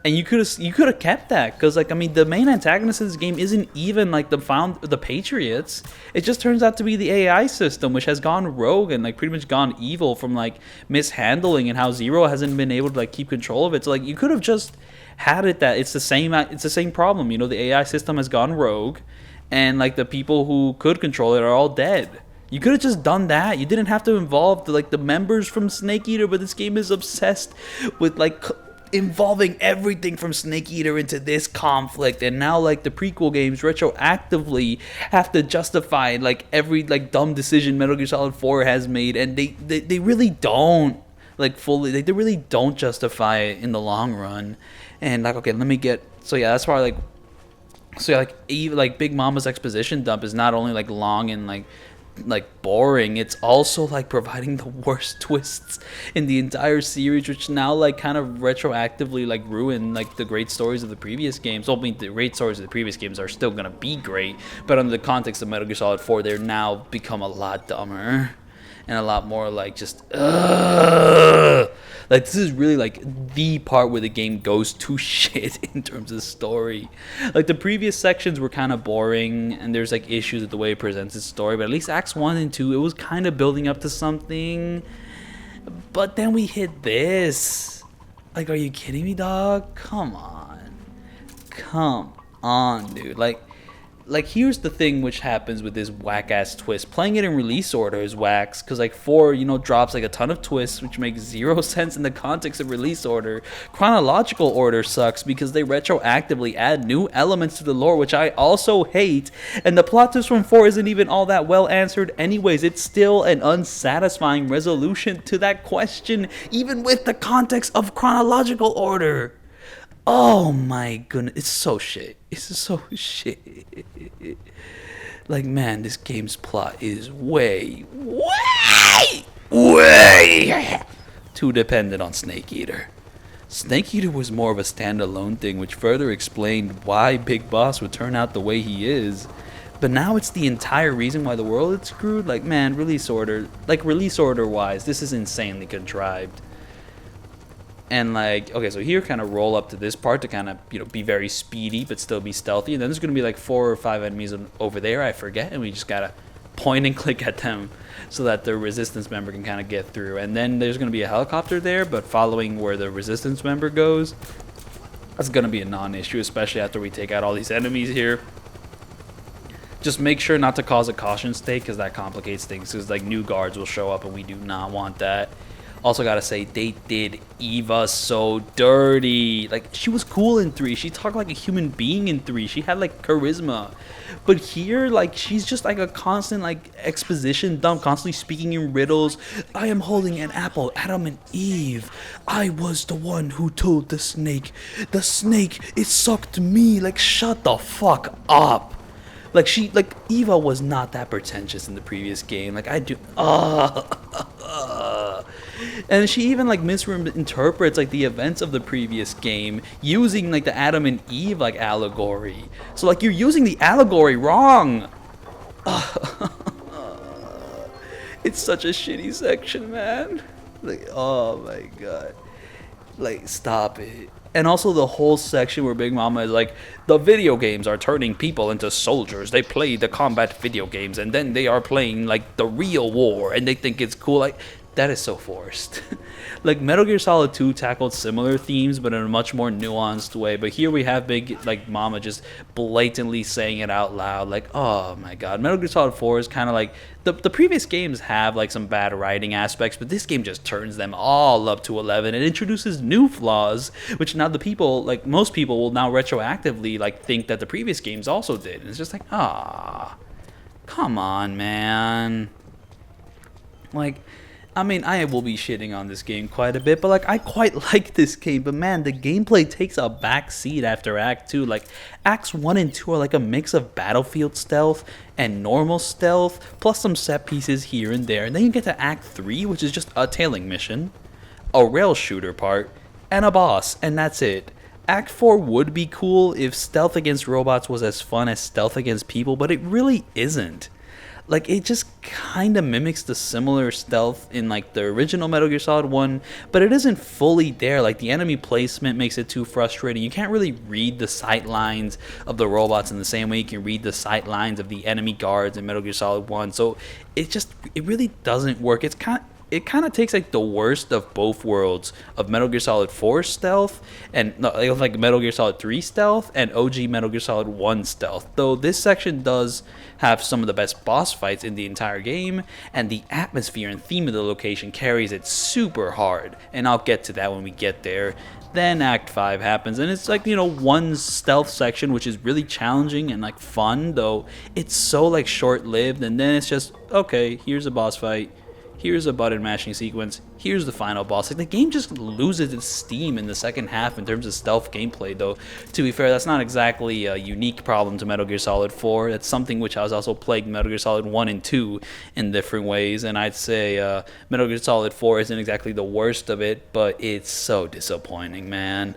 And you could have kept that, because like, I mean, the main antagonist of this game isn't even like the Patriots. It just turns out to be the AI system, which has gone rogue and like pretty much gone evil from like mishandling, and how Zero hasn't been able to like keep control of it. So like, you could have just had it that it's the same problem. You know, the AI system has gone rogue, and like the people who could control it are all dead. You could have just done that. You didn't have to involve the members from Snake Eater, but this game is obsessed with like involving everything from Snake Eater into this conflict, and now like the prequel games retroactively have to justify like every like dumb decision Metal Gear Solid 4 has made, and they really don't like fully, they really don't justify it in the long run. And like, okay, let me get, so yeah, that's why like Big Mama's exposition dump is not only like long and like boring, it's also like providing the worst twists in the entire series, which now like kind of retroactively like ruin like the great stories of the previous games. Well, I mean, the great stories of the previous games are still gonna be great, but under the context of Metal Gear Solid 4, they're now become a lot dumber and a lot more like just like, this is really like the part where the game goes to shit in terms of story. Like, the previous sections were kind of boring, and there's like issues with the way it presents its story, but at least Acts 1 and 2, it was kind of building up to something. But then we hit this. Like, are you kidding me, dog? Come on, dude. Like like, here's the thing which happens with this whack-ass twist. Playing it in release order is whacks, because, like, 4, you know, drops, like, a ton of twists, which makes 0 sense in the context of release order. Chronological order sucks, because they retroactively add new elements to the lore, which I also hate, and the plot twist from 4 isn't even all that well answered anyways. It's still an unsatisfying resolution to that question, even with the context of chronological order. Oh my goodness, it's so shit. It's so shit. Like, man, this game's plot is way too dependent on Snake Eater. Snake Eater was more of a standalone thing, which further explained why Big Boss would turn out the way he is. But now it's the entire reason why the world is screwed. Like, man, release order wise, this is insanely contrived. And, like, okay, so here kind of roll up to this part to kind of, you know, be very speedy but still be stealthy. And then there's going to be like 4 or 5 enemies over there, I forget. And we just got to point and click at them so that the resistance member can kind of get through. And then there's going to be a helicopter there, but following where the resistance member goes, that's going to be a non-issue, especially after we take out all these enemies here. Just make sure not to cause a caution state, because that complicates things. Because, like, new guards will show up and we do not want that. Also gotta say, they did Eva so dirty. Like, she was cool in 3. She talked like a human being in 3. She had, like, charisma. But here, like, she's just like a constant, like, exposition dump, constantly speaking in riddles. I am holding an apple, Adam and Eve. I was the one who told the snake. The snake, it sucked me. Like, shut the fuck up. Like, Eva was not that pretentious in the previous game. Like, and she even, like, misinterprets, like, the events of the previous game using, like, the Adam and Eve, like, allegory. So, like, you're using the allegory wrong. It's such a shitty section, man. Like, oh my god. Like, stop it. And also the whole section where Big Mama is like, the video games are turning people into soldiers. They play the combat video games and then they are playing, like, the real war and they think it's cool. Like, that is so forced. Like, Metal Gear Solid 2 tackled similar themes, but in a much more nuanced way. But here we have Big, like, Mama just blatantly saying it out loud. Like, oh my god. Metal Gear Solid 4 is kind of like, the previous games have, like, some bad writing aspects, but this game just turns them all up to 11 and introduces new flaws, which now the people, like, most people will now retroactively, like, think that the previous games also did. And it's just like, come on, man. Like, I mean, I will be shitting on this game quite a bit, but, like, I quite like this game. But, man, the gameplay takes a back seat after Act 2. Like, Acts 1 and 2 are like a mix of battlefield stealth and normal stealth, plus some set pieces here and there. And then you get to Act 3, which is just a tailing mission, a rail shooter part, and a boss, and that's it. Act 4 would be cool if stealth against robots was as fun as stealth against people, but it really isn't. Like, it just kind of mimics the similar stealth in, like, the original Metal Gear Solid 1, but it isn't fully there. Like, the enemy placement makes it too frustrating. You can't really read the sight lines of the robots in the same way you can read the sight lines of the enemy guards in Metal Gear Solid 1. So it really doesn't work. It kind of takes, like, the worst of both worlds of Metal Gear Solid 4 stealth and, like, Metal Gear Solid 3 stealth and OG Metal Gear Solid 1 stealth. Though this section does have some of the best boss fights in the entire game, and the atmosphere and theme of the location carries it super hard. And I'll get to that when we get there. Then Act 5 happens, and it's like, you know, one stealth section, which is really challenging and, like, fun, though it's so, like, short-lived, and then it's just, okay, here's a boss fight. Here's a button mashing sequence. Here's the final boss. Like, the game just loses its steam in the second half in terms of stealth gameplay, though. To be fair, that's not exactly a unique problem to Metal Gear Solid 4. That's something which has also plagued Metal Gear Solid 1 and 2 in different ways. And I'd say Metal Gear Solid 4 isn't exactly the worst of it, but it's so disappointing, man.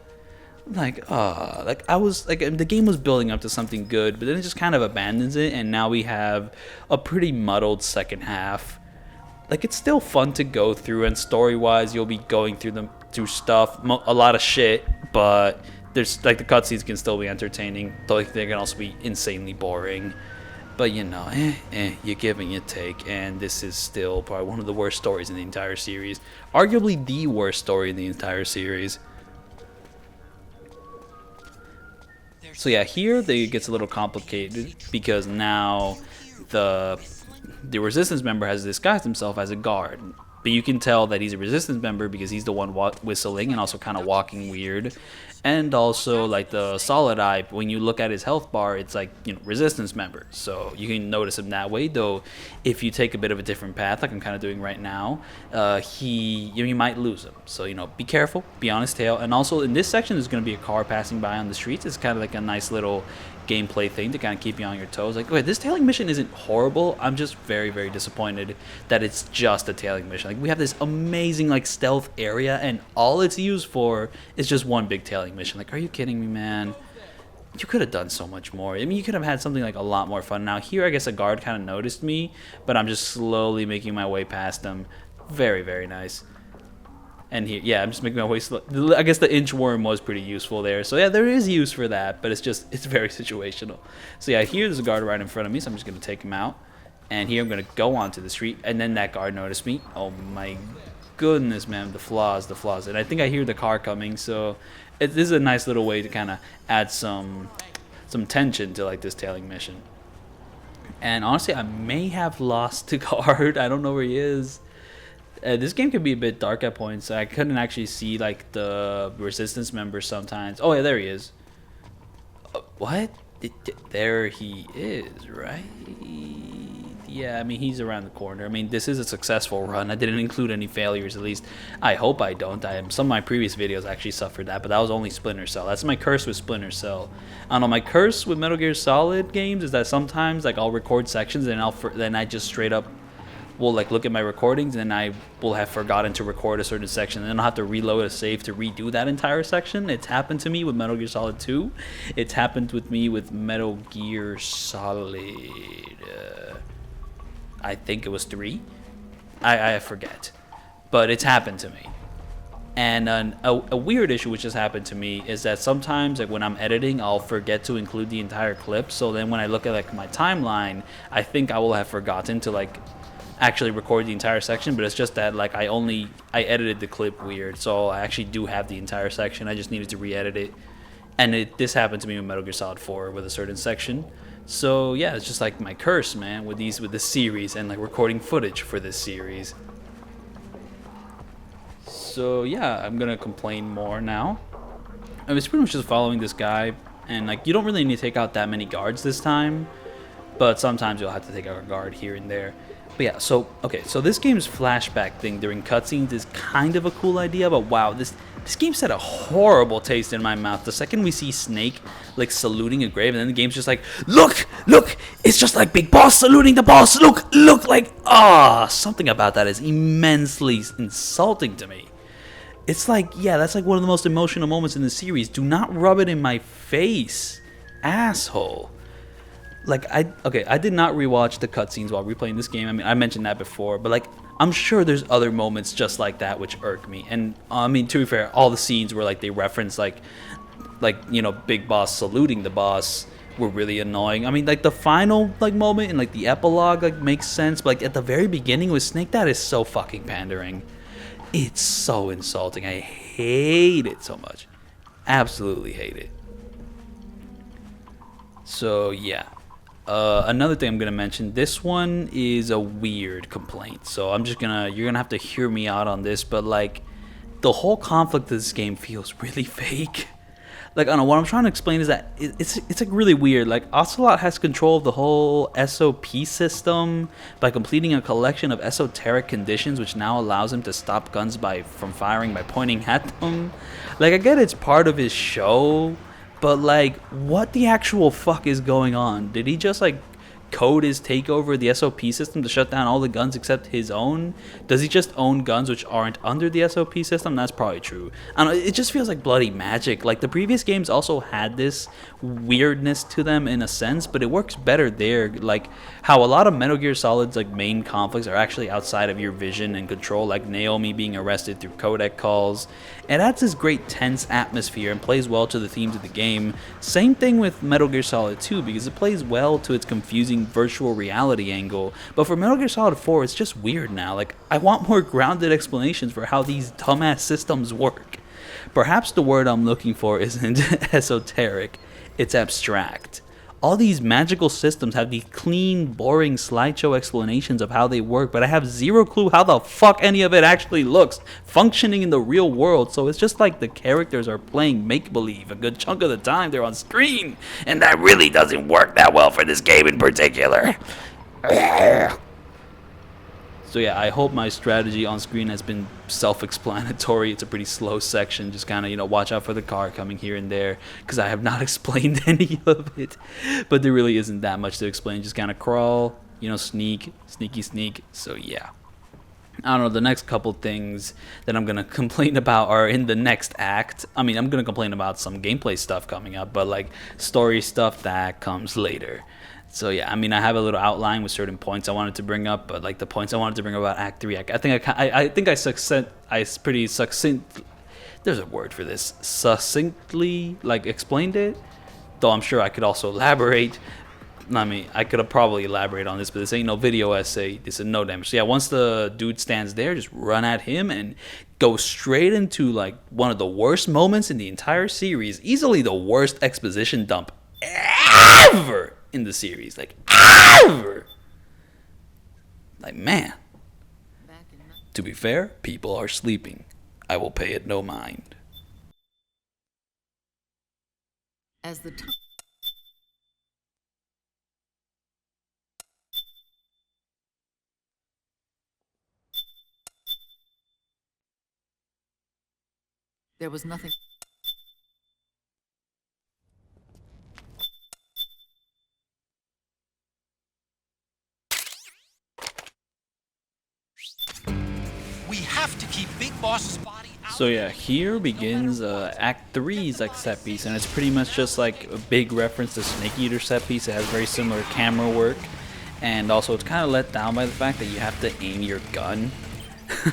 Like, the game was building up to something good, but then it just kind of abandons it, and now we have a pretty muddled second half. Like, it's still fun to go through, and story-wise, you'll be going through stuff, a lot of shit, but there's, like, the cutscenes can still be entertaining, though they can also be insanely boring. But, you know, you give and you take, and this is still probably one of the worst stories in the entire series. Arguably the worst story in the entire series. So yeah, here it gets a little complicated because now the resistance member has disguised himself as a guard. But you can tell that he's a resistance member because he's the one whistling and also kind of walking weird. And also, like the solid eye, when you look at his health bar, it's like, you know, resistance member. So you can notice him that way. Though, if you take a bit of a different path, like I'm kind of doing right now, you might lose him. So, you know, be careful, be on his tail. And also, in this section, there's going to be a car passing by on the streets. It's kind of like a nice little gameplay thing to kind of keep you on your toes. Like, okay, this tailing mission isn't horrible. I'm just very, very disappointed that it's just a tailing mission. Like, we have this amazing, like, stealth area, and all it's used for is just one big tailing mission. Like, are you kidding me, man? You could have done so much more. I mean, you could have had something like a lot more fun. Now, here, I guess a guard kind of noticed me, but I'm just slowly making my way past them. Very, very nice. And here, yeah, I'm just making my way slow. I guess the inchworm was pretty useful there. So yeah, there is use for that, but it's very situational. So yeah, here there's a guard right in front of me, so I'm just going to take him out. And here I'm going to go onto the street, and then that guard noticed me. Oh my goodness, man, the flaws. And I think I hear the car coming, so this is a nice little way to kind of add some tension to like this tailing mission. And honestly, I may have lost the guard. I don't know where he is. This game can be a bit dark at points. I couldn't actually see like the resistance members sometimes. Oh yeah, there he is. What? There he is, right? Yeah, I mean, he's around the corner. I mean, this is a successful run. I didn't include any failures, at least. I hope I don't. Some of my previous videos actually suffered that, but that was only Splinter Cell. That's my curse with Splinter Cell. I don't know, my curse with Metal Gear Solid games is that sometimes like I'll record sections and then I just straight up will like look at my recordings and I will have forgotten to record a certain section, and then I'll have to reload a save to redo that entire section. It's happened to me with Metal Gear Solid 2. It's happened with me with Metal Gear Solid I think it was 3. I forget, but it's happened to me. And a weird issue which has happened to me is that sometimes like when I'm editing, I'll forget to include the entire clip. So then when I look at like my timeline, I think I will have forgotten to like actually record the entire section, but it's just that like I edited the clip weird, so I actually do have the entire section. I just needed to re-edit it, and this happened to me with Metal Gear Solid 4 with a certain section. So yeah, it's just like my curse, man, with this series and like recording footage for this series. So yeah, I'm gonna complain more now. I mean, it's pretty much just following this guy, and like you don't really need to take out that many guards this time, but sometimes you'll have to take out a guard here and there. But yeah, so this game's flashback thing during cutscenes is kind of a cool idea, but wow, this game set a horrible taste in my mouth. The second we see Snake like saluting a grave, and then the game's just like, look, it's just like Big Boss saluting the boss. Look, like, something about that is immensely insulting to me. It's like, yeah, that's like one of the most emotional moments in the series. Do not rub it in my face, asshole. Like, I did not rewatch the cutscenes while replaying this game. I mean, I mentioned that before, but like, I'm sure there's other moments just like that which irk me. And I mean, to be fair, all the scenes where like they reference like you know, Big Boss saluting the boss were really annoying. I mean, like the final like moment and like the epilogue like makes sense, but like at the very beginning with Snake, that is so fucking pandering. It's so insulting. I hate it so much. Absolutely hate it. So yeah. Another thing I'm gonna mention, this one is a weird complaint, so you're gonna have to hear me out on this, but like the whole conflict of this game feels really fake. Like, I don't know, what I'm trying to explain is that it's like really weird. Like, Ocelot has control of the whole SOP system by completing a collection of esoteric conditions, which now allows him to stop guns from firing by pointing at them. Like, I get it's part of his show, but like, what the actual fuck is going on? Did he just like code his takeover of the SOP system to shut down all the guns except his own? Does he just own guns which aren't under the SOP system? That's probably true. I don't know, it just feels like bloody magic. Like the previous games also had this weirdness to them in a sense, but it works better there. Like how a lot of Metal Gear Solid's like main conflicts are actually outside of your vision and control, like Naomi being arrested through codec calls. It adds this great tense atmosphere and plays well to the themes of the game. Same thing with Metal Gear Solid 2, because it plays well to its confusing virtual reality angle. But for Metal Gear Solid 4, it's just weird now. Like, I want more grounded explanations for how these dumbass systems work. Perhaps the word I'm looking for isn't esoteric. it's abstract. All these magical systems have these clean, boring slideshow explanations of how they work, but I have zero clue how the fuck any of it actually looks functioning in the real world. So it's just like the characters are playing make-believe a good chunk of the time they're on screen, and that really doesn't work that well for this game in particular. So yeah, I hope my strategy on screen has been self-explanatory. It's a pretty slow section. Just kind of, you know, watch out for the car coming here and there, because I have not explained any of it. But there really isn't that much to explain. Just kind of crawl, you know, sneak. So yeah. I don't know, the next couple things that I'm going to complain about are in the next act. I mean, I'm going to complain about some gameplay stuff coming up, but like story stuff, that comes later. So yeah, I mean, I have a little outline with certain points I wanted to bring up, but like the points I wanted to bring up about Act 3, I pretty succinct. There's a word for this. Succinctly, like, explained it. Though I'm sure I could also elaborate. I mean, I could have probably elaborated on this, but this ain't no video essay. This is no damage. So yeah, once the dude stands there, just run at him and go straight into like one of the worst moments in the entire series. Easily the worst exposition dump ever in the series, like ever. Like, man, to be fair, people are sleeping. I will pay it no mind. As the time there was nothing. We have to keep Big Boss's body out. So yeah, here begins Act 3's like set piece, and it's pretty much just like a big reference to Snake Eater set piece. It has very similar camera work, and also it's kind of let down by the fact that you have to aim your gun.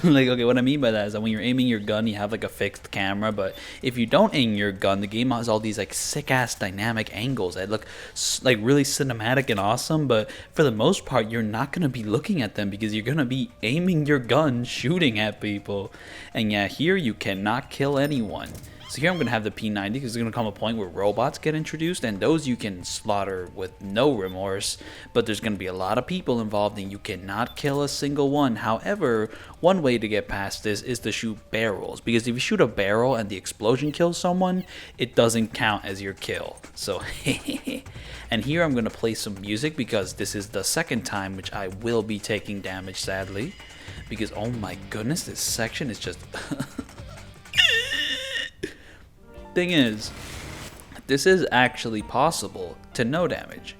Like, okay, what I mean by that is that when you're aiming your gun, you have like a fixed camera, but if you don't aim your gun, the game has all these like sick ass dynamic angles that look like really cinematic and awesome, but for the most part you're not going to be looking at them because you're going to be aiming your gun shooting at people. And yeah, here you cannot kill anyone. So here I'm going to have the P90 because there's going to come a point where robots get introduced, and those you can slaughter with no remorse, but there's going to be a lot of people involved and you cannot kill a single one. However, one way to get past this is to shoot barrels, because if you shoot a barrel and the explosion kills someone, it doesn't count as your kill. So and here I'm going to play some music because this is the second time which I will be taking damage, sadly, because oh my goodness, this section is just thing is, this is actually possible to no damage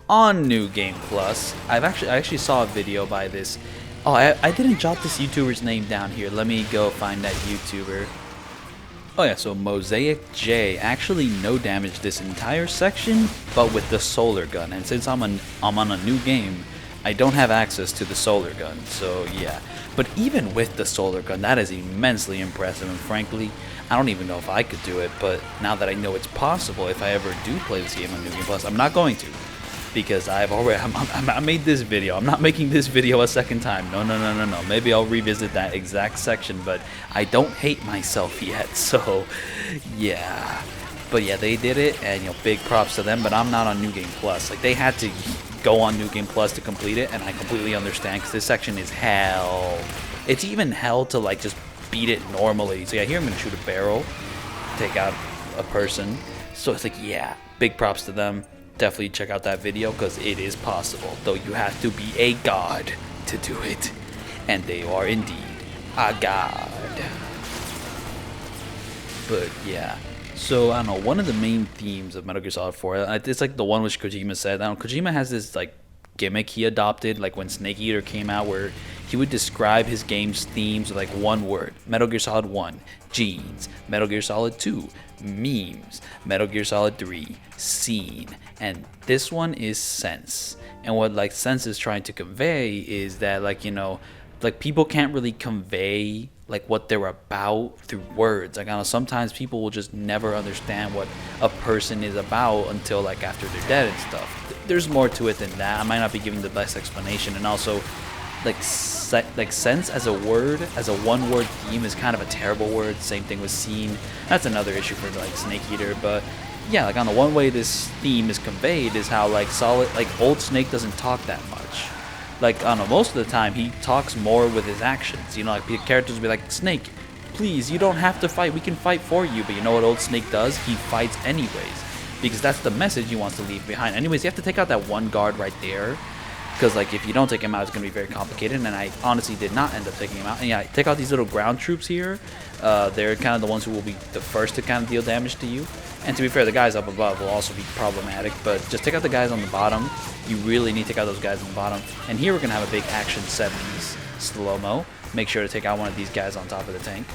on New Game Plus. I actually saw a video by this. Oh, I didn't jot this YouTuber's name down here. Let me go find that YouTuber. Oh yeah, so Mosaic J actually no damage this entire section, but with the solar gun. And since I'm on a new game, I don't have access to the solar gun. So yeah, but even with the solar gun, that is immensely impressive. And frankly, I don't even know if I could do it, but now that I know it's possible, if I ever do play this game on New Game Plus, I'm not going to, because I made this video. I'm not making this video a second time. No. Maybe I'll revisit that exact section, but I don't hate myself yet. So yeah, but yeah, they did it, and you know, big props to them. But I'm not on New Game Plus. Like, they had to go on New Game Plus to complete it, and I completely understand, because this section is hell. It's even hell to like just beat it normally. So yeah, here I'm gonna shoot a barrel, take out a person. So it's like, yeah, big props to them. Definitely check out that video, because it is possible, though you have to be a god to do it, and they are indeed a god. But yeah, so I don't know, one of the main themes of Metal Gear Solid 4, it's like the one which Kojima said. I don't know, Kojima has this like gimmick he adopted, like when Snake Eater came out, where he would describe his game's themes with like one word. Metal Gear Solid 1, jeans. Metal Gear Solid 2, memes. Metal Gear Solid 3, scene. And this one is sense. And what like sense is trying to convey is that, like, you know, like people can't really convey like what they're about through words. Like, I know sometimes people will just never understand what a person is about until like after they're dead and stuff. There's more to it than that. I might not be giving the best explanation. And also, like sense as a word, as a one-word theme, is kind of a terrible word. Same thing with scene. That's another issue for like Snake Eater. But yeah, like on the one way this theme is conveyed is how like Old Snake doesn't talk that much. Like I don't know, most of the time he talks more with his actions. You know, like the characters will be like, Snake, please, you don't have to fight. We can fight for you. But you know what Old Snake does? He fights anyways, because that's the message he wants to leave behind. Anyways, you have to take out that one guard right there, because like if you don't take him out, it's gonna be very complicated. And I honestly did not end up taking him out. And yeah, take out these little ground troops here. They're kind of the ones who will be the first to kind of deal damage to you. And to be fair, the guys up above will also be problematic, but just take out the guys on the bottom. You really need to take out those guys on the bottom. And here we're going to have a big action 70s slow-mo. Make sure to take out one of these guys on top of the tank.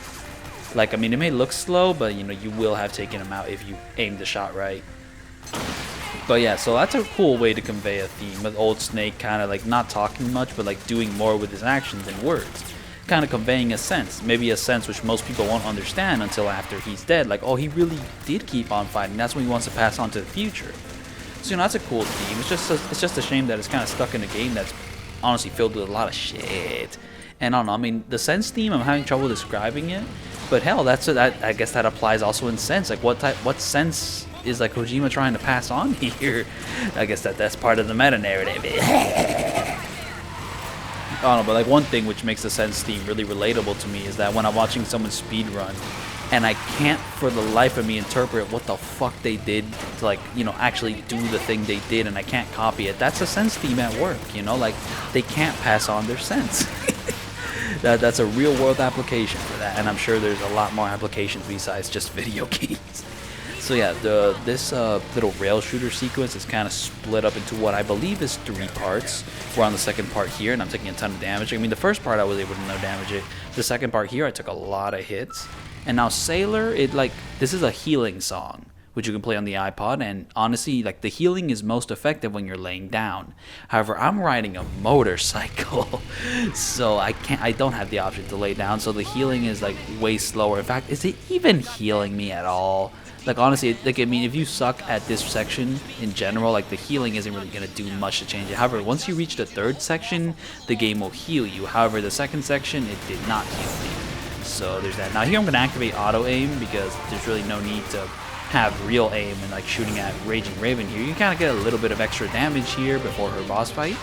Like, I mean, it may look slow, but, you know, you will have taken him out if you aim the shot right. But yeah, so that's a cool way to convey a theme with Old Snake kind of like not talking much, but like doing more with his actions than words. Kind of conveying a sense, maybe a sense which most people won't understand until after he's dead. Like, oh, he really did keep on fighting. That's what he wants to pass on to the future. So, you know, that's a cool theme. It's just a shame that it's kind of stuck in a game that's honestly filled with a lot of shit. And I don't know, I mean, the sense theme, I'm having trouble describing it. But hell, I guess that applies also in sense. Like, what sense is like Kojima trying to pass on here? I guess that's part of the meta narrative. I don't know, but like one thing which makes the sense theme really relatable to me is that when I'm watching someone speedrun and I can't for the life of me interpret what the fuck they did to like, you know, actually do the thing they did, and I can't copy it, that's a sense theme at work, you know, like they can't pass on their sense. That's a real world application for that, and I'm sure there's a lot more applications besides just video games. So yeah, this little rail shooter sequence is kind of split up into what I believe is 3 parts. We're on the second part here, and I'm taking a ton of damage. I mean, the first part I was able to no damage it. The second part here, I took a lot of hits. And now Sailor, this is a healing song, which you can play on the iPod. And honestly, like the healing is most effective when you're laying down. However, I'm riding a motorcycle, so I don't have the option to lay down. So the healing is like way slower. In fact, is it even healing me at all? Like honestly, like I mean, if you suck at this section in general, like the healing isn't really gonna do much to change it. However, once you reach the third section, the game will heal you. However, the second section, it did not heal me. So there's that. Now here I'm gonna activate auto aim because there's really no need to have real aim and like shooting at Raging Raven here. You kind of get a little bit of extra damage here before her boss fight.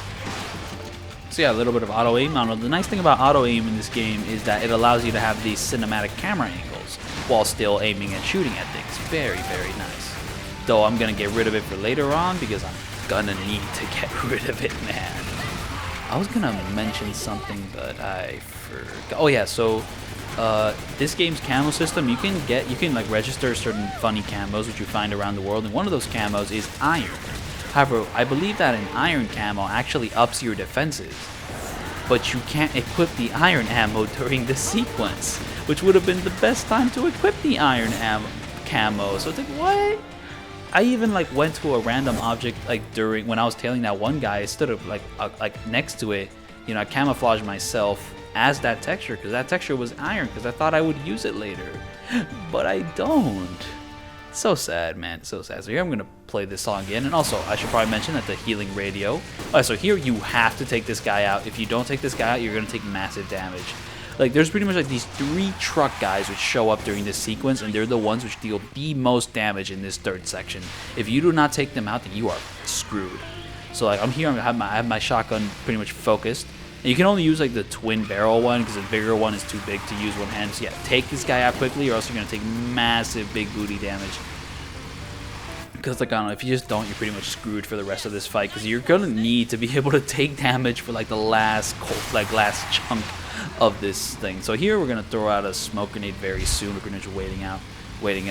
So yeah, a little bit of auto aim. I don't know, the nice thing about auto aim in this game is that it allows you to have these cinematic camera angles while still aiming and shooting at things. Very, very nice. Though I'm gonna get rid of it for later on because I'm gonna need to get rid of it, man. I was gonna mention something, but I forgot. Oh yeah, so this game's camo system, you can like register certain funny camos which you find around the world, and one of those camos is iron. However, I believe that an iron camo actually ups your defenses, but you can't equip the iron ammo during this sequence, which would have been the best time to equip the iron camo. So it's like, what? I even like went to a random object like during when I was tailing that one guy. I stood up like next to it, you know, I camouflaged myself as that texture because that texture was iron because I thought I would use it later, but I don't. So sad, man, so sad. So here I'm gonna play this song again, and also I should probably mention that the healing radio. Alright, so here you have to take this guy out. If you don't take this guy out, you're gonna take massive damage. Like there's pretty much like these 3 truck guys which show up during this sequence, and they're the ones which deal the most damage in this third section. If you do not take them out, then you are screwed. So like I'm here, I have my shotgun pretty much focused. And you can only use like the twin barrel one because the bigger one is too big to use one hand. So yeah, take this guy out quickly or else you're going to take massive big booty damage. Because like I don't know, if you just don't, you're pretty much screwed for the rest of this fight because you're going to need to be able to take damage for like the last chunk of this thing. So here we're going to throw out a smoke grenade very soon. We're pretty much waiting out. Like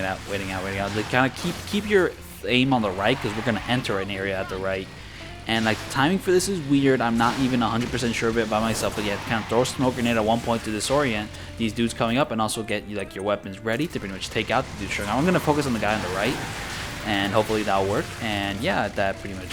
kind of keep your aim on the right because we're going to enter an area at the right. And like the timing for this is weird. I'm not even 100% sure of it by myself, but yeah, kind of throw a smoke grenade at one point to disorient these dudes coming up, and also get like your weapons ready to pretty much take out the dude. Now I'm gonna focus on the guy on the right, and hopefully that'll work. And yeah, that pretty much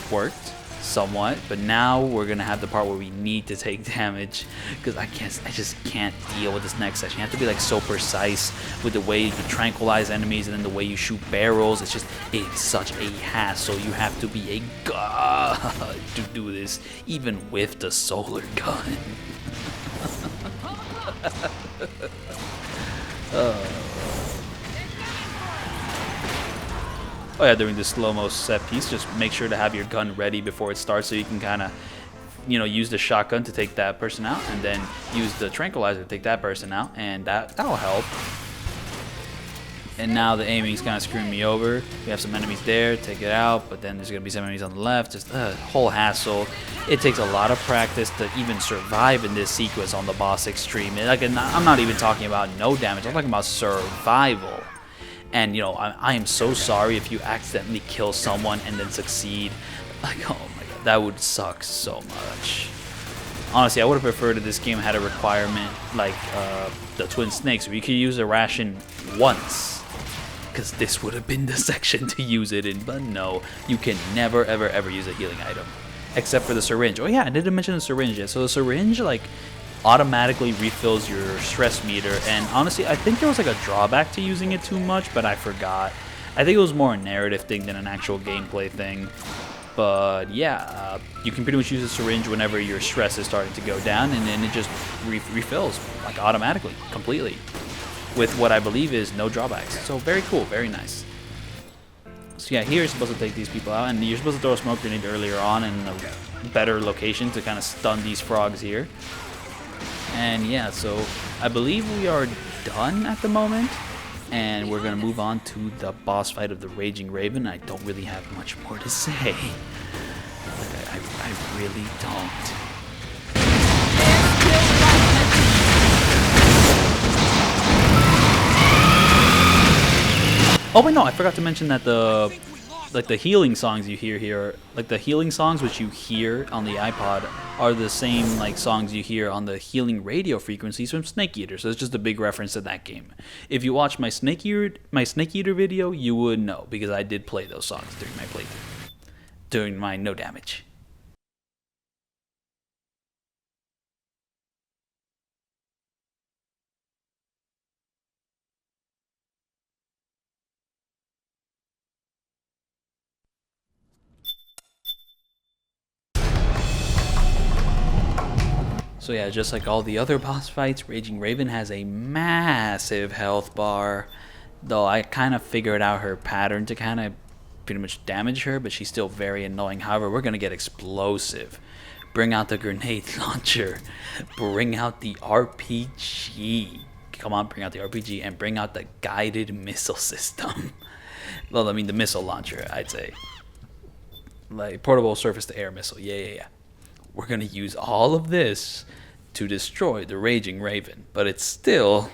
worked somewhat. But now we're gonna have the part where we need to take damage because I just can't deal with this next section. You have to be like so precise with the way you tranquilize enemies and then the way you shoot barrels. It's such a hassle. You have to be a god to do this, even with the solar gun. Oh yeah, during the slow-mo set piece, just make sure to have your gun ready before it starts so you can kind of, use the shotgun to take that person out, and then use the tranquilizer to take that person out, and that'll help. And now the aiming's kind of screwing me over. We have some enemies there, take it out, but then there's going to be some enemies on the left. Just a whole hassle. It takes a lot of practice to even survive in this sequence on the boss extreme. Like, I'm not even talking about no damage. I'm talking about survival. And, I am so sorry if you accidentally kill someone and then succeed. Like, oh my god, that would suck so much. Honestly, I would have preferred if this game had a requirement like the Twin Snakes, where you could use a ration once. Because this would have been the section to use it in, but no, you can never, ever, ever use a healing item. Except for the syringe. Oh yeah, I didn't mention the syringe yet. So the syringe, like, automatically refills your stress meter, and honestly, I think there was like a drawback to using it too much, but I forgot. I think it was more a narrative thing than an actual gameplay thing. But yeah, you can pretty much use a syringe whenever your stress is starting to go down, and then it just refills, like, automatically, completely, with what I believe is no drawbacks. So very cool, very nice. So yeah, here you're supposed to take these people out, and you're supposed to throw a smoke grenade earlier on in a better location to kind of stun these frogs here. And yeah, so I believe we are done at the moment, and we're gonna move on to the boss fight of the Raging Raven. I don't really have much more to say. Like, I really don't. Oh wait, no, I forgot to mention that the healing songs you hear here, like the healing songs which you hear on the iPod, are the same like songs you hear on the healing radio frequencies from Snake Eater. So it's just a big reference to that game. If you watch my Snake Eater video, you would know, because I did play those songs during my playthrough, during my no damage. So yeah, just like all the other boss fights, Raging Raven has a massive health bar. Though I kind of figured out her pattern to kind of pretty much damage her, but she's still very annoying. However, we're going to get explosive. Bring out the grenade launcher. Bring out the RPG. Come on, bring out the RPG, and bring out the guided missile system. Well, I mean the missile launcher, I'd say. Like portable surface-to-air missile. Yeah. We're going to use all of this to destroy the Raging Raven, but it's still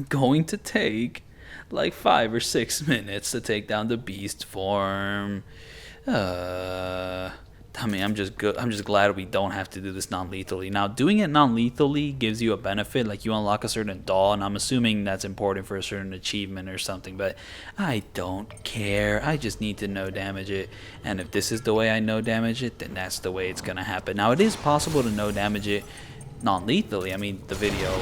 going to take like 5 or 6 minutes to take down the beast form. I mean, I'm just glad we don't have to do this non-lethally. Now, doing it non-lethally gives you a benefit, like you unlock a certain doll, and I'm assuming that's important for a certain achievement or something, but I don't care. I just need to no damage it, and if this is the way I no damage it, then that's the way it's gonna happen. Now, it is possible to no damage it non-lethally. I mean, the video,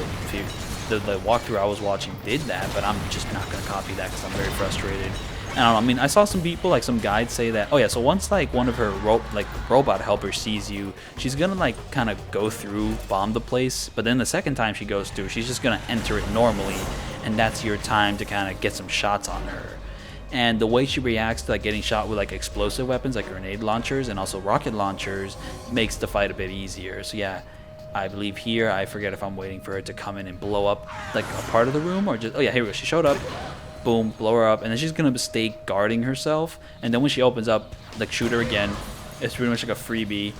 the walkthrough I was watching did that, but I'm just not gonna copy that because I'm very frustrated. I don't know, I mean, I saw some people, like some guides say that, oh yeah, so once like one of her robot helpers sees you, she's gonna like kind of go through, bomb the place, but then the second time she goes through, she's just gonna enter it normally, and that's your time to kind of get some shots on her. And the way she reacts to like getting shot with like explosive weapons like grenade launchers and also rocket launchers makes the fight a bit easier. So yeah, I believe here, I forget if I'm waiting for her to come in and blow up like a part of the room, or just, oh yeah, here we go, she showed up. Boom, blow her up, and then she's gonna stay guarding herself, and then when she opens up, like, shoot her again. It's pretty much like a freebie.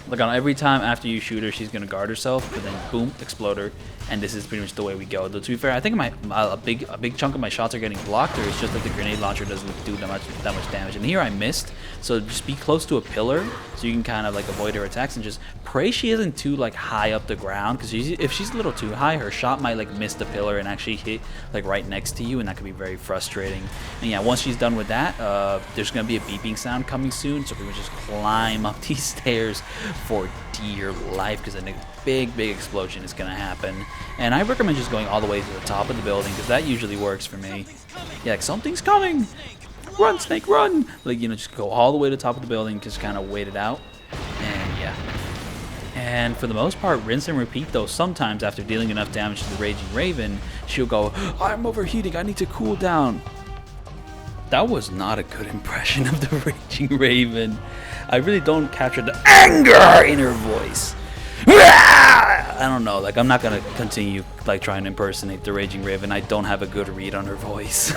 Like, on every time after you shoot her, she's gonna guard herself, but then boom, explode her, and this is pretty much the way we go. Though to be fair, I think a big chunk of my shots are getting blocked, or it's just that the grenade launcher doesn't do that much damage. And here I missed, so just be close to a pillar so you can kind of like avoid her attacks, and just pray she isn't too like high up the ground, because if she's a little too high, her shot might like miss the pillar and actually hit like right next to you, and that could be very frustrating. And yeah, once she's done with that, there's gonna be a beeping sound coming soon, so we can just climb up these stairs for dear life, because a big explosion is gonna happen. And I recommend just going all the way to the top of the building, because that usually works for me. Yeah, like, something's coming, run snake run, like, you know, just go all the way to the top of the building, just kind of wait it out. And yeah, and for the most part, rinse and repeat. Though sometimes after dealing enough damage to the Raging Raven, she'll go, I'm overheating, I need to cool down. That was not a good impression of the Raging Raven. I really don't capture the anger in her voice. I don't know, like I'm not gonna continue like trying to impersonate the Raging Raven. I don't have a good read on her voice.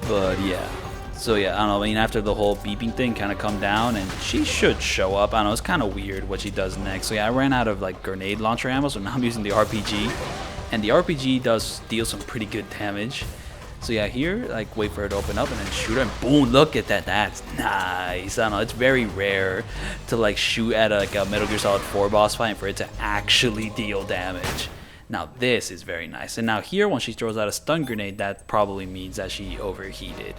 But yeah. So yeah, I don't know, I mean after the whole beeping thing kind of come down and she should show up. I don't know, it's kind of weird what she does next. So yeah, I ran out of like grenade launcher ammo, so now I'm using the RPG. And the RPG does deal some pretty good damage. So yeah, here, like, wait for it to open up and then shoot her, and boom, look at that. That's nice. I don't know, it's very rare to, like, shoot at, like, a Metal Gear Solid 4 boss fight and for it to actually deal damage. Now, this is very nice. And now here, when she throws out a stun grenade, that probably means that she overheated,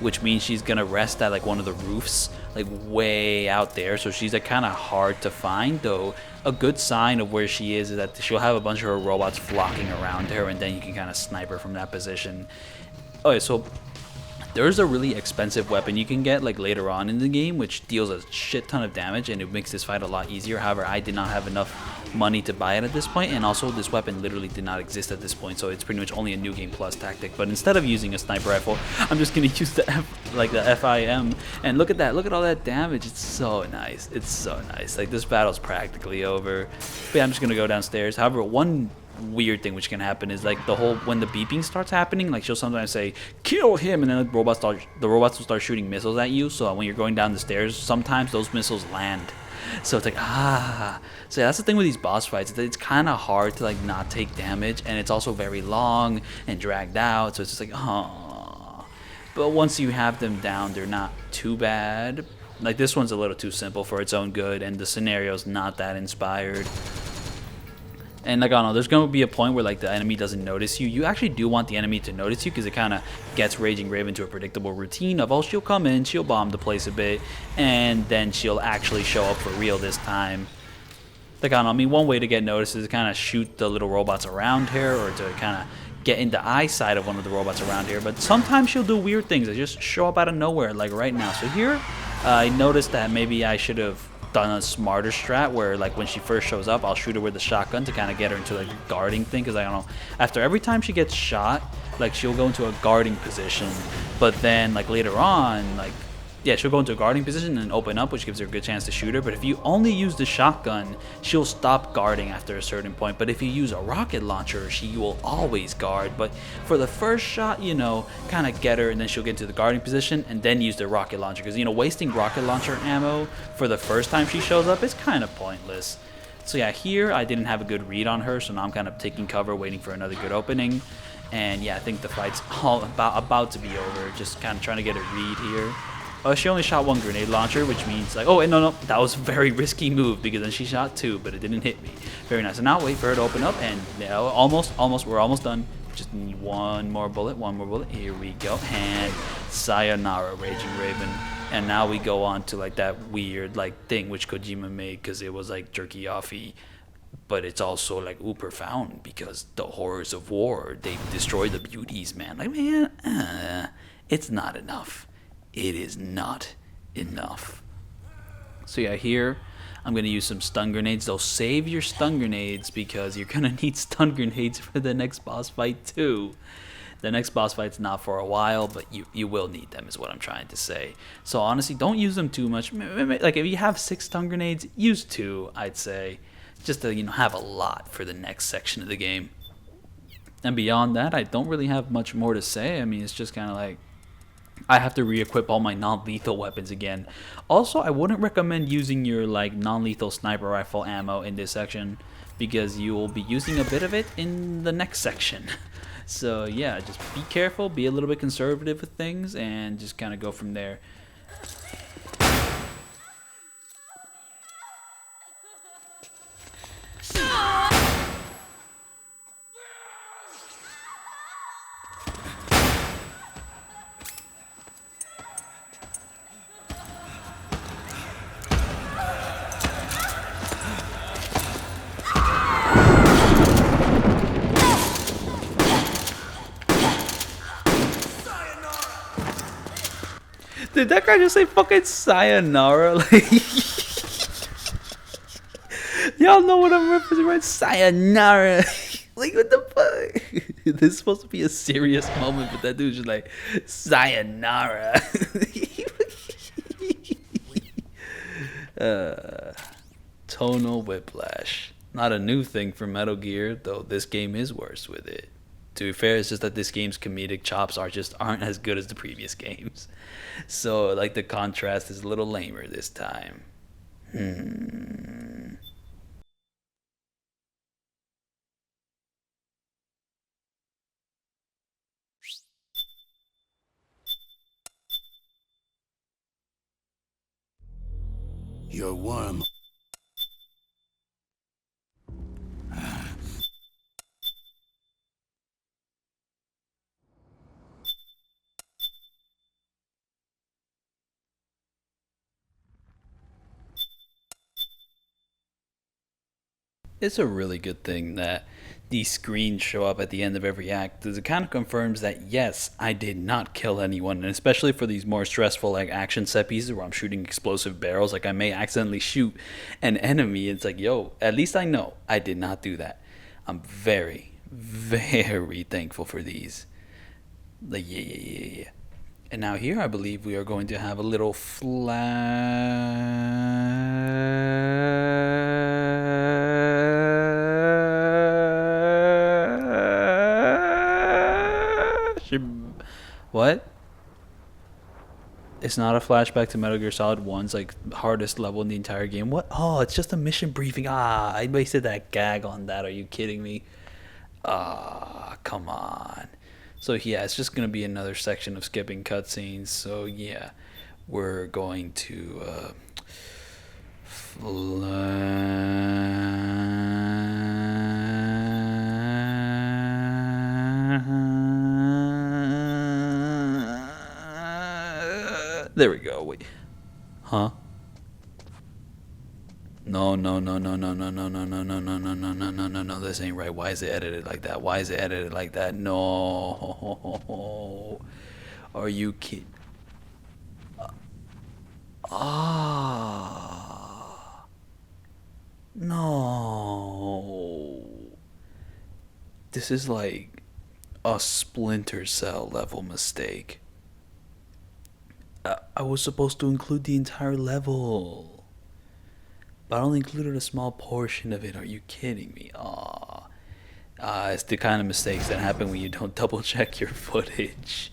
which means she's gonna rest at, like, one of the roofs, like, way out there. So she's, like, kind of hard to find, though. A good sign of where she is that she'll have a bunch of her robots flocking around her, and then you can kind of snipe her from that position. Okay, so there's a really expensive weapon you can get like later on in the game, which deals a shit ton of damage and it makes this fight a lot easier. However, I did not have enough money to buy it at this point, and also this weapon literally did not exist at this point, so it's pretty much only a New Game Plus tactic. But instead of using a sniper rifle, I'm just gonna use the FIM, and look at that, look at all that damage. It's so nice, it's so nice. Like, this battle's practically over. But yeah, I'm just gonna go downstairs. However, one weird thing which can happen is like when the beeping starts happening, like she'll sometimes say kill him, and then the robots will start shooting missiles at you. So when you're going down the stairs, sometimes those missiles land. So it's like, so yeah, that's the thing with these boss fights. It's kind of hard to like not take damage, and it's also very long and dragged out. So it's just like, but once you have them down, they're not too bad. Like, this one's a little too simple for its own good, and the scenario's not that inspired. And like, I don't know, there's going to be a point where like the enemy doesn't notice you. You actually do want the enemy to notice you, because it kind of gets Raging Raven to a predictable routine of, oh, she'll come in, she'll bomb the place a bit, and then she'll actually show up for real this time. Like, I don't know, I mean, one way to get noticed is to kind of shoot the little robots around her, or to kind of get in the eyesight of one of the robots around here. But sometimes she'll do weird things that just show up out of nowhere, like right now. So here, I noticed that maybe I should have done a smarter strat where, like, when she first shows up, I'll shoot her with the shotgun to kind of get her into like a guarding thing, because I don't know, after every time she gets shot, like, she'll go into a guarding position, but then like later on, like, yeah, she'll go into a guarding position and open up, which gives her a good chance to shoot her. But if you only use the shotgun, she'll stop guarding after a certain point. But if you use a rocket launcher, she will always guard. But for the first shot, you know, kind of get her, and then she'll get into the guarding position, and then use the rocket launcher. Because, you know, wasting rocket launcher ammo for the first time she shows up is kind of pointless. So yeah, here I didn't have a good read on her, so now I'm kind of taking cover, waiting for another good opening. And yeah, I think the fight's all about to be over. Just kind of trying to get a read here. She only shot one grenade launcher, which means like, oh, and no, that was a very risky move, because then she shot two, but it didn't hit me. Very nice. And now wait for her to open up, and you know, we're almost done. Just need one more bullet. Here we go, and sayonara, Raging Raven. And now we go on to like that weird like thing which Kojima made, because it was like jerky offy, but it's also like profound, because the horrors of war, they destroy the beauties, man. Like, man, it's not enough. It is not enough. So yeah, here I'm going to use some stun grenades. Though save your stun grenades, because you're going to need stun grenades for the next boss fight too. The next boss fight's not for a while, but you will need them, is what I'm trying to say. So honestly, don't use them too much. Like, if you have 6 stun grenades, use 2, I'd say. Just to, you know, have a lot for the next section of the game. And beyond that, I don't really have much more to say. I mean, it's just kind of like, I have to re-equip all my non-lethal weapons again. Also, I wouldn't recommend using your like non-lethal sniper rifle ammo in this section, because you will be using a bit of it in the next section. So yeah, just be careful, be a little bit conservative with things, and just kind of go from there. Did that guy just say fucking sayonara? Like, y'all know what I'm referencing, right? Sayonara. Like, what the fuck? this is supposed to be a serious moment, but that dude's just like, sayonara. Tonal whiplash. Not a new thing for Metal Gear, though this game is worse with it. To be fair, it's just that this game's comedic chops aren't as good as the previous games. So, like, the contrast is a little lamer this time. Your worm. It's a really good thing that these screens show up at the end of every act, because it kind of confirms that yes, I did not kill anyone, and especially for these more stressful like action set pieces where I'm shooting explosive barrels, like I may accidentally shoot an enemy. It's like, yo, at least I know I did not do that. I'm very, very thankful for these. Like, yeah. And now here I believe we are going to have a little What? It's not a flashback to Metal Gear Solid 1's like hardest level in the entire game. What? Oh, it's just a mission briefing. I wasted that gag on that. Are you kidding me? Come on. So yeah, it's just gonna be another section of skipping cutscenes. So yeah, we're going to there we go. Wait. Huh? No. This ain't right. Why is it edited like that? Why is it edited like that? No. Are you kidding? No. This is like a Splinter Cell level mistake. I was supposed to include the entire level, but I only included a small portion of it. Are you kidding me? It's the kind of mistakes that happen when you don't double check your footage.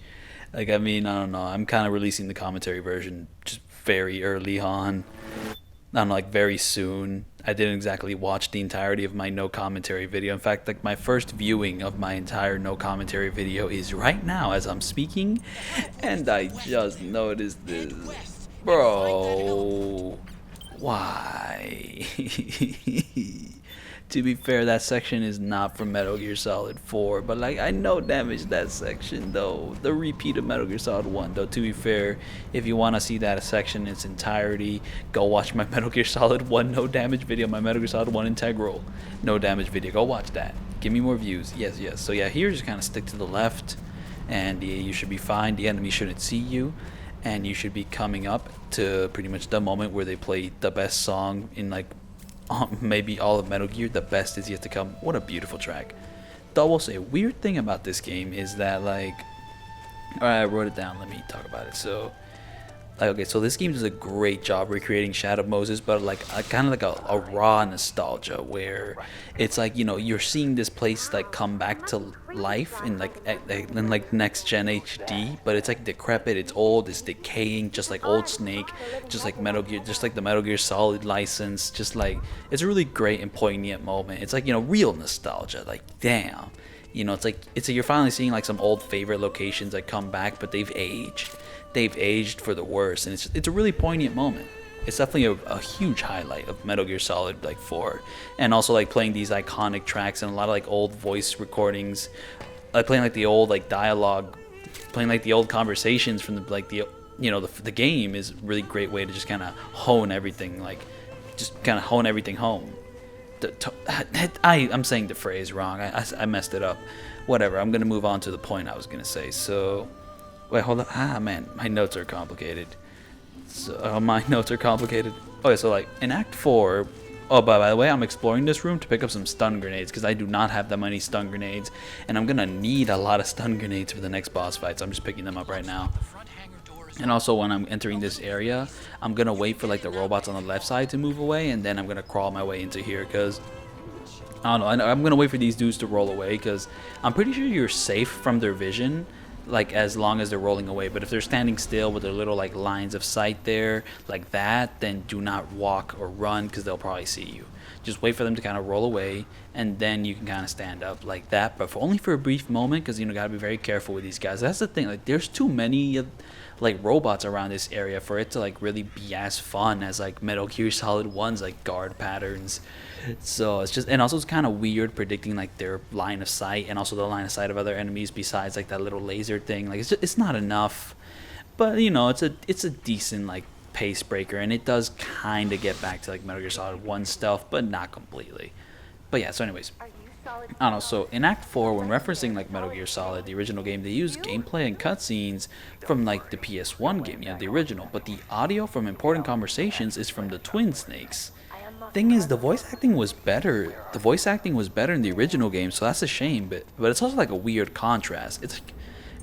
Like, I mean, I don't know. I'm kind of releasing the commentary version just very early on. I'm like very soon. I didn't exactly watch the entirety of my no commentary video. In fact, like my first viewing of my entire no commentary video is right now as I'm speaking, and I just noticed this. Bro, why? To be fair, that section is not from Metal Gear Solid 4, but like I no damage that section though. The repeat of Metal Gear Solid 1 though. To be fair, if you want to see that section in its entirety, go watch my Metal Gear Solid 1 no damage video, my Metal Gear Solid 1 integral no damage video. Go watch that. Give me more views. Yes. So yeah, here just kind of stick to the left, and yeah, you should be fine. The enemy shouldn't see you, and you should be coming up to pretty much the moment where they play the best song in like maybe all of Metal Gear. The best is yet to come. What a beautiful track. Though I will say, a weird thing about this game is that like, alright, I wrote it down, let me talk about it. So like, okay, so this game does a great job recreating Shadow of Moses, but like kind of like a raw nostalgia where it's like, you know, you're seeing this place like come back to life in like next gen HD, but it's like decrepit, it's old, it's decaying, just like old Snake, just like Metal Gear, just like the Metal Gear Solid license. Just like, it's a really great and poignant moment. It's like, you know, real nostalgia. Like, damn, you know, it's like you're finally seeing like some old favorite locations that come back, but they've aged for the worse, and it's a really poignant moment. It's definitely a huge highlight of Metal Gear Solid like 4, and also like playing these iconic tracks and a lot of like old voice recordings, like playing like the old like dialogue, playing like the old conversations from the like the, you know, the game is a really great way to just kind of hone everything, like just kind of hone everything home. I'm saying the phrase wrong. I messed it up. Whatever. I'm gonna move on to the point I was gonna say. So. Wait, hold on. Man, my notes are complicated. So, my notes are complicated. Okay, so like in Act 4, Oh, but by the way, I'm exploring this room to pick up some stun grenades because I do not have that many stun grenades, and I'm gonna need a lot of stun grenades for the next boss fight, so I'm just picking them up right now. And also, when I'm entering this area, I'm gonna wait for like the robots on the left side to move away, and then I'm gonna crawl my way into here because I don't know. I'm gonna wait for these dudes to roll away because I'm pretty sure you're safe from their vision, like as long as they're rolling away. But if they're standing still with their little like lines of sight there like that, then do not walk or run because they'll probably see you. Just wait for them to kind of roll away, and then you can kind of stand up like that, but only for a brief moment, because you know, gotta be very careful with these guys. That's the thing, like there's too many like robots around this area for it to like really be as fun as like Metal Gear Solid 1's like guard patterns. So it's just, and also it's kind of weird predicting like their line of sight and also the line of sight of other enemies besides like that little laser thing. Like it's not enough, but you know, it's a decent like pace breaker, and it does kind of get back to like Metal Gear Solid 1 stealth, but not completely. But yeah, so anyways, I don't know, so in Act 4, when referencing like Metal Gear Solid, the original game, they use gameplay and cutscenes from like the PS1 game, the original, but the audio from important conversations is from the Twin Snakes. Thing is, the voice acting was better. The voice acting was better in the original game, so that's a shame, but it's also like a weird contrast.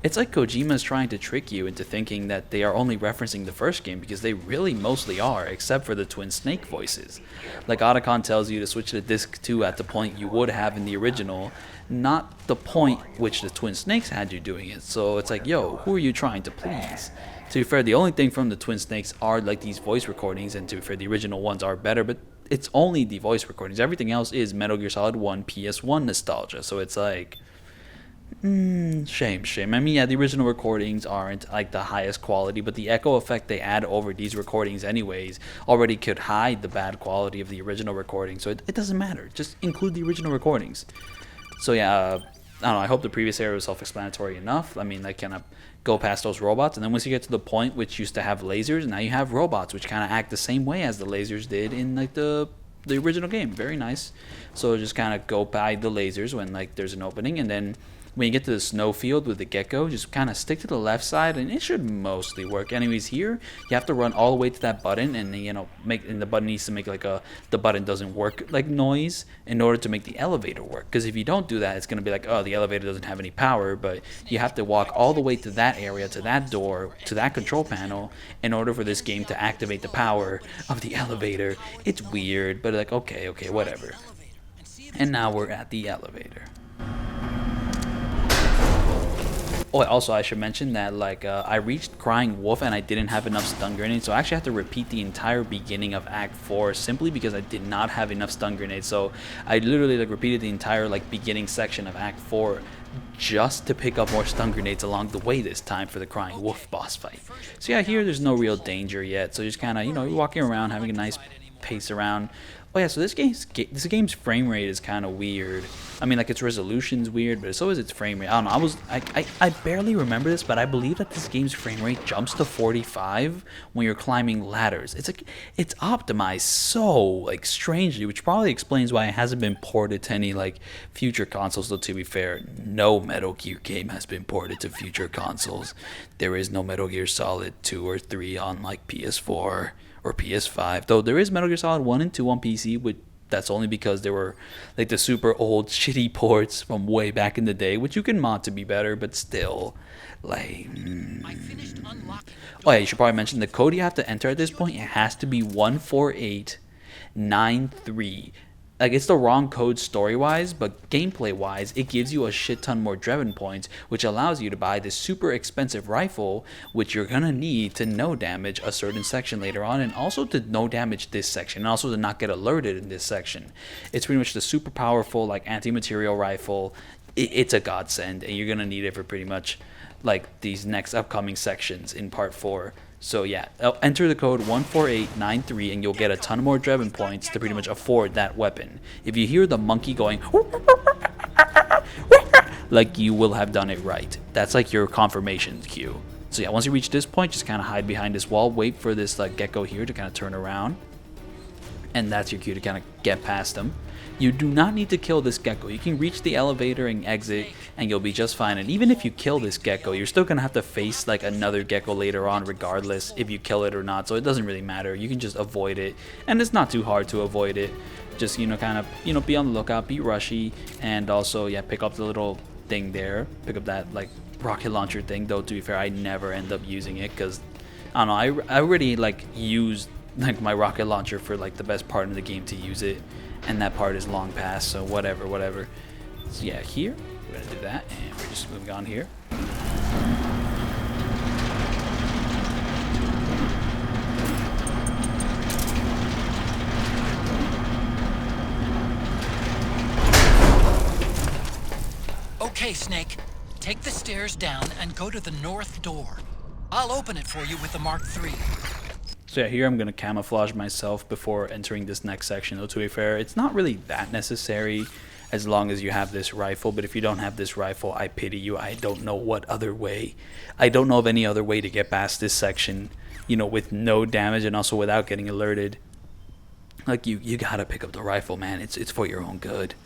It's like Kojima's trying to trick you into thinking that they are only referencing the first game, because they really mostly are, except for the Twin Snake voices. Like Otacon tells you to switch to disc 2 at the point you would have in the original, not the point which the Twin Snakes had you doing it. So it's like, yo, who are you trying to please? To be fair, the only thing from the Twin Snakes are like these voice recordings, and to be fair, the original ones are better, but it's only the voice recordings. Everything else is Metal Gear Solid 1 PS1 nostalgia, so it's like, shame. I mean, yeah, the original recordings aren't like the highest quality, but the echo effect they add over these recordings anyways already could hide the bad quality of the original recording, so it doesn't matter. Just include the original recordings. So yeah, I don't know, I hope the previous area was self-explanatory enough. I mean, like, kind of go past those robots, and then once you get to the point which used to have lasers, now you have robots which kind of act the same way as the lasers did in like the original game. Very nice. So just kind of go by the lasers when like there's an opening, and then when you get to the snowfield with the Gekko, just kind of stick to the left side, and it should mostly work. Anyways, here you have to run all the way to that button, and you know, and the button needs to make like the button doesn't work like noise in order to make the elevator work. Because if you don't do that, it's gonna be like, oh, the elevator doesn't have any power. But you have to walk all the way to that area, to that door, to that control panel, in order for this game to activate the power of the elevator. It's weird, but like, okay, whatever. And now we're at the elevator. Oh, also I should mention that like I reached Crying Wolf and I didn't have enough stun grenades, so I actually had to repeat the entire beginning of Act 4 simply because I did not have enough stun grenades. So I literally like repeated the entire like beginning section of Act 4 just to pick up more stun grenades along the way this time for the Crying Wolf boss fight. So yeah, here there's no real danger yet, so just kind of, you know, you're walking around having a nice pace around. Oh yeah, so this game's frame rate is kind of weird. I mean, like, its resolution's weird, but so is its frame rate. I don't know, I barely remember this, but I believe that this game's frame rate jumps to 45 when you're climbing ladders. It's like, it's optimized so, like, strangely, which probably explains why it hasn't been ported to any, like, future consoles, though to be fair, no Metal Gear game has been ported to future consoles. There is no Metal Gear Solid 2 or 3 on, like, PS4 or PS5, though there is Metal Gear Solid 1 and 2 on PC, which that's only because they were like the super old shitty ports from way back in the day, which you can mod to be better, but still, like, Oh yeah, you should probably mention the code you have to enter at this point. It has to be 14893. Like, it's the wrong code story-wise, but gameplay-wise, it gives you a shit ton more Drebin points, which allows you to buy this super expensive rifle, which you're gonna need to no damage a certain section later on, and also to no damage this section, and also to not get alerted in this section. It's pretty much the super powerful, like, anti-material rifle. It's a godsend, and you're gonna need it for pretty much, like, these next upcoming sections in Part 4. So yeah, enter the code 14893 and you'll get a ton more Drebin points to pretty much afford that weapon. If you hear the monkey going, like, you will have done it right. That's like your confirmation cue. So yeah, once you reach this point, just kind of hide behind this wall, wait for this like Gekko here to kind of turn around. and that's your cue to kind of get past them. You do not need to kill this Gekko. You can reach the elevator and exit, and you'll be just fine. And even if you kill this Gekko, you're still gonna have to face like another Gekko later on, regardless if you kill it or not. So it doesn't really matter. You can just avoid it, and it's not too hard to avoid it. Just kind of be on the lookout, be rushy, and also pick up the little thing there. Pick up that like rocket launcher thing. Though to be fair, I never end up using it because I don't know. I already like used like my rocket launcher for like the best part of the game to use it. And that part is long past, so whatever. So yeah, here, we're gonna do that, and we're just moving on here. Okay, Snake. Take the stairs down and go to the north door. I'll open it for you with the Mark III. So yeah, here I'm going to camouflage myself before entering this next section. Though to be fair, it's not really that necessary as long as you have this rifle. But if you don't have this rifle, I pity you. I don't know what other way. I don't know of any other way to get past this section, with no damage and also without getting alerted. Like, you gotta pick up the rifle, man. It's for your own good.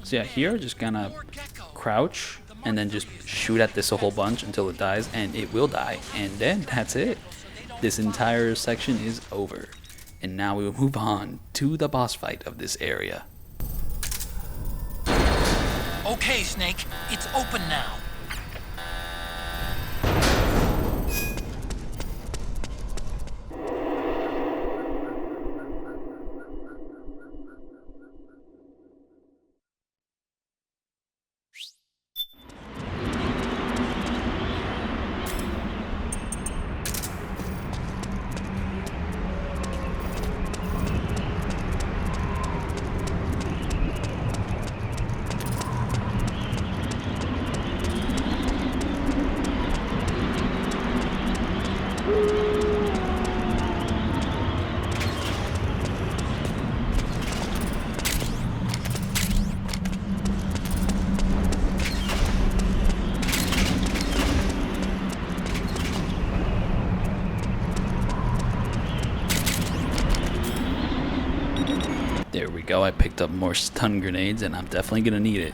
So yeah, here just gonna crouch and then just shoot at this a whole bunch until it dies, and it will die, and then that's it. This entire section is over, and now we will move on to the boss fight of this area. Okay, Snake, it's open now. There we go, I picked up more stun grenades, and I'm definitely going to need it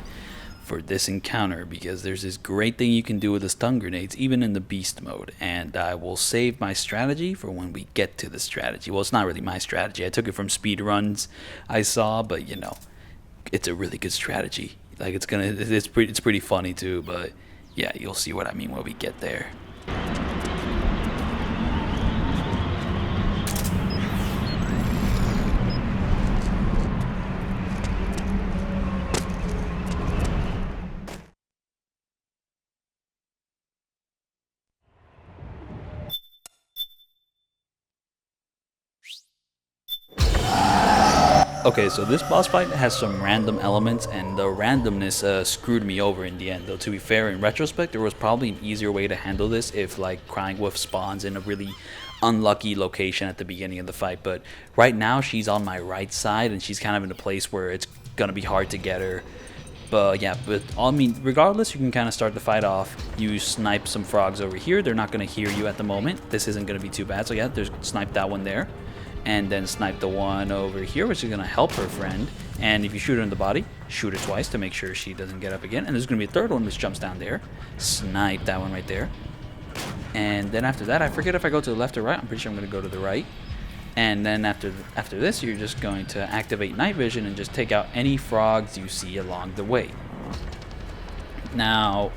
for this encounter because there's this great thing you can do with the stun grenades even in the beast mode, and I will save my strategy for when we get to the strategy. Well, it's not really my strategy. I took it from speed runs I saw, but it's a really good strategy. Like it's pretty funny too, but yeah, you'll see what I mean when we get there. Okay, so this boss fight has some random elements, and the randomness screwed me over in the end. Though to be fair, in retrospect, there was probably an easier way to handle this if like Crying Wolf spawns in a really unlucky location at the beginning of the fight. But right now, she's on my right side, and she's kind of in a place where it's gonna be hard to get her. But yeah, regardless, you can kind of start the fight off. You snipe some frogs over here. They're not gonna hear you at the moment. This isn't gonna be too bad. So yeah, there's snipe that one there. And then snipe the one over here, which is going to help her friend. And if you shoot her in the body, shoot her twice to make sure she doesn't get up again. And there's going to be a third one which jumps down there. Snipe that one right there. And then after that, I forget if I go to the left or right. I'm pretty sure I'm going to go to the right. And then after this, you're just going to activate night vision and just take out any frogs you see along the way. Now,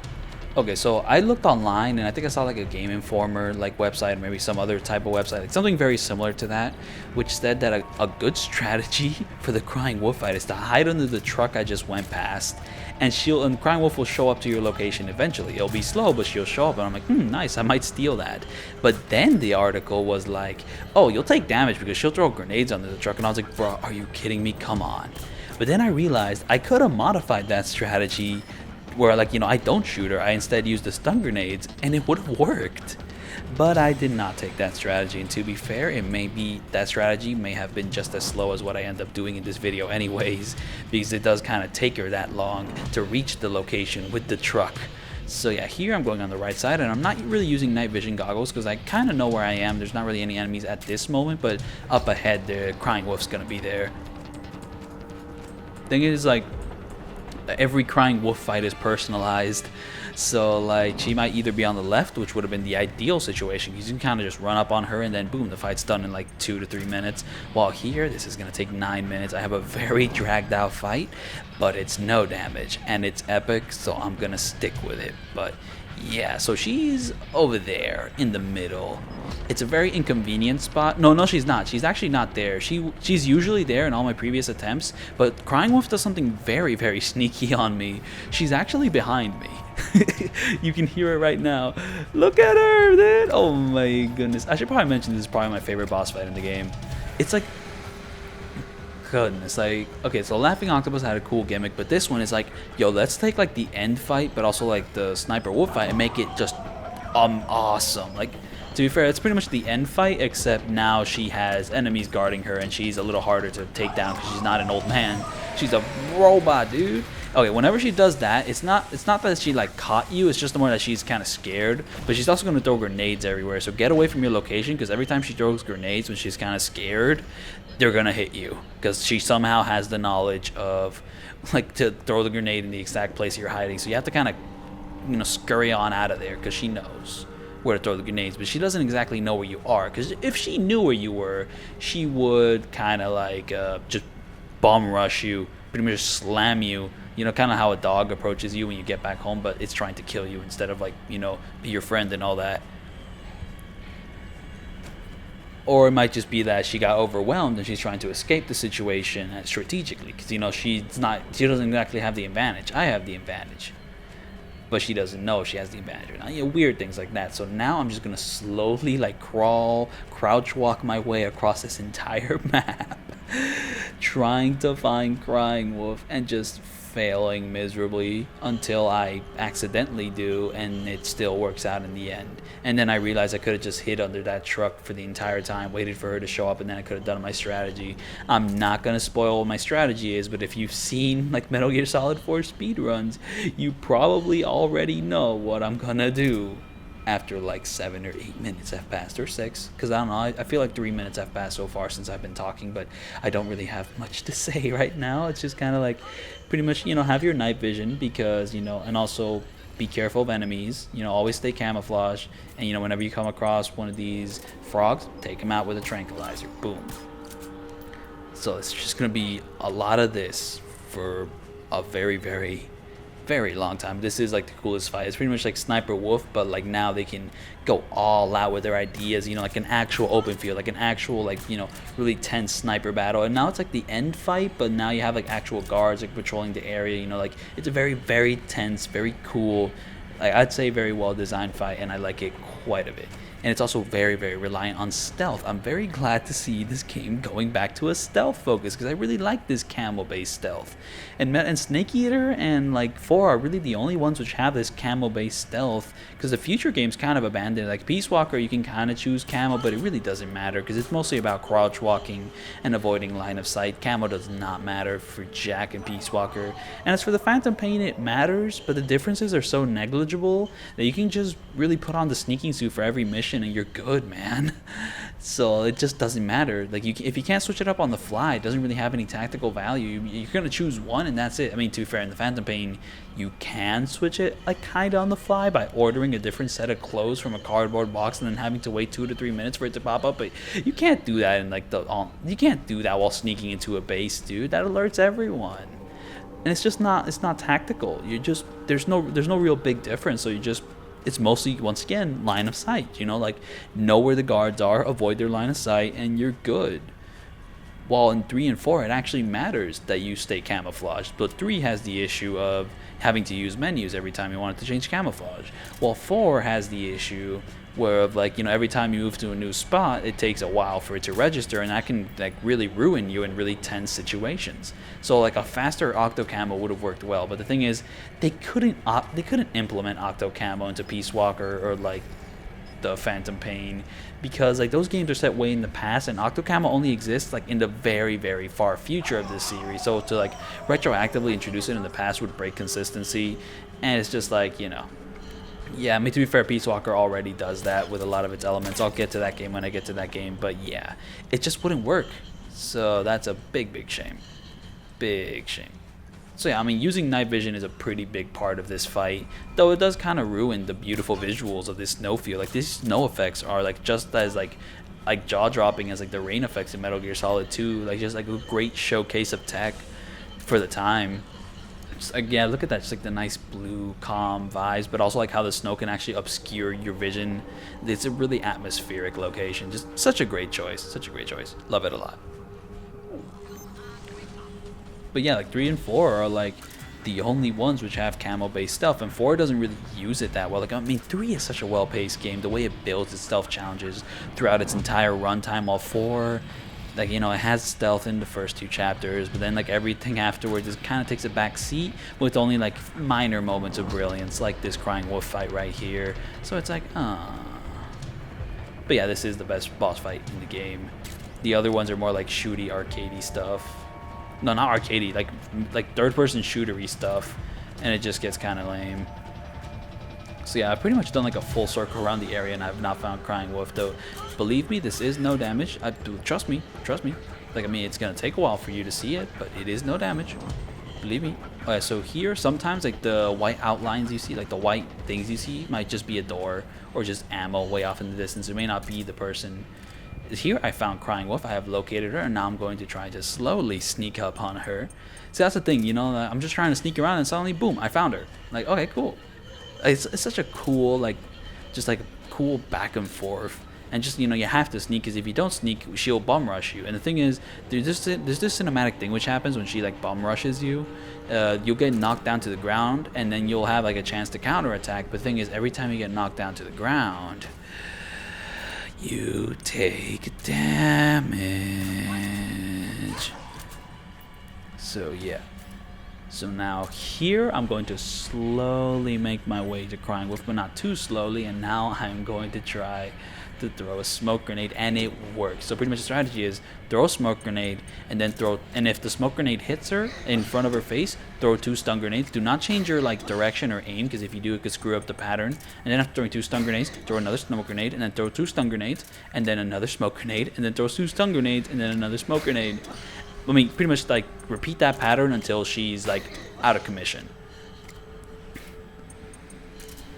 okay, so I looked online, and I think I saw like a Game Informer like website, or maybe some other type of website, like something very similar to that, which said that a good strategy for the Crying Wolf fight is to hide under the truck I just went past, and Crying Wolf will show up to your location eventually. It'll be slow, but she'll show up, and I'm like, nice, I might steal that. But then the article was like, oh, you'll take damage because she'll throw grenades under the truck, and I was like, bro, are you kidding me? Come on. But then I realized I could have modified that strategy where I don't shoot her, I instead use the stun grenades, and it would have worked. But I did not take that strategy, and to be fair, that strategy may have been just as slow as what I end up doing in this video anyways, because it does kind of take her that long to reach the location with the truck. So yeah, here I'm going on the right side, and I'm not really using night vision goggles because I kind of know where I am. There's not really any enemies at this moment, but up ahead the crying wolf's gonna be there. Thing is, like, every crying wolf fight is personalized, so like she might either be on the left, which would have been the ideal situation because you can kind of just run up on her and then boom, the fight's done in like 2 to 3 minutes, while here this is gonna take 9 minutes. I have a very dragged out fight, but it's no damage and it's epic, so I'm gonna stick with it. But yeah, so she's over there in the middle. It's a very inconvenient spot. No, she's not. She's actually not there. She's usually there in all my previous attempts, but Crying Wolf does something very, very sneaky on me. She's actually behind me. You can hear it right now. Look at her, dude. Oh my goodness. I should probably mention this is probably my favorite boss fight in the game. It's like, goodness, like, okay, so Laughing Octopus had a cool gimmick, but this one is like, yo, let's take like the end fight, but also like the Sniper Wolf fight and make it just awesome. Like, to be fair, it's pretty much the end fight, except now she has enemies guarding her and she's a little harder to take down because she's not an old man. She's a robot, dude. Okay, whenever she does that, it's not that she like caught you, it's just more that she's kind of scared, but she's also going to throw grenades everywhere, so get away from your location, because every time she throws grenades when she's kind of scared, they're going to hit you, because she somehow has the knowledge of like to throw the grenade in the exact place you're hiding, so you have to kind of, you know, scurry on out of there, because she knows where to throw the grenades, but she doesn't exactly know where you are, because if she knew where you were, she would kind of like just bum rush you, pretty much slam you, you know, kind of how a dog approaches you when you get back home, but it's trying to kill you instead of like, you know, be your friend and all that. Or it might just be that she got overwhelmed and she's trying to escape the situation strategically, because, you know, she doesn't exactly have the advantage. I have the advantage, but she doesn't know she has the advantage or not. You know, weird things like that. So now I'm just gonna slowly like crouch walk my way across this entire map, trying to find Crying Wolf and just failing miserably until I accidentally do, and it still works out in the end. And then I realized I could have just hid under that truck for the entire time, waited for her to show up, and then I could have done my strategy. I'm not gonna spoil what my strategy is, but if you've seen like Metal Gear Solid 4 speedruns, you probably already know what I'm gonna do after like 7 or 8 minutes have passed, or 6, because I don't know, I feel like 3 minutes have passed so far since I've been talking, but I don't really have much to say right now. It's just kind of like, pretty much, you know, have your night vision, because, you know, and also be careful of enemies, you know, always stay camouflaged, and, you know, whenever you come across one of these frogs, take them out with a tranquilizer, boom. So it's just gonna be a lot of this for a very, very, very long time. This is like the coolest fight. It's pretty much like Sniper Wolf, but like now they can go all out with their ideas, you know, like an actual open field, like an actual, like, you know, really tense sniper battle. And now it's like the end fight, but now you have like actual guards like patrolling the area, you know, like it's a very, very tense, very cool, like I'd say very well designed fight, and I like it quite a bit. And it's also very, very reliant on stealth. I'm very glad to see this game going back to a stealth focus, because I really like this camo-based stealth. And Snake Eater and like 4 are really the only ones which have this camo-based stealth, because the future games kind of abandoned it. Like Peace Walker, you can kind of choose camo, but it really doesn't matter, because it's mostly about crouch walking and avoiding line of sight. Camo does not matter for Jack and Peace Walker. And as for the Phantom Pain, it matters, but the differences are so negligible that you can just really put on the sneaking suit for every mission and you're good, man. So it just doesn't matter. Like, if you can't switch it up on the fly, it doesn't really have any tactical value. You're gonna choose one and that's it. I mean, to be fair, in the Phantom Pain, you can switch it like kind of on the fly by ordering a different set of clothes from a cardboard box and then having to wait 2 to 3 minutes for it to pop up. But you can't do that in like you can't do that while sneaking into a base, dude. That alerts everyone. And it's just not, it's not tactical. You just, there's no real big difference. So it's mostly, once again, line of sight, you know, like know where the guards are, avoid their line of sight, and you're good. While in 3 and 4, it actually matters that you stay camouflaged, but 3 has the issue of having to use menus every time you want it to change camouflage, while 4 has the issue where, of like, you know, every time you move to a new spot, it takes a while for it to register, and that can like really ruin you in really tense situations. So like a faster Octo Camo would have worked well, but the thing is, they couldn't implement Octo Camo into Peace Walker or like the Phantom Pain, because like those games are set way in the past, and Octocamo only exists like in the very, very far future of this series. So to like retroactively introduce it in the past would break consistency, and it's just like, you know. Yeah, I mean, to be fair, Peace Walker already does that with a lot of its elements. I'll get to that game when I get to that game, but yeah, it just wouldn't work. So that's a big, big shame. Big shame. So yeah, I mean, using night vision is a pretty big part of this fight, though it does kind of ruin the beautiful visuals of this snow field. Like, these snow effects are like just as like jaw-dropping as like the rain effects in Metal Gear Solid 2. Like, just like a great showcase of tech for the time. Just, like, yeah, look at that, just like the nice blue, calm vibes, but also like how the snow can actually obscure your vision. It's a really atmospheric location. Just such a great choice. Such a great choice. Love it a lot. But yeah, like 3 and 4 are like the only ones which have camo-based stuff, and 4 doesn't really use it that well. Like, I mean, 3 is such a well-paced game. The way it builds its stealth challenges throughout its entire runtime, while 4, like, you know, it has stealth in the first 2 chapters, but then like everything afterwards just kind of takes a back seat with only like minor moments of brilliance, like this Crying Wolf fight right here. So it's like, ah. But yeah, this is the best boss fight in the game. The other ones are more like shooty, arcadey stuff. No, not arcadey, like third-person shootery stuff, and it just gets kind of lame. So yeah, I've pretty much done like a full circle around the area, and I've not found Crying Wolf, though. Believe me, this is no damage. Trust me. Like, I mean, it's gonna take a while for you to see it, but it is no damage. Believe me. Alright, so here, sometimes like the white outlines you see, like the white things you see, might just be a door or just ammo way off in the distance. It may not be the person. Here I found Crying Wolf. I have located her, and now I'm going to try to slowly sneak up on her. See, that's the thing, you know, I'm just trying to sneak around, and suddenly, boom, I found her. Like, okay, cool. It's such a cool, like, just like cool back and forth. And just, you know, you have to sneak, because if you don't sneak, she'll bum rush you. And the thing is, there's this cinematic thing which happens when she like bum rushes you. You'll get knocked down to the ground, and then you'll have like a chance to counterattack. But the thing is, every time you get knocked down to the ground, you take damage. So yeah. So now here I'm going to slowly make my way to Crying Wolf, but not too slowly. And now I'm going to try to throw a smoke grenade, and it works. So pretty much the strategy is throw a smoke grenade, and then and if the smoke grenade hits her in front of her face, throw 2 stun grenades. Do not change your like direction or aim, because if you do, it could screw up the pattern. And then after throwing 2 stun grenades, throw another smoke grenade, and then throw 2 stun grenades, and then another smoke grenade, and then throw 2 stun grenades, and then another smoke grenade. I mean, pretty much like repeat that pattern until she's like out of commission.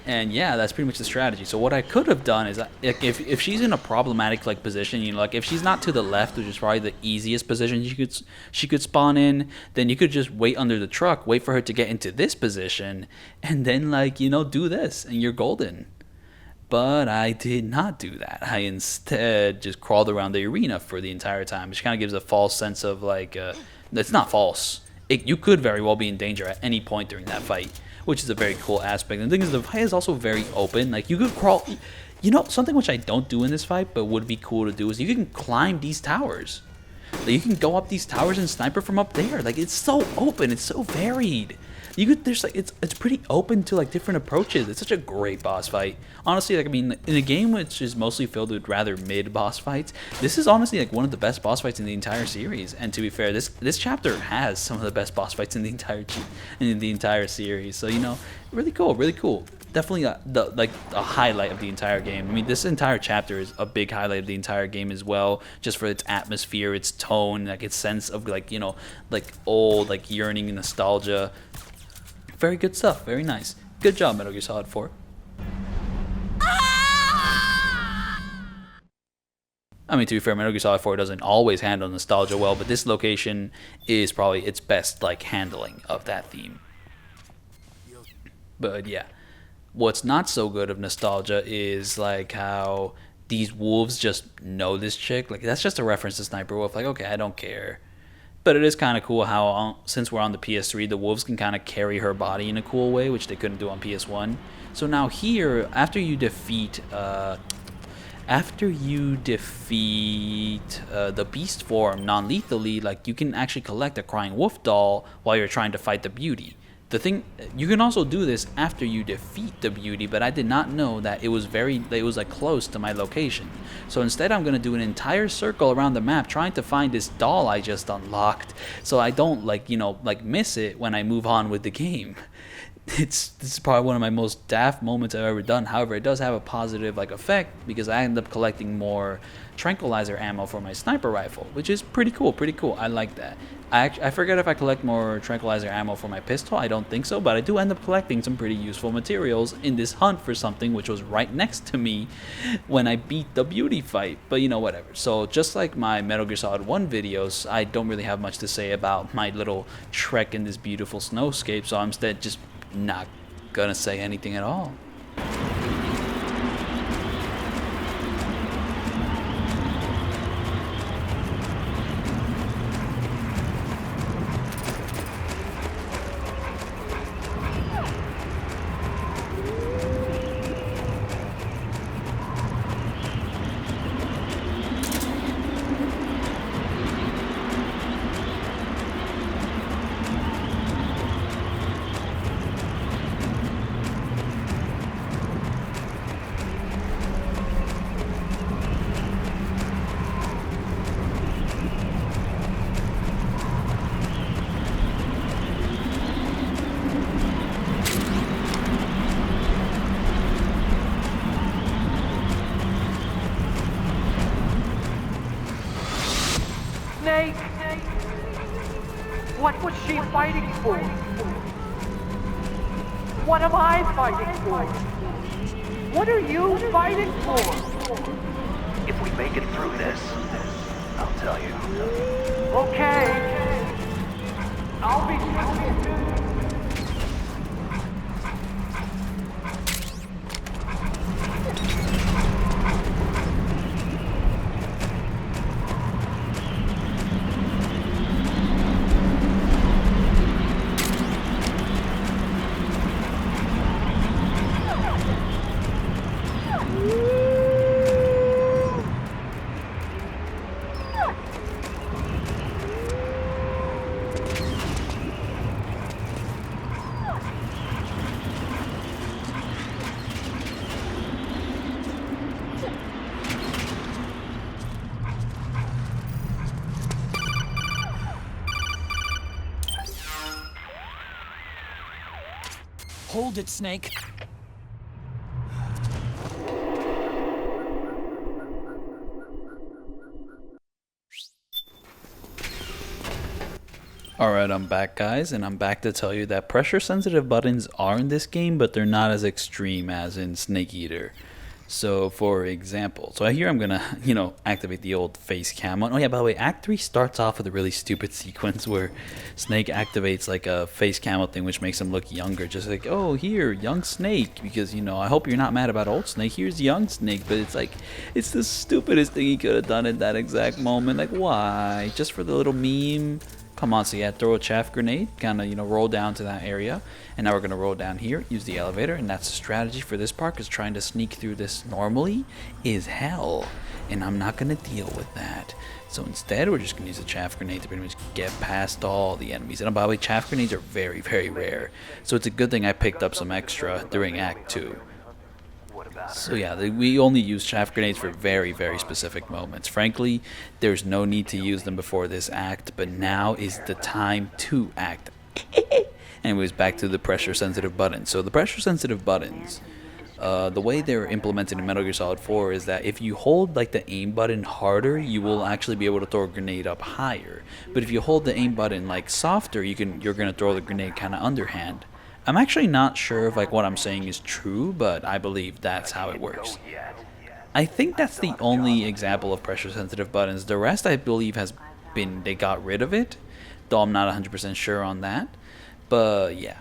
And yeah, that's pretty much the strategy. So what I could have done is, like, if she's in a problematic like position, you know, like if she's not to the left, which is probably the easiest position she could spawn in, then you could just wait under the truck, wait for her to get into this position, and then like, you know, do this, and you're golden. But I did not do that. I instead just crawled around the arena for the entire time, which kind of gives a false sense of like, it's not false. You could very well be in danger at any point during that fight, which is a very cool aspect. And the thing is, the fight is also very open. Like, you could crawl. You know, something which I don't do in this fight, but would be cool to do, is you can climb these towers. Like, you can go up these towers and sniper from up there. Like, it's so open. It's so varied. There's like, it's pretty open to like different approaches. It's such a great boss fight. Honestly, like, I mean, in a game which is mostly filled with rather mid boss fights, this is honestly like one of the best boss fights in the entire series. And to be fair, this chapter has some of the best boss fights in the entire series. So, you know, really cool, really cool. Definitely a highlight of the entire game. I mean, this entire chapter is a big highlight of the entire game as well, just for its atmosphere, its tone, like its sense of like, you know, like old, like yearning and nostalgia. Very good stuff. Very nice. Good job, Metal Gear Solid 4. I mean, to be fair, Metal Gear Solid 4 doesn't always handle nostalgia well, but this location is probably its best like handling of that theme. But yeah, what's not so good of nostalgia is like how these wolves just know this chick. Like, that's just a reference to Sniper Wolf. Like, okay, I don't care. But it is kind of cool how, since we're on the PS3, the wolves can kind of carry her body in a cool way, which they couldn't do on PS1. So now here, after you defeat the beast form non-lethally, like, you can actually collect a Crying Wolf doll while you're trying to fight the beauty. the thing, you can also do this after you defeat the beauty, but I did not know that it was like close to my location. So instead I'm gonna do an entire circle around the map trying to find this doll I just unlocked, so I don't miss it when I move on with the game. This is probably one of my most daft moments I've ever done. However, it does have a positive effect because I end up collecting more tranquilizer ammo for my sniper rifle, which is pretty cool. I like that. I forget if I collect more tranquilizer ammo for my pistol. I don't think so, but I do end up collecting some pretty useful materials in this hunt for something which was right next to me when I beat the beauty fight. But whatever. So just like my Metal Gear Solid 1 videos, I don't really have much to say about my little trek in this beautiful snowscape, so I'm instead just not gonna say anything at all. Snake! What was she fighting for? What am I fighting for? What are you fighting for? If we make it through this, I'll tell you. Okay. I'll be with you. Hold it, Snake. Alright, I'm back, guys, and I'm back to tell you that pressure sensitive buttons are in this game, but they're not as extreme as in Snake Eater. So, for example, here I'm gonna, activate the old face cam one. Oh yeah, by the way, Act 3 starts off with a really stupid sequence where Snake activates like a face camo thing which makes him look younger. Just like, oh, here, young Snake, because, I hope you're not mad about old Snake. Here's young Snake, but it's like, it's the stupidest thing he could have done at that exact moment. Like, why? Just for the little meme? Come on, so yeah, throw a chaff grenade, kind of, roll down to that area. And now we're going to roll down here, use the elevator, and that's the strategy for this part, because trying to sneak through this normally is hell. And I'm not going to deal with that. So instead, we're just going to use a chaff grenade to pretty much get past all the enemies. And by the way, chaff grenades are very, very rare. So it's a good thing I picked up some extra during Act 2. So yeah, we only use chaff grenades for very, very specific moments. Frankly, there's no need to use them before this act, but now is the time to act. Anyways, back to the pressure sensitive buttons. So the pressure sensitive buttons, the way they're implemented in Metal Gear Solid 4 is that if you hold like the aim button harder, you will actually be able to throw a grenade up higher. But if you hold the aim button like softer, you're gonna throw the grenade kind of underhand. I'm actually not sure if what I'm saying is true, but I believe that's how it works. I think that's the only example of pressure sensitive buttons. The rest I believe they got rid of it, though I'm not 100% sure on that. But yeah,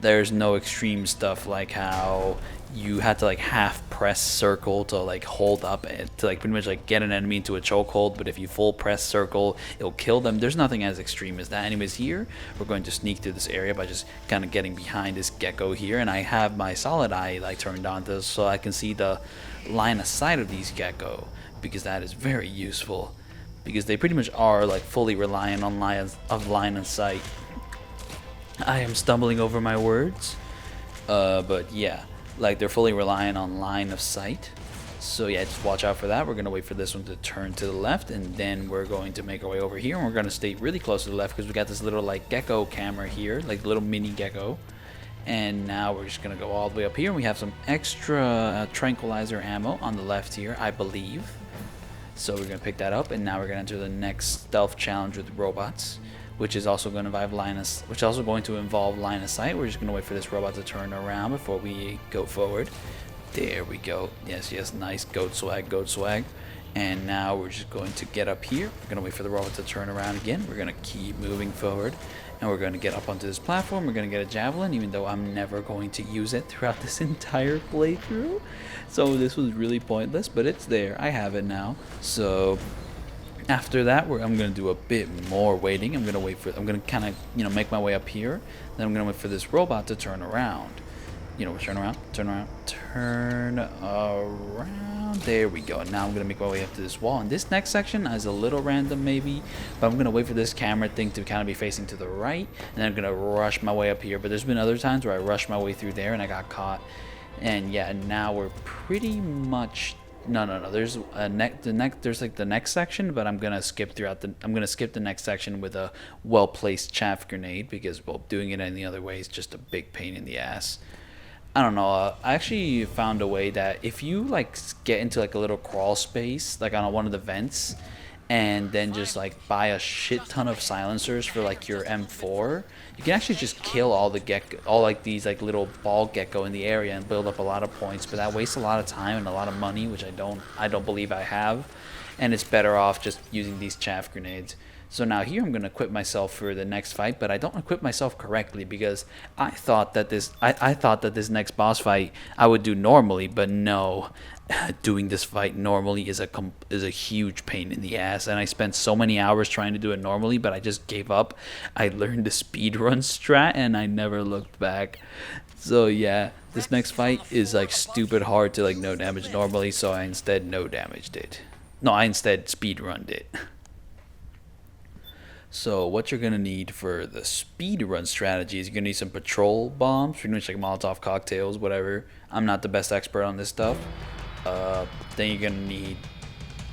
there's no extreme stuff like how you had to like half press circle to like hold up and to like pretty much like get an enemy into a chokehold, but if you full press circle it'll kill them. There's nothing as extreme as that. Anyways, here we're going to sneak through this area by just kind of getting behind this Gekko here, and I have my solid eye like turned on to so I can see the line of sight of these Gekko, because that is very useful, because they pretty much are like fully reliant on line of sight. I am stumbling over my words. But yeah, like they're fully reliant on line of sight. So yeah, just watch out for that. We're going to wait for this one to turn to the left, and then we're going to make our way over here, and we're going to stay really close to the left because we got this little like Gekko camera here, like little mini Gekko. And now we're just going to go all the way up here, and we have some extra tranquilizer ammo on the left here, I believe. So we're going to pick that up, and now we're going to enter the next stealth challenge with robots, which is also going to involve line of sight. We're just going to wait for this robot to turn around before we go forward. There we go. Yes, yes, nice. Goat swag, goat swag. And now we're just going to get up here. We're going to wait for the robot to turn around again. We're going to keep moving forward. And we're going to get up onto this platform. We're going to get a javelin, even though I'm never going to use it throughout this entire playthrough. So this was really pointless, but it's there. I have it now. So after that, I'm going to do a bit more waiting. I'm going to kind of, make my way up here. Then I'm going to wait for this robot to turn around. Turn around. There we go. Now I'm going to make my way up to this wall. And this next section is a little random maybe, but I'm going to wait for this camera thing to kind of be facing to the right. And then I'm going to rush my way up here. But there's been other times where I rushed my way through there and I got caught. And yeah, now we're pretty much... No. There's like the next section, but I'm gonna skip the next section with a well-placed chaff grenade because, well, doing it any other way is just a big pain in the ass. I don't know. I actually found a way that if you like get into like a little crawl space, like on one of the vents, and then just like buy a shit ton of silencers for like your M4, you can actually just kill all these like little ball Gekko in the area and build up a lot of points. But that wastes a lot of time and a lot of money, which I don't believe I have, and it's better off just using these chaff grenades. So now here I'm going to equip myself for the next fight, but I don't equip myself correctly because I thought that this next boss fight I would do normally, but no. Doing this fight normally is a huge pain in the ass, and I spent so many hours trying to do it normally, but I just gave up. I learned the speedrun strat and I never looked back. So yeah, this next fight is like stupid hard to like no damage normally, so I instead I instead speedrunned it. So what you're going to need for the speedrun strategy is you're going to need some patrol bombs, pretty much like Molotov cocktails, whatever. I'm not the best expert on this stuff. Then you're going to need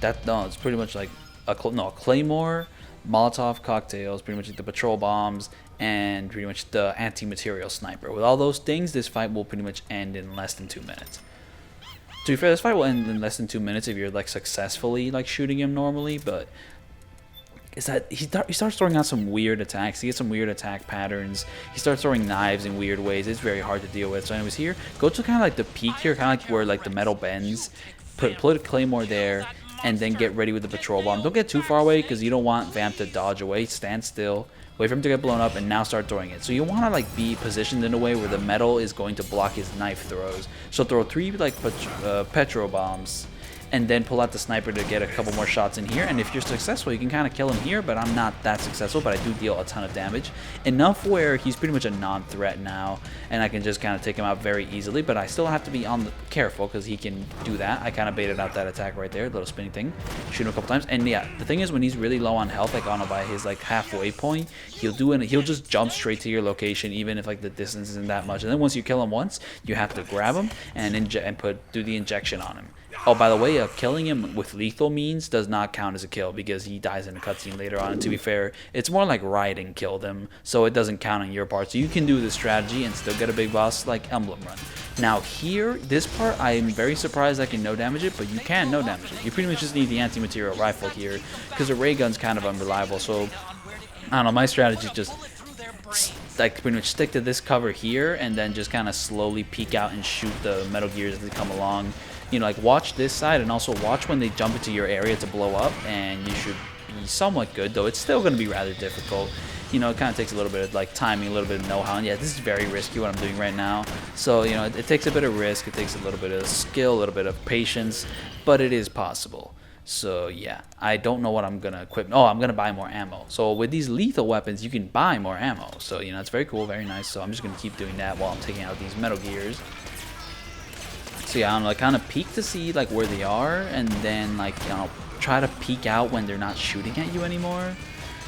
it's pretty much like a claymore, Molotov cocktails, pretty much like the patrol bombs, and pretty much the anti-material sniper. With all those things, this fight will pretty much end in less than 2 minutes. To be fair, this fight will end in less than 2 minutes if you're like successfully like shooting him normally, but is that he starts throwing out some weird attacks. He gets some weird attack patterns. He starts throwing knives in weird ways. It's very hard to deal with. So anyways, here, go to kind of like the peak here, kind of like where like the metal bends. Put a claymore there, and then get ready with the patrol bomb. Don't get too far away because you don't want Vamp to dodge away. Stand still. Wait for him to get blown up, and now start throwing it. So you want to like be positioned in a way where the metal is going to block his knife throws. So throw 3 like petro bombs, and then pull out the sniper to get a couple more shots in here. And if you're successful, you can kind of kill him here, but I'm not that successful, but I do deal a ton of damage. Enough where he's pretty much a non-threat now, and I can just kind of take him out very easily, but I still have to be careful because he can do that. I kind of baited out that attack right there, little spinning thing. Shoot him a couple times. And yeah, the thing is when he's really low on health, like by his like halfway point, he'll just jump straight to your location, even if like the distance isn't that much. And then once you kill him once, you have to grab him and do the injection on him. Oh, by the way, killing him with lethal means does not count as a kill because he dies in a cutscene later on. And to be fair, it's more like Raiden killed him, so it doesn't count on your part. So you can do this strategy and still get a big boss like Emblem Run. Now here, this part, I'm very surprised I can no damage it, but you can no damage it. You pretty much just need the anti-material rifle here because the ray gun's kind of unreliable. So I don't know, my strategy is just like pretty much stick to this cover here and then just kind of slowly peek out and shoot the Metal Gears as they come along. Like watch this side and also watch when they jump into your area to blow up, and you should be somewhat good, though it's still going to be rather difficult. It kind of takes a little bit of like timing, a little bit of know-how, and yeah, this is very risky what I'm doing right now. So it takes a bit of risk, it takes a little bit of skill, a little bit of patience, but it is possible. So yeah, I don't know what I'm gonna equip. Oh, I'm gonna buy more ammo. So with these lethal weapons, you can buy more ammo. So it's very cool, very nice. So I'm just gonna keep doing that while I'm taking out these Metal Gears. So yeah, I don't know, kind of peek to see like where they are, and then like try to peek out when they're not shooting at you anymore.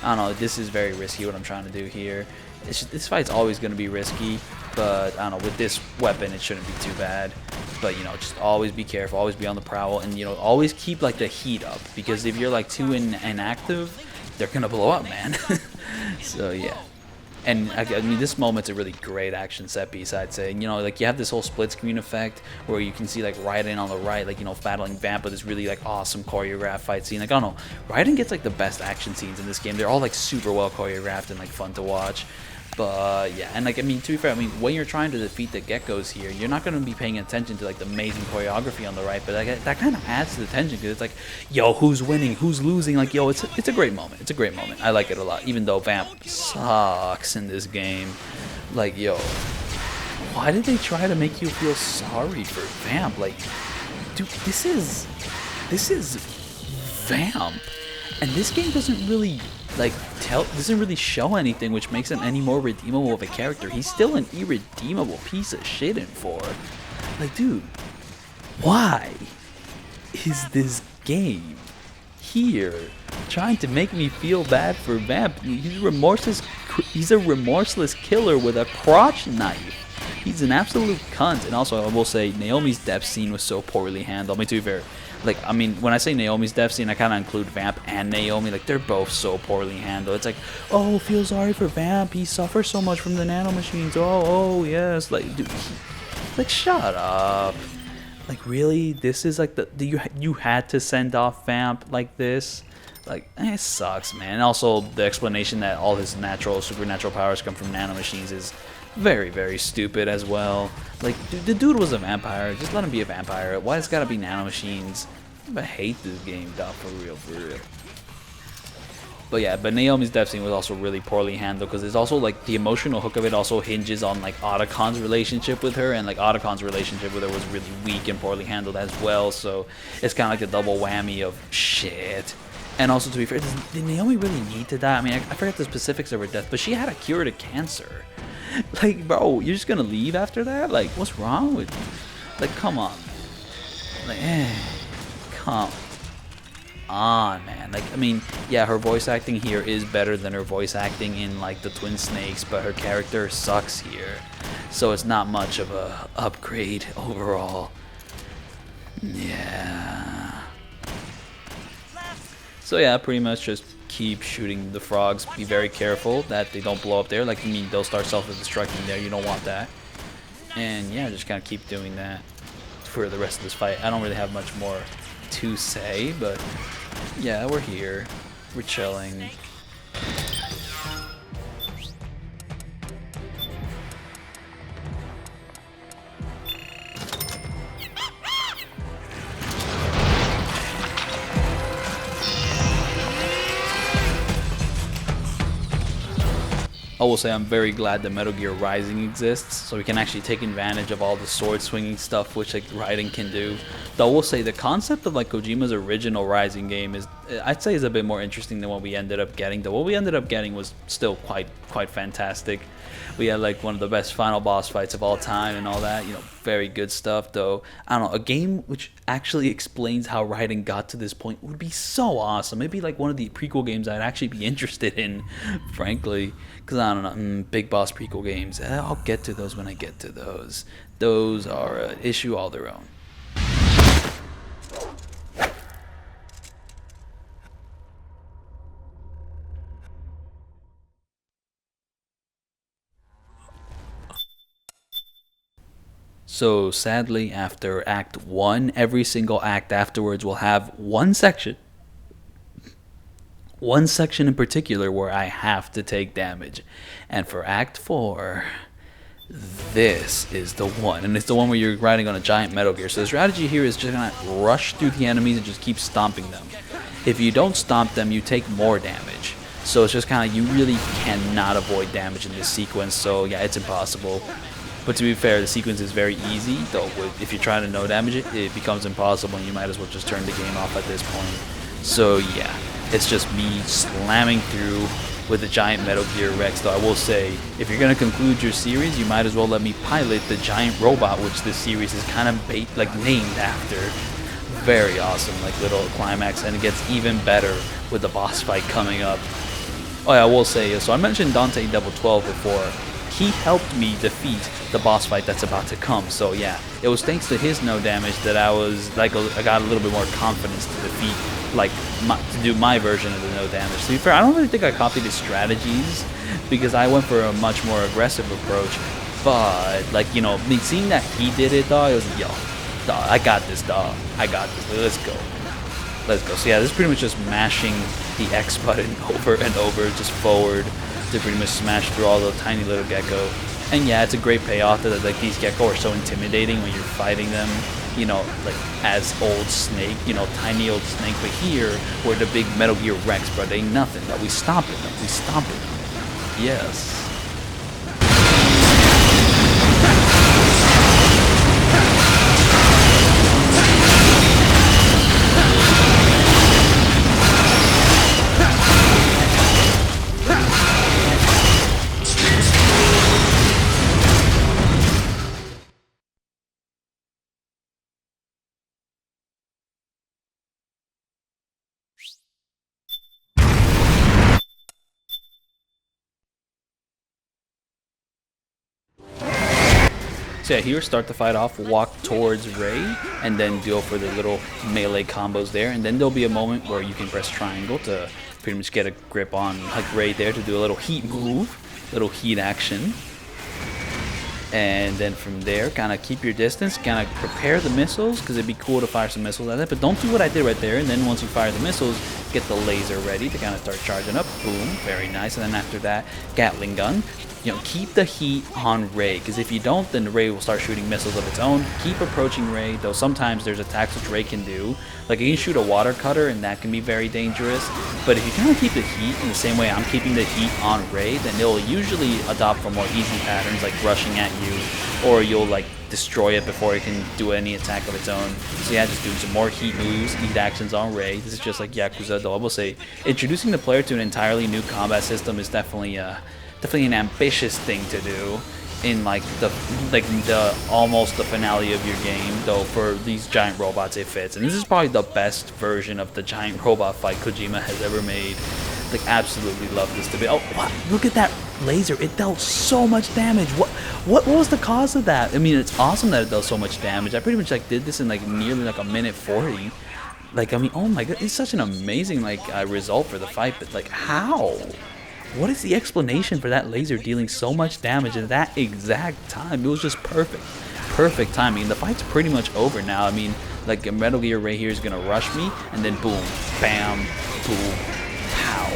I don't know, this is very risky what I'm trying to do here. This fight's always going to be risky, but I don't know, with this weapon it shouldn't be too bad. But, you know, just always be careful, always be on the prowl, and, you know, always keep, like, the heat up, because if you're, like, too inactive, they're going to blow up, man. So, yeah. And, I mean, this moment's a really great action set piece, I'd say. And, you know, like, you have this whole split screen effect where you can see, like, Raiden on the right, like, you know, battling Vamp with this really, like, awesome choreographed fight scene. Like, I don't know, Raiden gets, like, the best action scenes in this game. They're all, like, super well choreographed and, like, fun to watch. But yeah, and like, I mean, to be fair, I mean, when you're trying to defeat the Gekkos here, you're not going to be paying attention to like the amazing choreography on the right, but like, that kind of adds to the tension, because it's like, yo, who's winning, who's losing? Like, yo, it's a great moment. It's a great moment. I like it a lot, even though Vamp sucks in this game. Like, yo, why did they try to make you feel sorry for Vamp? Like, dude, this is Vamp, and this game doesn't really like doesn't really show anything which makes him any more redeemable of a character. He's still an irredeemable piece of shit in 4. Like, dude, why is this game here trying to make me feel bad for Vamp? He's a remorseless killer with a crotch knife. He's an absolute cunt. And also, I will say, Naomi's death scene was so poorly handled. I mean, to be fair, like, I mean, when I say Naomi's death scene, I kind of include Vamp and Naomi. Like, they're both so poorly handled. It's like, oh, feel sorry for Vamp. He suffers so much from the nanomachines. Oh, yes. Like, dude, like, shut up. Like, really? This is like you had to send off Vamp like this? Like, it sucks, man. And also, the explanation that all his supernatural powers come from nanomachines is very, very stupid as well. Like, the dude was a vampire. Just let him be a vampire. Why it's gotta be nanomachines? I hate this game, dog, for real, for real. But yeah, but Naomi's death scene was also really poorly handled, because it's also like the emotional hook of it also hinges on like Otacon's relationship with her, and like Otacon's relationship with her was really weak and poorly handled as well. So it's kind of like a double whammy of shit. And also, to be fair, did Naomi really need to die? I mean, I forget the specifics of her death, but she had a cure to cancer. Like, bro, you're just gonna leave after that? Like, what's wrong with you? Like, come on. Like, come on, man. Like, I mean, yeah, her voice acting here is better than her voice acting in, like, the Twin Snakes, but her character sucks here. So it's not much of a upgrade overall. Yeah. So yeah, pretty much just keep shooting the frogs. Be very careful that they don't blow up there. Like, I mean, they'll start self-destructing there. You don't want that. And yeah, just kind of keep doing that for the rest of this fight. I don't really have much more to say, but yeah, we're here. We're chilling. I will say I'm very glad that Metal Gear Rising exists, so we can actually take advantage of all the sword swinging stuff which like Raiden can do. Though I will say the concept of like Kojima's original Rising game is, I'd say, is a bit more interesting than what we ended up getting. Though what we ended up getting was still quite fantastic. We had like one of the best final boss fights of all time and all that, you know, very good stuff. Though, I don't know, a game which actually explains how Raiden got to this point would be so awesome. It'd be like one of the prequel games I'd actually be interested in, frankly. Because I don't know, big boss prequel games, I'll get to those when I get to those. Those are an issue all their own. So sadly, after Act 1, every single act afterwards will have one section in particular where I have to take damage. And for Act 4, this is the one. And it's the one where you're riding on a giant Metal Gear. So the strategy here is just gonna rush through the enemies and just keep stomping them. If you don't stomp them, you take more damage. So it's just kind of, you really cannot avoid damage in this sequence. So yeah, it's impossible. But to be fair, the sequence is very easy, though if you're trying to no damage it, it becomes impossible and you might as well just turn the game off at this point. So yeah, it's just me slamming through with a giant Metal Gear Rex. Though I will say, if you're going to conclude your series, you might as well let me pilot the giant robot, which this series is kind of named after. Very awesome, like little climax, and it gets even better with the boss fight coming up. Oh yeah, I will say, so I mentioned Dante Double 12 before. He helped me defeat the boss fight that's about to come. So yeah, it was thanks to his no damage that I was like, I got a little bit more confidence to defeat, like, to do my version of the no damage. To be fair, I don't really think I copied his strategies because I went for a much more aggressive approach. But like, you know, seeing that he did it, dog, it was like, yo, dog, I got this, dog. I got this. Let's go. Let's go. So yeah, this is pretty much just mashing the X button over and over, just forward, to pretty much smash through all the tiny little Gekko. And yeah, it's a great payoff that like these Gekko are so intimidating when you're fighting them, you know, like as old Snake, you know, tiny old Snake. But here, we're the big Metal Gear Rex, bro. They ain't nothing. But we stomping them. We stomping them. Yes. So yeah, here, start the fight off, walk towards Ray, and then go for the little melee combos there. And then there'll be a moment where you can press triangle to pretty much get a grip on like Ray there to do a little heat move, little heat action. And then from there, kind of keep your distance, kind of prepare the missiles, because it'd be cool to fire some missiles at it. But don't do what I did right there. And then once you fire the missiles, get the laser ready to kind of start charging up. Boom, very nice. And then after that, Gatling gun. You know, keep the heat on Ray, because if you don't, then Ray will start shooting missiles of its own. Keep approaching Ray, though sometimes there's attacks which Ray can do. Like, you can shoot a water cutter, and that can be very dangerous. But if you kind of keep the heat in the same way I'm keeping the heat on Ray, then it'll usually adopt for more easy patterns, like rushing at you, or you'll, like, destroy it before it can do any attack of its own. So yeah, just doing some more heat moves, heat actions on Ray. This is just like Yakuza, though I will say, introducing the player to an entirely new combat system is definitely an ambitious thing to do in like the almost the finale of your game, though for these giant robots it fits. And this is probably the best version of the giant robot fight Kojima has ever made. Like, absolutely love this to be. Oh, what? Look at that laser. It dealt so much damage. What was the cause of that? I mean, it's awesome that it does so much damage. I pretty much like did this in like nearly like a minute 40. Like, I mean, oh my god, it's such an amazing like result for the fight, but like, how? What is the explanation for that laser dealing so much damage at that exact time? It was just perfect. Perfect timing. The fight's pretty much over now. I mean, like, a Metal Gear right here is going to rush me, and then boom, bam, boom, pow.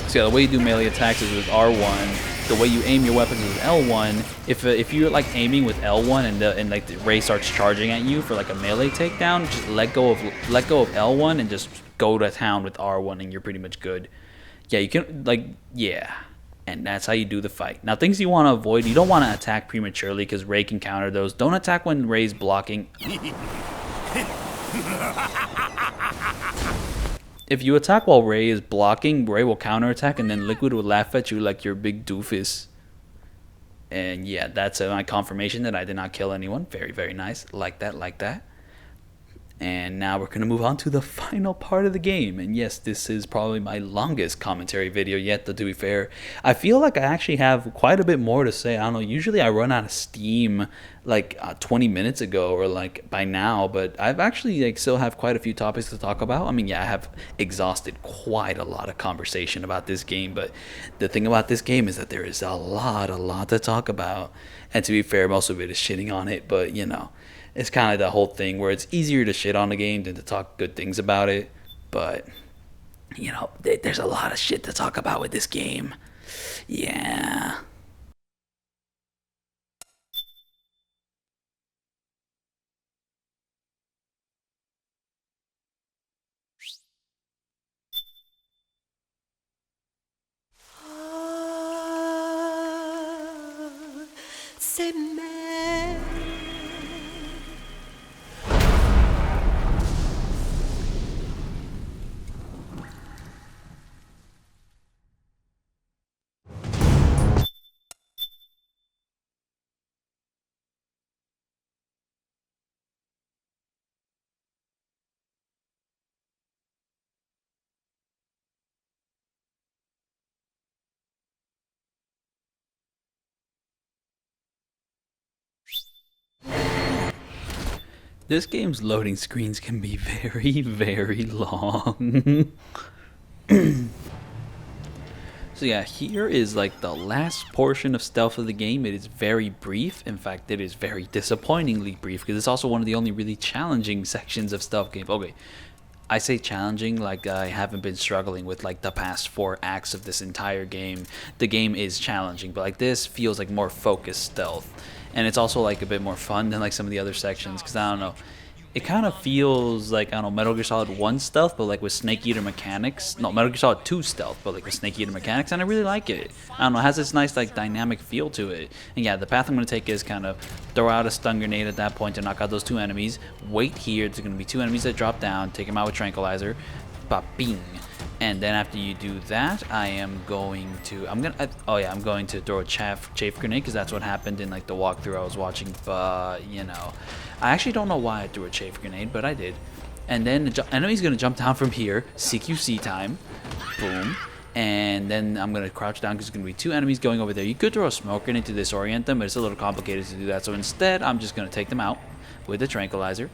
So yeah, the way you do melee attacks is with R1. The way you aim your weapons is with L1. If you're like aiming with L1 and like the Ray starts charging at you for like a melee takedown, just let go of L1 and just go to town with R1 and you're pretty much good. Yeah, you can, like, yeah. And that's how you do the fight. Now, things you want to avoid, you don't want to attack prematurely because Ray can counter those. Don't attack when Ray's blocking. If you attack while Ray is blocking, Ray will counterattack, and then Liquid will laugh at you like you're a big doofus. And yeah, that's my confirmation that I did not kill anyone. Very, very nice. Like that, like that. And now we're going to move on to the final part of the game. And yes, this is probably my longest commentary video yet, to be fair. I feel like I actually have quite a bit more to say. I don't know, usually I run out of steam like 20 minutes ago or like by now, but I've actually like still have quite a few topics to talk about. I mean, yeah, I have exhausted quite a lot of conversation about this game, but the thing about this game is that there is a lot to talk about. And to be fair, most of it is shitting on it, but you know, it's kind of the whole thing where it's easier to shit on the game than to talk good things about it. But, you know, there's a lot of shit to talk about with this game. Yeah. This game's loading screens can be very, very long. So yeah, here is like the last portion of stealth of the game. It is very brief. In fact, it is very disappointingly brief because it's also one of the only really challenging sections of stealth game. Okay, I say challenging like I haven't been struggling with like the past 4 acts of this entire game. The game is challenging, but like this feels like more focused stealth. And it's also like a bit more fun than like some of the other sections because I don't know. It kind of feels like, I don't know, Metal Gear Solid 1 stealth, but like with Snake Eater mechanics. No, Metal Gear Solid 2 stealth, but like with Snake Eater mechanics, and I really like it. I don't know, it has this nice like dynamic feel to it. And yeah, the path I'm going to take is kind of throw out a stun grenade at that point to knock out those 2 enemies. Wait here, there's going to be 2 enemies that drop down, take them out with tranquilizer. Ba-bing. And then after you do that, I'm going to throw a chafe grenade because that's what happened in like the walkthrough I was watching. But you know, I actually don't know why I threw a chafe grenade, but I did. And then the enemy's gonna jump down from here. CQC time, boom. And then I'm gonna crouch down because there's gonna be 2 enemies going over there. You could throw a smoke grenade to disorient them, but it's a little complicated to do that. So instead, I'm just gonna take them out with the tranquilizer.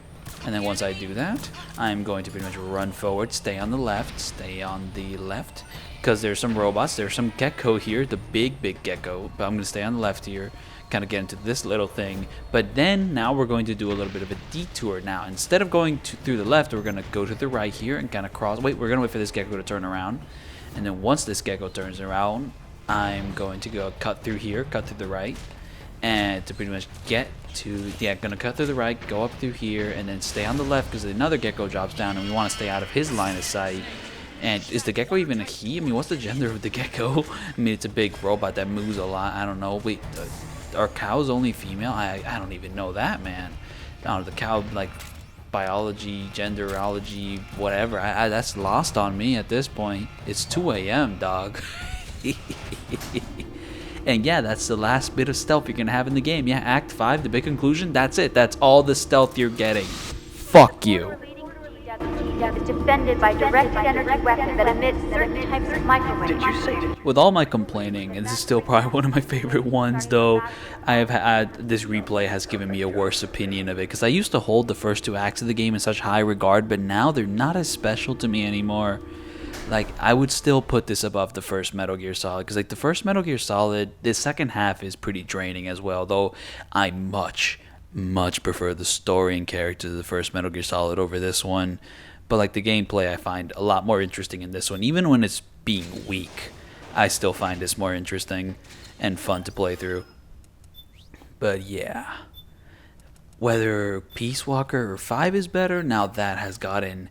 And then once I do that, I'm going to pretty much run forward, stay on the left, because there's some robots, there's some Gekko here, the big Gekko, but I'm going to stay on the left here, kind of get into this little thing. But then now we're going to do a little bit of a detour now. Instead of going through the left, we're going to go to the right here and kind of cross. We're going to wait for this Gekko to turn around. And then once this Gekko turns around, I'm going to go cut through here, cut through the right. And to pretty much get to, gonna cut through the right, go up through here, and then stay on the left because another Gekko drops down and we want to stay out of his line of sight. And is the Gekko even a he? I mean, what's the gender of the Gekko? I mean, it's a big robot that moves a lot. I don't know. Wait, are cows only female? I don't even know that, man. I don't know, the cow, like, biology, genderology, whatever. That's lost on me at this point. It's 2 a.m., dog. And yeah, that's the last bit of stealth you're going to have in the game. Yeah, Act 5, the big conclusion, that's it. That's all the stealth you're getting. Fuck you. Is defended by directed energy weapon that emits certain types of microwaves. Did you say? With all my complaining, and this is still probably one of my favorite ones, though, I have had this replay has given me a worse opinion of it because I used to hold the first 2 acts of the game in such high regard, but now they're not as special to me anymore. Like, I would still put this above the first Metal Gear Solid because, like, the first Metal Gear Solid, the second half is pretty draining as well, though I much prefer the story and characters of the first Metal Gear Solid over this one. But like the gameplay I find a lot more interesting in this one. Even when it's being weak, I still find this more interesting and fun to play through. But yeah, whether Peace Walker or 5 is better, now that has gotten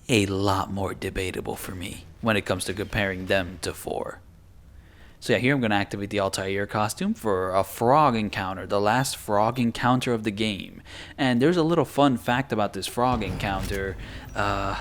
a lot more debatable for me when it comes to comparing them to 4. So yeah, here I'm going to activate the Altair costume for a frog encounter, the last frog encounter of the game. And there's a little fun fact about this frog encounter, a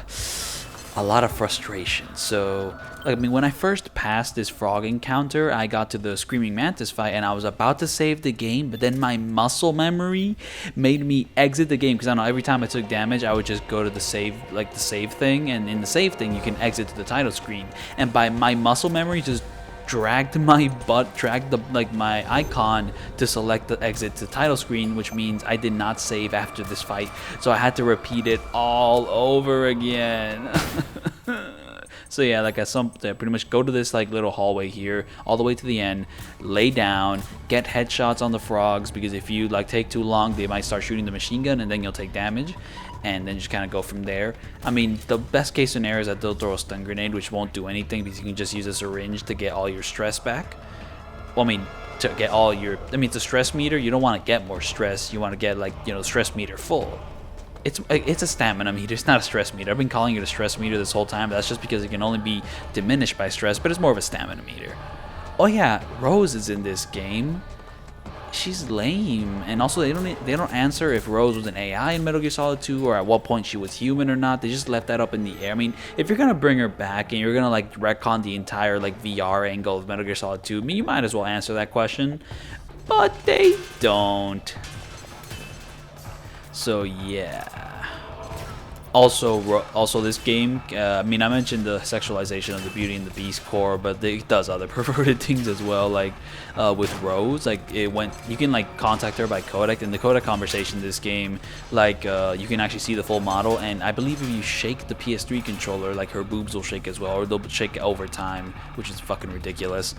lot of frustration. So, I mean, when I first passed this frog encounter, I got to the Screaming Mantis fight and I was about to save the game, but then my muscle memory made me exit the game because I don't know, every time I took damage, I would just go to the save, like the save thing, and in the save thing, you can exit to the title screen. And by my muscle memory just dragged my icon to select the exit to title screen, which means I did not save after this fight, so I had to repeat it all over again. So yeah, like I pretty much go to this like little hallway here all the way to the end, lay down, get headshots on the frogs because if you like take too long, they might start shooting the machine gun and then you'll take damage. And then just kind of go from there. I mean, the best case scenario is that they'll throw a stun grenade, which won't do anything because you can just use a syringe to get all your stress back. Well, I mean, to get all your... I mean, it's a stress meter. You don't want to get more stress. You want to get, like, you know, stress meter full. It's a stamina meter. It's not a stress meter. I've been calling it a stress meter this whole time. But that's just because it can only be diminished by stress. But it's more of a stamina meter. Oh, yeah. Rose is in this game. She's lame, and also they don't answer if Rose was an AI in Metal Gear Solid 2 or at what point she was human or not. They just left that up in the air. I mean, if you're gonna bring her back and you're gonna like retcon the entire like VR angle of Metal Gear Solid 2, I mean, you might as well answer that question, but they don't. So yeah. Also, this game, I mean, I mentioned the sexualization of the Beauty and the Beast core, but it does other perverted things as well. Like with Rose, like you can like contact her by codec, and the codec conversation in this game, like you can actually see the full model. And I believe if you shake the PS3 controller, like her boobs will shake as well, or they'll shake over time, which is fucking ridiculous.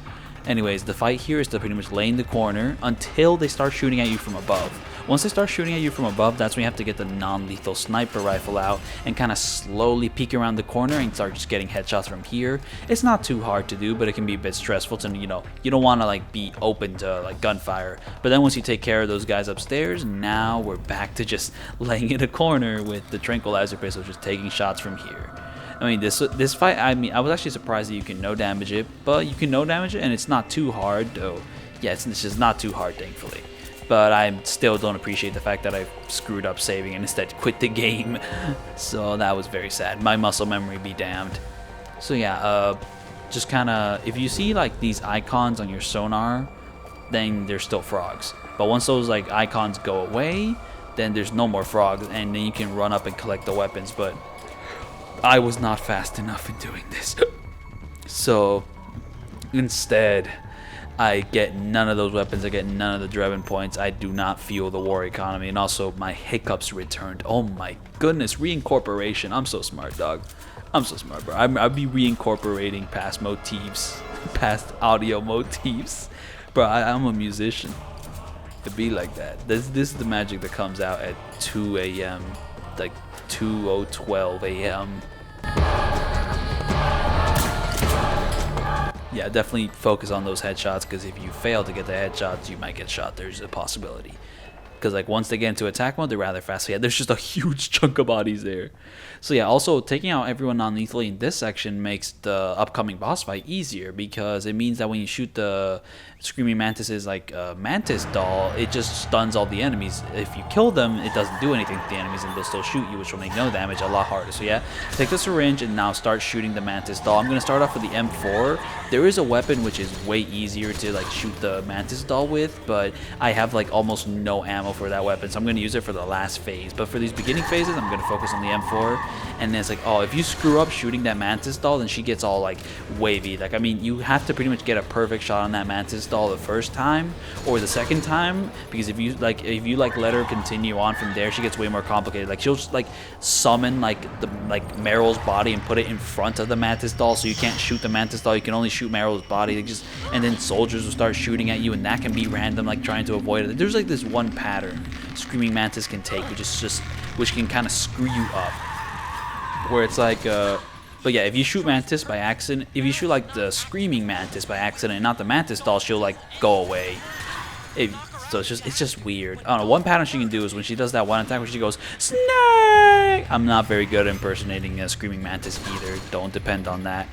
Anyways, the fight here is to pretty much lay in the corner until they start shooting at you from above. Once they start shooting at you from above, that's when you have to get the non-lethal sniper rifle out and kind of slowly peek around the corner and start just getting headshots from here. It's not too hard to do, but it can be a bit stressful to, you know, you don't want to like be open to like gunfire. But then once you take care of those guys upstairs, now we're back to just laying in a corner with the tranquilizer pistol, just taking shots from here. I mean, this fight, I mean, I was actually surprised that you can no damage it, but you can no damage it, and it's not too hard, though. Yeah, it's just not too hard, thankfully. But I still don't appreciate the fact that I screwed up saving and instead quit the game. So that was very sad. My muscle memory be damned. So yeah, just kind of, if you see like these icons on your sonar, then there's still frogs. But once those like icons go away, then there's no more frogs, and then you can run up and collect the weapons. But I was not fast enough in doing this. So instead, I get none of those weapons, I get none of the Drebin points, I do not feel the war economy, and also my hiccups returned. Oh my goodness, reincorporation. I'm so smart, dog. I'm so smart, bro. I'll be reincorporating past motifs, past audio motifs. Bro, I'm a musician. It be like that. This is the magic that comes out at 2 a.m. like 2:12 a.m. Yeah, definitely focus on those headshots, because if you fail to get the headshots, you might get shot. There's a possibility. Because like once they get into attack mode, they're rather fast. So yeah, there's just a huge chunk of bodies there. So yeah, also taking out everyone non-lethally in this section makes the upcoming boss fight easier, because it means that when you shoot the Screaming Mantis's like Mantis doll, it just stuns all the enemies. If you kill them, it doesn't do anything to the enemies, and they'll still shoot you, which will make no damage, a lot harder. So yeah, take the syringe and now start shooting the Mantis doll. I'm gonna start off with the M4. There is a weapon which is way easier to like shoot the Mantis doll with, but I have like almost no ammo for that weapon, so I'm gonna use it for the last phase. But for these beginning phases, I'm gonna focus on the M4. And then it's like, oh, if you screw up shooting that Mantis doll, then she gets all like wavy. Like, I mean, you have to pretty much get a perfect shot on that Mantis doll the first time or the second time, because if you let her continue on from there, she gets way more complicated. Like, she'll just like summon like Meryl's body and put it in front of the Mantis doll, so you can't shoot the Mantis doll. You can only shoot Meryl's body. And then soldiers will start shooting at you, and that can be random, like trying to avoid it. There's like this one pattern Screaming Mantis can take, which can kind of screw you up. Where it's like, but yeah, if you shoot Mantis by accident, if you shoot like the Screaming Mantis by accident and not the Mantis doll, she'll like go away. So it's just weird. I don't know. One pattern she can do is when she does that one attack where she goes, Snake! I'm not very good at impersonating a Screaming Mantis either. Don't depend on that.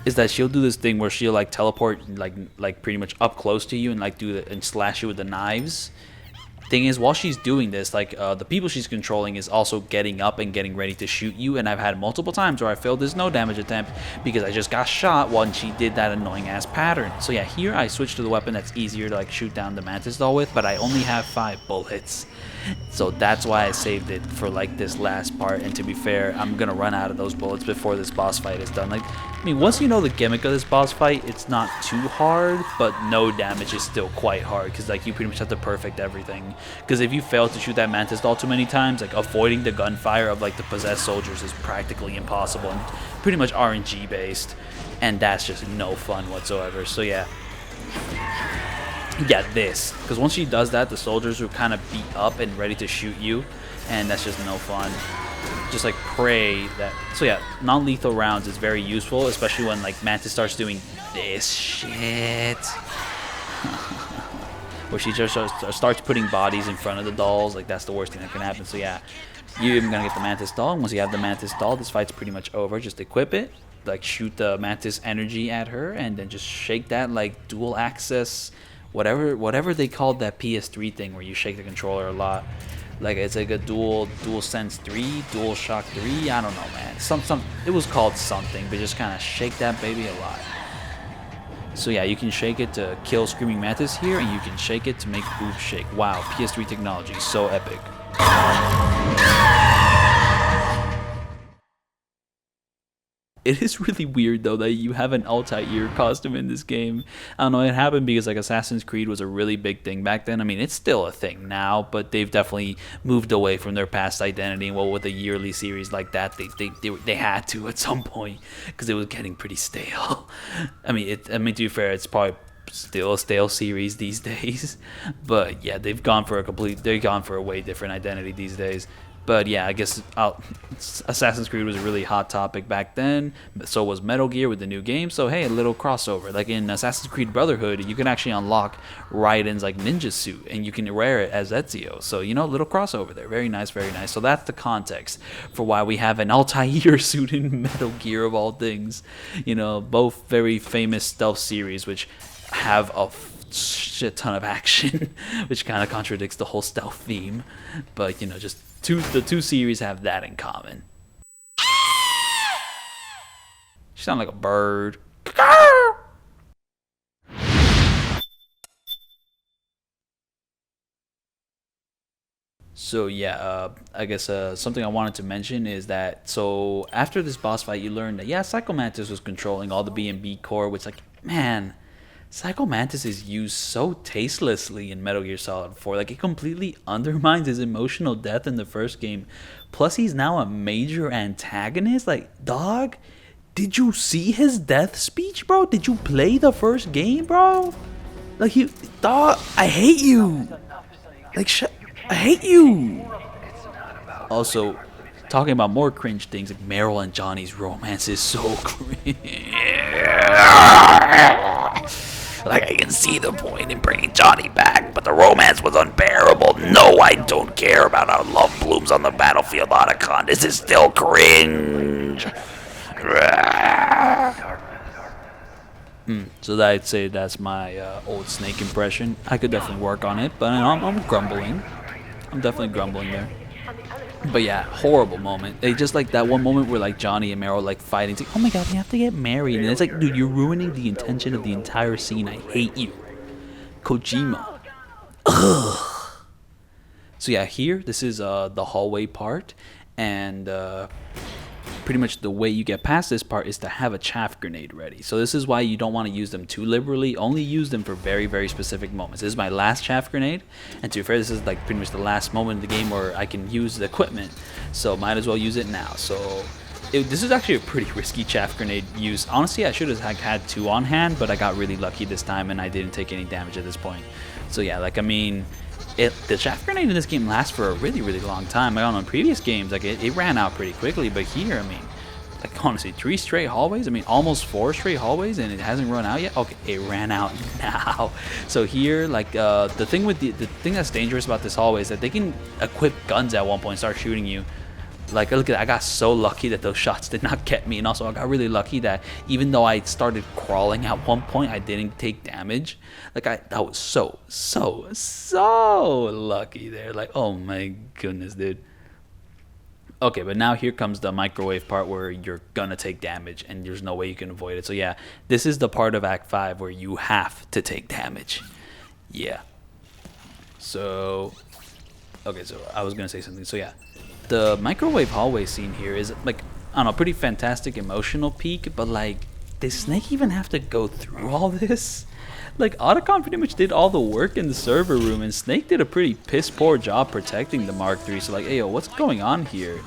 Is that she'll do this thing where she'll like teleport like pretty much up close to you and like and slash you with the knives. Thing is, while she's doing this, like the people she's controlling is also getting up and getting ready to shoot you, and I've had multiple times where I failed this no damage attempt because I just got shot when she did that annoying ass pattern. So yeah, here I switched to the weapon that's easier to like shoot down the Mantis doll with, but I only have 5 bullets. So that's why I saved it for like this last part, and to be fair, I'm gonna run out of those bullets before this boss fight is done. Like, I mean, once you know the gimmick of this boss fight, it's not too hard, but no damage is still quite hard, because like you pretty much have to perfect everything. Because if you fail to shoot that Mantis doll too many times, like avoiding the gunfire of like the possessed soldiers is practically impossible and pretty much RNG based, and that's just no fun whatsoever. So yeah. Yeah, because once she does that, the soldiers will kind of beat up and ready to shoot you, and that's just no fun. Just like pray that. So yeah, non-lethal rounds is very useful, especially when like Mantis starts doing this shit, where she just starts putting bodies in front of the dolls. Like, that's the worst thing that can happen. So yeah, you're even gonna get the Mantis doll, and once you have the Mantis doll, this fight's pretty much over. Just equip it, like shoot the Mantis energy at her, and then just shake that like dual access. Whatever they called that PS3 thing where you shake the controller a lot, like it's like a dual sense 3, dual shock 3. I don't know, man. It was called something, but just kind of shake that baby a lot. So yeah, you can shake it to kill Screaming Mantis here, and you can shake it to make boobs shake. Wow, PS3 technology, so epic. It is really weird though that you have an Altair costume in this game. I don't know, it happened because like Assassin's Creed was a really big thing back then. I mean, it's still a thing now, but they've definitely moved away from their past identity. Well, with a yearly series like that, they had to at some point because it was getting pretty stale. I mean, to be fair, it's probably still a stale series these days, but yeah, they've gone for a way different identity these days. But yeah, I guess Assassin's Creed was a really hot topic back then. So was Metal Gear with the new game. So hey, a little crossover. Like in Assassin's Creed Brotherhood, you can actually unlock Raiden's like ninja suit, and you can wear it as Ezio. So you know, a little crossover there. Very nice, very nice. So that's the context for why we have an Altair suit in Metal Gear of all things. You know, both very famous stealth series, which have a shit ton of action, which kind of contradicts the whole stealth theme. But you know, just the two series have that in common. You sound like a bird. So yeah, I guess something I wanted to mention is that, so after this boss fight, you learn that, yeah, Psycho Mantis was controlling all the B&B core, which, like, man, Psycho Mantis is used so tastelessly in Metal Gear Solid 4. Like, it completely undermines his emotional depth in the first game. Plus, he's now a major antagonist. Like, dog, did you see his death speech, bro? Did you play the first game, bro? Like, dog, I hate you. Like, I hate you. Also, talking about more cringe things, like Meryl and Johnny's romance is so cringe. Like, I can see the point in bringing Johnny back, but the romance was unbearable. No, I don't care about how love blooms on the battlefield, Otacon. This is still cringe. So I'd say that's my old Snake impression. I could definitely work on it, but I'm grumbling. I'm definitely grumbling there. But yeah, horrible moment. They just like that one moment where like Johnny and Meryl like fighting. It's like, oh my god, we have to get married. And it's like, dude, you're ruining the intention of the entire scene. I hate you. Kojima. Ugh. So yeah, here, this is the hallway part. And pretty much the way you get past this part is to have a chaff grenade ready. So this is why you don't want to use them too liberally. Only use them for very, very specific moments. This is my last chaff grenade, and to be fair, this is like pretty much the last moment in the game where I can use the equipment, so might as well use it now. So this is actually a pretty risky chaff grenade use. Honestly, I should have had two on hand, but I got really lucky this time and I didn't take any damage at this point. So yeah, like, I mean, the chaff grenade in this game lasts for a really, really long time. I don't know, in previous games, like, it ran out pretty quickly, but here, I mean, like, honestly, 3 straight hallways? I mean, almost 4 straight hallways, and it hasn't run out yet? Okay, it ran out now. So here, like, the thing that's dangerous about this hallway is that they can equip guns at one point and start shooting you. Like, look at that, I got so lucky that those shots did not get me, and also I got really lucky that even though I started crawling at one point, I didn't take damage. Like, that was so lucky there. Like, oh my goodness, dude. Okay, but now here comes the microwave part where you're gonna take damage and there's no way you can avoid it. So yeah, this is the part of Act 5 where you have to take damage. Yeah. So, okay, so I was gonna say something. So yeah, the microwave hallway scene here is, like, I don't know, pretty fantastic emotional peak, but like, does Snake even have to go through all this? Like, Otacon pretty much did all the work in the server room, and Snake did a pretty piss poor job protecting the Mark III. So like, hey, yo, what's going on here?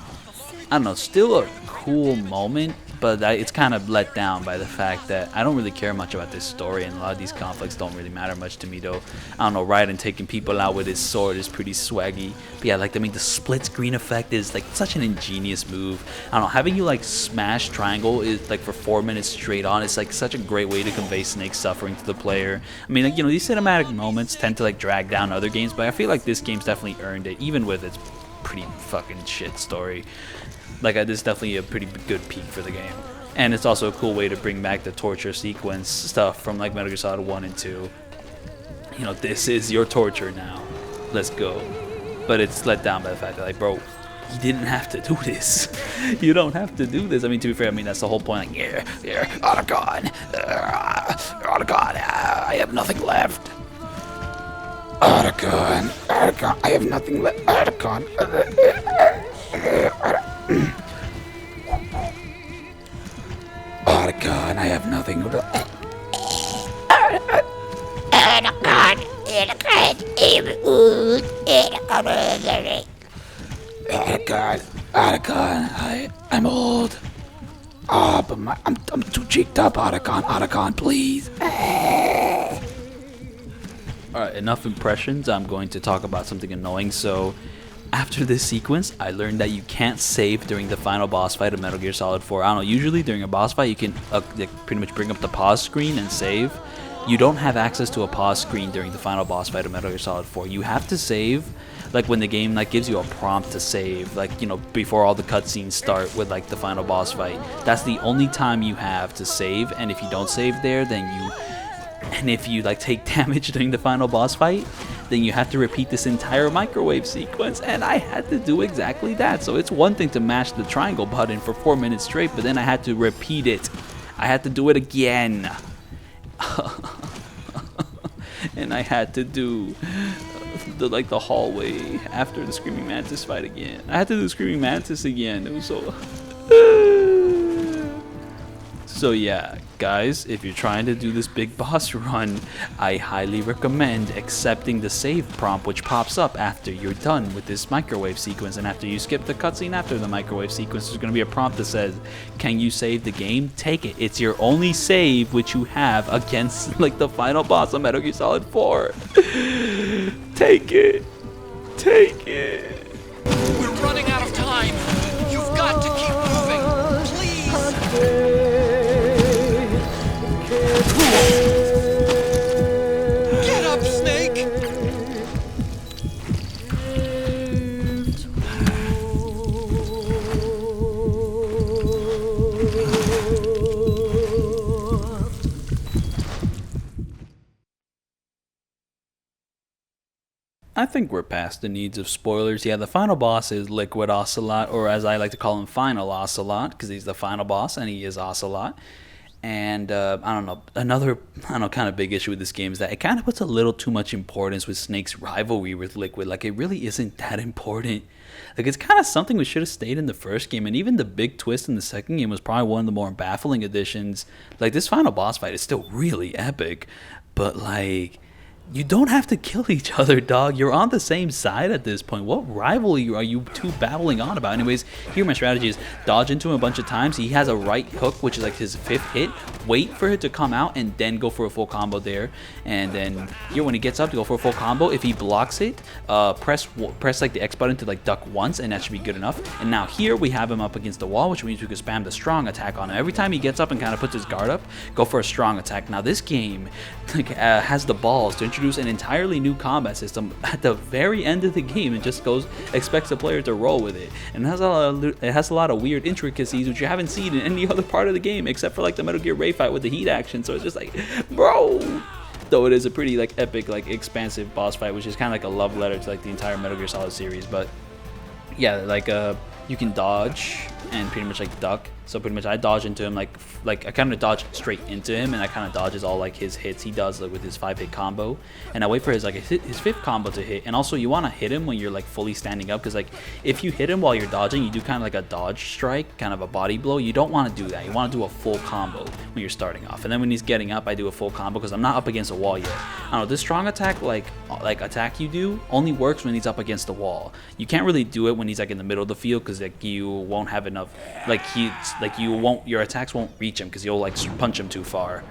I don't know, still a cool moment, but it's kind of let down by the fact that I don't really care much about this story, and a lot of these conflicts don't really matter much to me, though. I don't know, Raiden taking people out with his sword is pretty swaggy. But yeah, like, I mean, the split screen effect is, like, such an ingenious move. I don't know, having you, like, smash triangle is, like, for 4 minutes straight on, it's, like, such a great way to convey Snake's suffering to the player. I mean, like, you know, these cinematic moments tend to, like, drag down other games, but I feel like this game's definitely earned it, even with its pretty fucking shit story. Like, this is definitely a pretty good peak for the game. And it's also a cool way to bring back the torture sequence stuff from, like, Metal Gear Solid 1 and 2. You know, this is your torture now. Let's go. But it's let down by the fact that, like, bro, you didn't have to do this. You don't have to do this. I mean, to be fair, I mean, that's the whole point. Like, yeah, Otacon, I have nothing left. Otacon, I have nothing left. Otacon. Otacon, I have nothing. Otacon, I'm old. Ah, but I'm too cheeked up, Otacon, please. Alright, enough impressions. I'm going to talk about something annoying. So, after this sequence, I learned that you can't save during the final boss fight of Metal Gear Solid 4. I don't know, usually during a boss fight, you can pretty much bring up the pause screen and save. You don't have access to a pause screen during the final boss fight of Metal Gear Solid 4. You have to save, like, when the game, like, gives you a prompt to save, like, you know, before all the cutscenes start with, like, the final boss fight. That's the only time you have to save, and if you don't save there, then and if you, like, take damage during the final boss fight, then you have to repeat this entire microwave sequence, and I had to do exactly that. So it's one thing to mash the triangle button for 4 minutes straight, but then I had to repeat it. I had to do it again. And I had to do the hallway after the Screaming Mantis fight again. I had to do Screaming Mantis again. It was so... So yeah, guys, if you're trying to do this big boss run, I highly recommend accepting the save prompt which pops up after you're done with this microwave sequence, and after you skip the cutscene after the microwave sequence, there's going to be a prompt that says, can you save the game? Take it. It's your only save which you have against, like, the final boss of Metal Gear Solid 4. Take it. Take it. We're running out of time. You've got to keep moving. Please. Get up, Snake! I think we're past the needs of spoilers. Yeah, the final boss is Liquid Ocelot, or as I like to call him, Final Ocelot, because he's the final boss and he is Ocelot. And I don't know, another kind of big issue with this game is that it kind of puts a little too much importance with Snake's rivalry with Liquid. Like, it really isn't that important. Like, it's kind of something which should have stayed in the first game, and even the big twist in the second game was probably one of the more baffling additions. Like, this final boss fight is still really epic, but like, you don't have to kill each other, dog. You're on the same side at this point. What rivalry are you two babbling on about? Anyways, here my strategy is dodge into him a bunch of times. He has a right hook, which is like his 5th hit. Wait for it to come out and then go for a full combo there. And then here, when he gets up to go for a full combo, if he blocks it, press like the X button to like duck once, and that should be good enough. And now here we have him up against the wall, which means we can spam the strong attack on him. Every time he gets up and kind of puts his guard up, go for a strong attack. Now this game has the balls to introduce an entirely new combat system at the very end of the game, and just expects the player to roll with it. And it has a lot of weird intricacies which you haven't seen in any other part of the game except for like the Metal Gear Ray fight with the heat action. So it's just like, bro. Though it is a pretty like epic, like expansive boss fight, which is kind of like a love letter to like the entire Metal Gear Solid series. But yeah, like you can dodge and pretty much like duck. So pretty much I dodge into him, like I kind of dodge straight into him, and I kind of dodges all like his hits he does like with his 5-hit combo, and I wait for his 5th combo to hit. And also you want to hit him when you're like fully standing up, because like if you hit him while you're dodging, you do kind of like a dodge strike, kind of a body blow. You don't want to do that. You want to do a full combo when you're starting off, and then when he's getting up, I do a full combo because I'm not up against a wall yet. I don't know, this strong attack like attack you do only works when he's up against the wall. You can't really do it when he's like in the middle of the field, because like you won't have enough, your attacks won't reach him because you'll like punch him too far.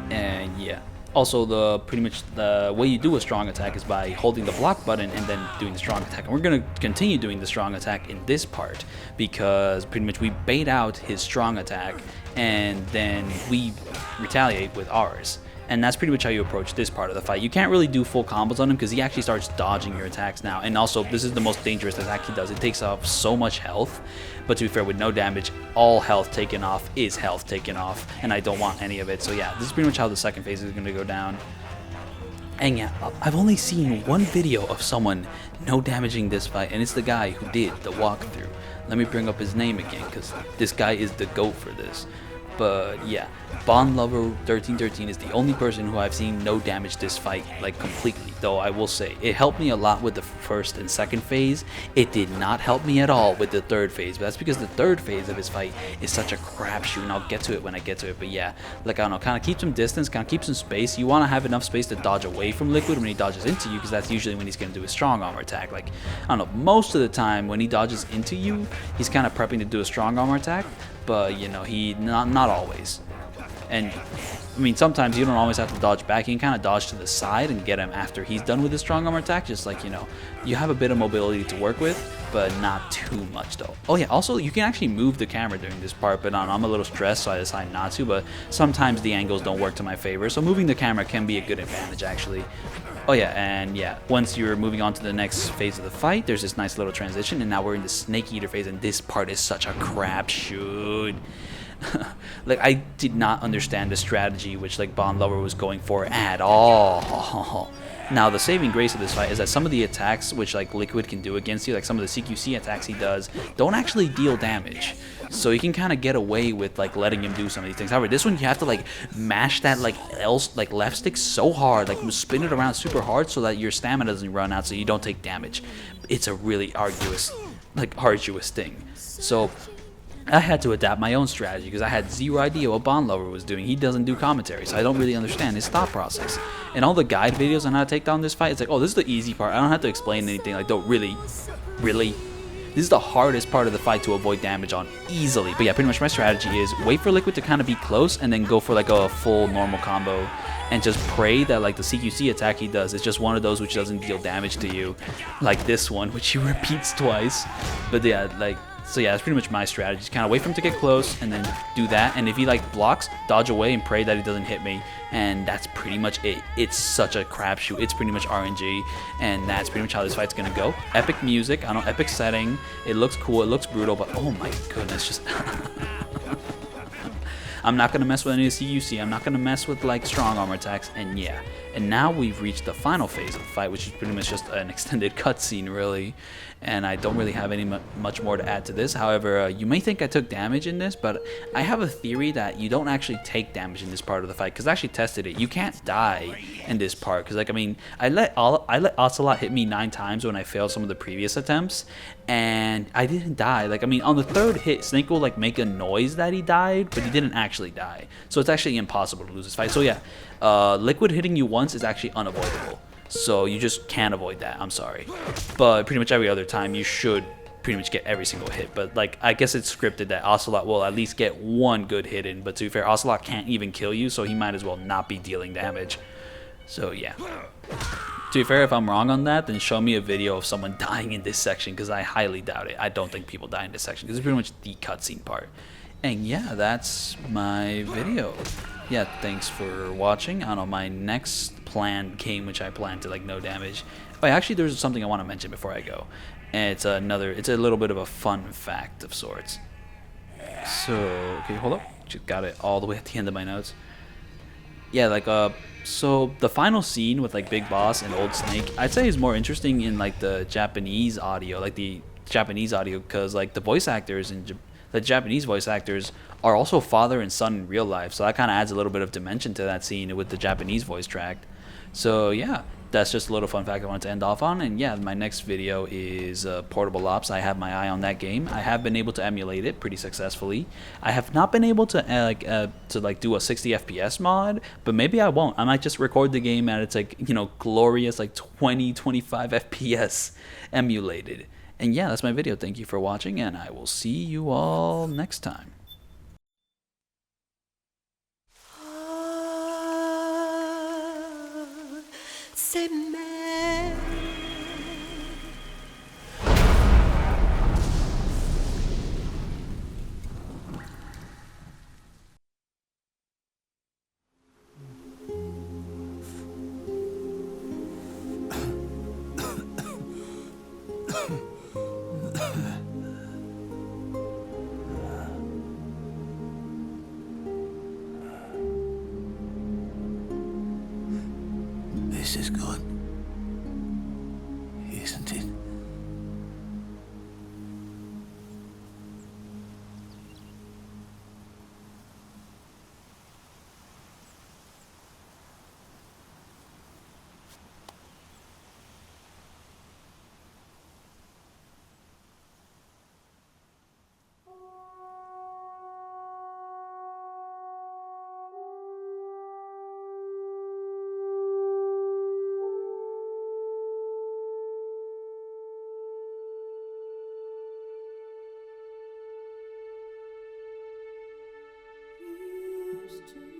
And yeah, also pretty much the way you do a strong attack is by holding the block button and then doing the strong attack. And we're gonna continue doing the strong attack in this part, because pretty much we bait out his strong attack and then we retaliate with ours. And that's pretty much how you approach this part of the fight. You can't really do full combos on him because he actually starts dodging your attacks now. And also, this is the most dangerous attack he does. It takes off so much health. But to be fair, with no damage, all health taken off is health taken off. And I don't want any of it. So yeah, this is pretty much how the second phase is going to go down. And yeah, I've only seen one video of someone no damaging this fight. And it's the guy who did the walkthrough. Let me bring up his name again, because this guy is the GOAT for this. But yeah, Bond Lover 1313 is the only person who I've seen no damage this fight, like completely. though, I will say. It helped me a lot with the first and second phase. It did not help me at all with the third phase, but that's because the third phase of his fight is such a crapshoot, and I'll get to it when I get to it. But yeah, like, I don't know, kind of keeps him distance, kind of keeps him space. You want to have enough space to dodge away from Liquid when he dodges into you, because that's usually when he's going to do a strong armor attack. Like, I don't know, most of the time when he dodges into you, he's kind of prepping to do a strong armor attack, but, you know, not always. And I mean, sometimes you don't always have to dodge back. You can kind of dodge to the side and get him after he's done with his strong armor attack. Just like, you know, you have a bit of mobility to work with, but not too much though. Oh yeah, also you can actually move the camera during this part, but I'm a little stressed, so I decided not to. But sometimes the angles don't work to my favor, so moving the camera can be a good advantage actually. Oh yeah, and yeah, once you're moving on to the next phase of the fight, there's this nice little transition, and now we're in the Snake Eater phase, and this part is such a crapshoot. Like, I did not understand the strategy which like Bond Lover was going for at all. Now the saving grace of this fight is that some of the attacks which like Liquid can do against you, like some of the CQC attacks he does, don't actually deal damage. So you can kind of get away with like letting him do some of these things. However, this one you have to like mash that like left stick so hard, like spin it around super hard so that your stamina doesn't run out, so you don't take damage. It's a really arduous thing. So I had to adapt my own strategy because I had zero idea what Bond Lover was doing. He doesn't do commentary, so I don't really understand his thought process. And all the guide videos on how to take down this fight, it's like, oh, this is the easy part. I don't have to explain anything. Like, don't really. This is the hardest part of the fight to avoid damage on easily. But yeah, pretty much my strategy is wait for Liquid to kind of be close and then go for like a full normal combo and just pray that like the CQC attack he does is just one of those which doesn't deal damage to you, like this one, which he repeats twice. But yeah, like, so yeah, that's pretty much my strategy. Just kind of wait for him to get close and then do that. And if he like blocks, dodge away and pray that he doesn't hit me. And that's pretty much it. It's such a crapshoot. It's pretty much RNG. And that's pretty much how this fight's gonna go. Epic music, I don't know, epic setting. It looks cool, it looks brutal, but oh my goodness, just I'm not gonna mess with any of the CUC. I'm not gonna mess with like strong armor attacks, and yeah. And now we've reached the final phase of the fight, which is pretty much just an extended cutscene, really. And I don't really have any much more to add to this. However, you may think I took damage in this, but I have a theory that you don't actually take damage in this part of the fight, because I actually tested it. You can't die in this part, because like, I mean, I let Ocelot hit me 9 times when I failed some of the previous attempts, and I didn't die. Like, I mean, on the 3rd hit, Snake will like make a noise that he died, but he didn't actually die. So it's actually impossible to lose this fight. So yeah, Liquid hitting you once is actually unavoidable. So you just can't avoid that, I'm sorry. But pretty much every other time you should pretty much get every single hit. But like, I guess it's scripted that Ocelot will at least get 1 good hit in. But to be fair, Ocelot can't even kill you, so he might as well not be dealing damage. So yeah. To be fair, if I'm wrong on that, then show me a video of someone dying in this section, because I highly doubt it. I don't think people die in this section, because it's pretty much the cutscene part. And yeah, that's my video. Yeah, thanks for watching. I don't know, my next planned game, which I plan to like no damage. Oh, actually, there's something I want to mention before I go. And it's a little bit of a fun fact of sorts. So, okay, hold up. Just got it all the way at the end of my notes. Yeah, like, so the final scene with like Big Boss and Old Snake, I'd say is more interesting in like the Japanese audio, because like the voice actors and the Japanese voice actors are also father and son in real life, so that kind of adds a little bit of dimension to that scene with the Japanese voice track. So yeah, that's just a little fun fact I wanted to end off on. And yeah, my next video is Portable Ops. I have my eye on that game. I have been able to emulate it pretty successfully. I have not been able to do a 60 FPS mod, but maybe I won't. I might just record the game at its like, you know, glorious like 20-25 FPS emulated. And yeah, that's my video. Thank you for watching, and I will see you all next time. This is good, isn't it? used to.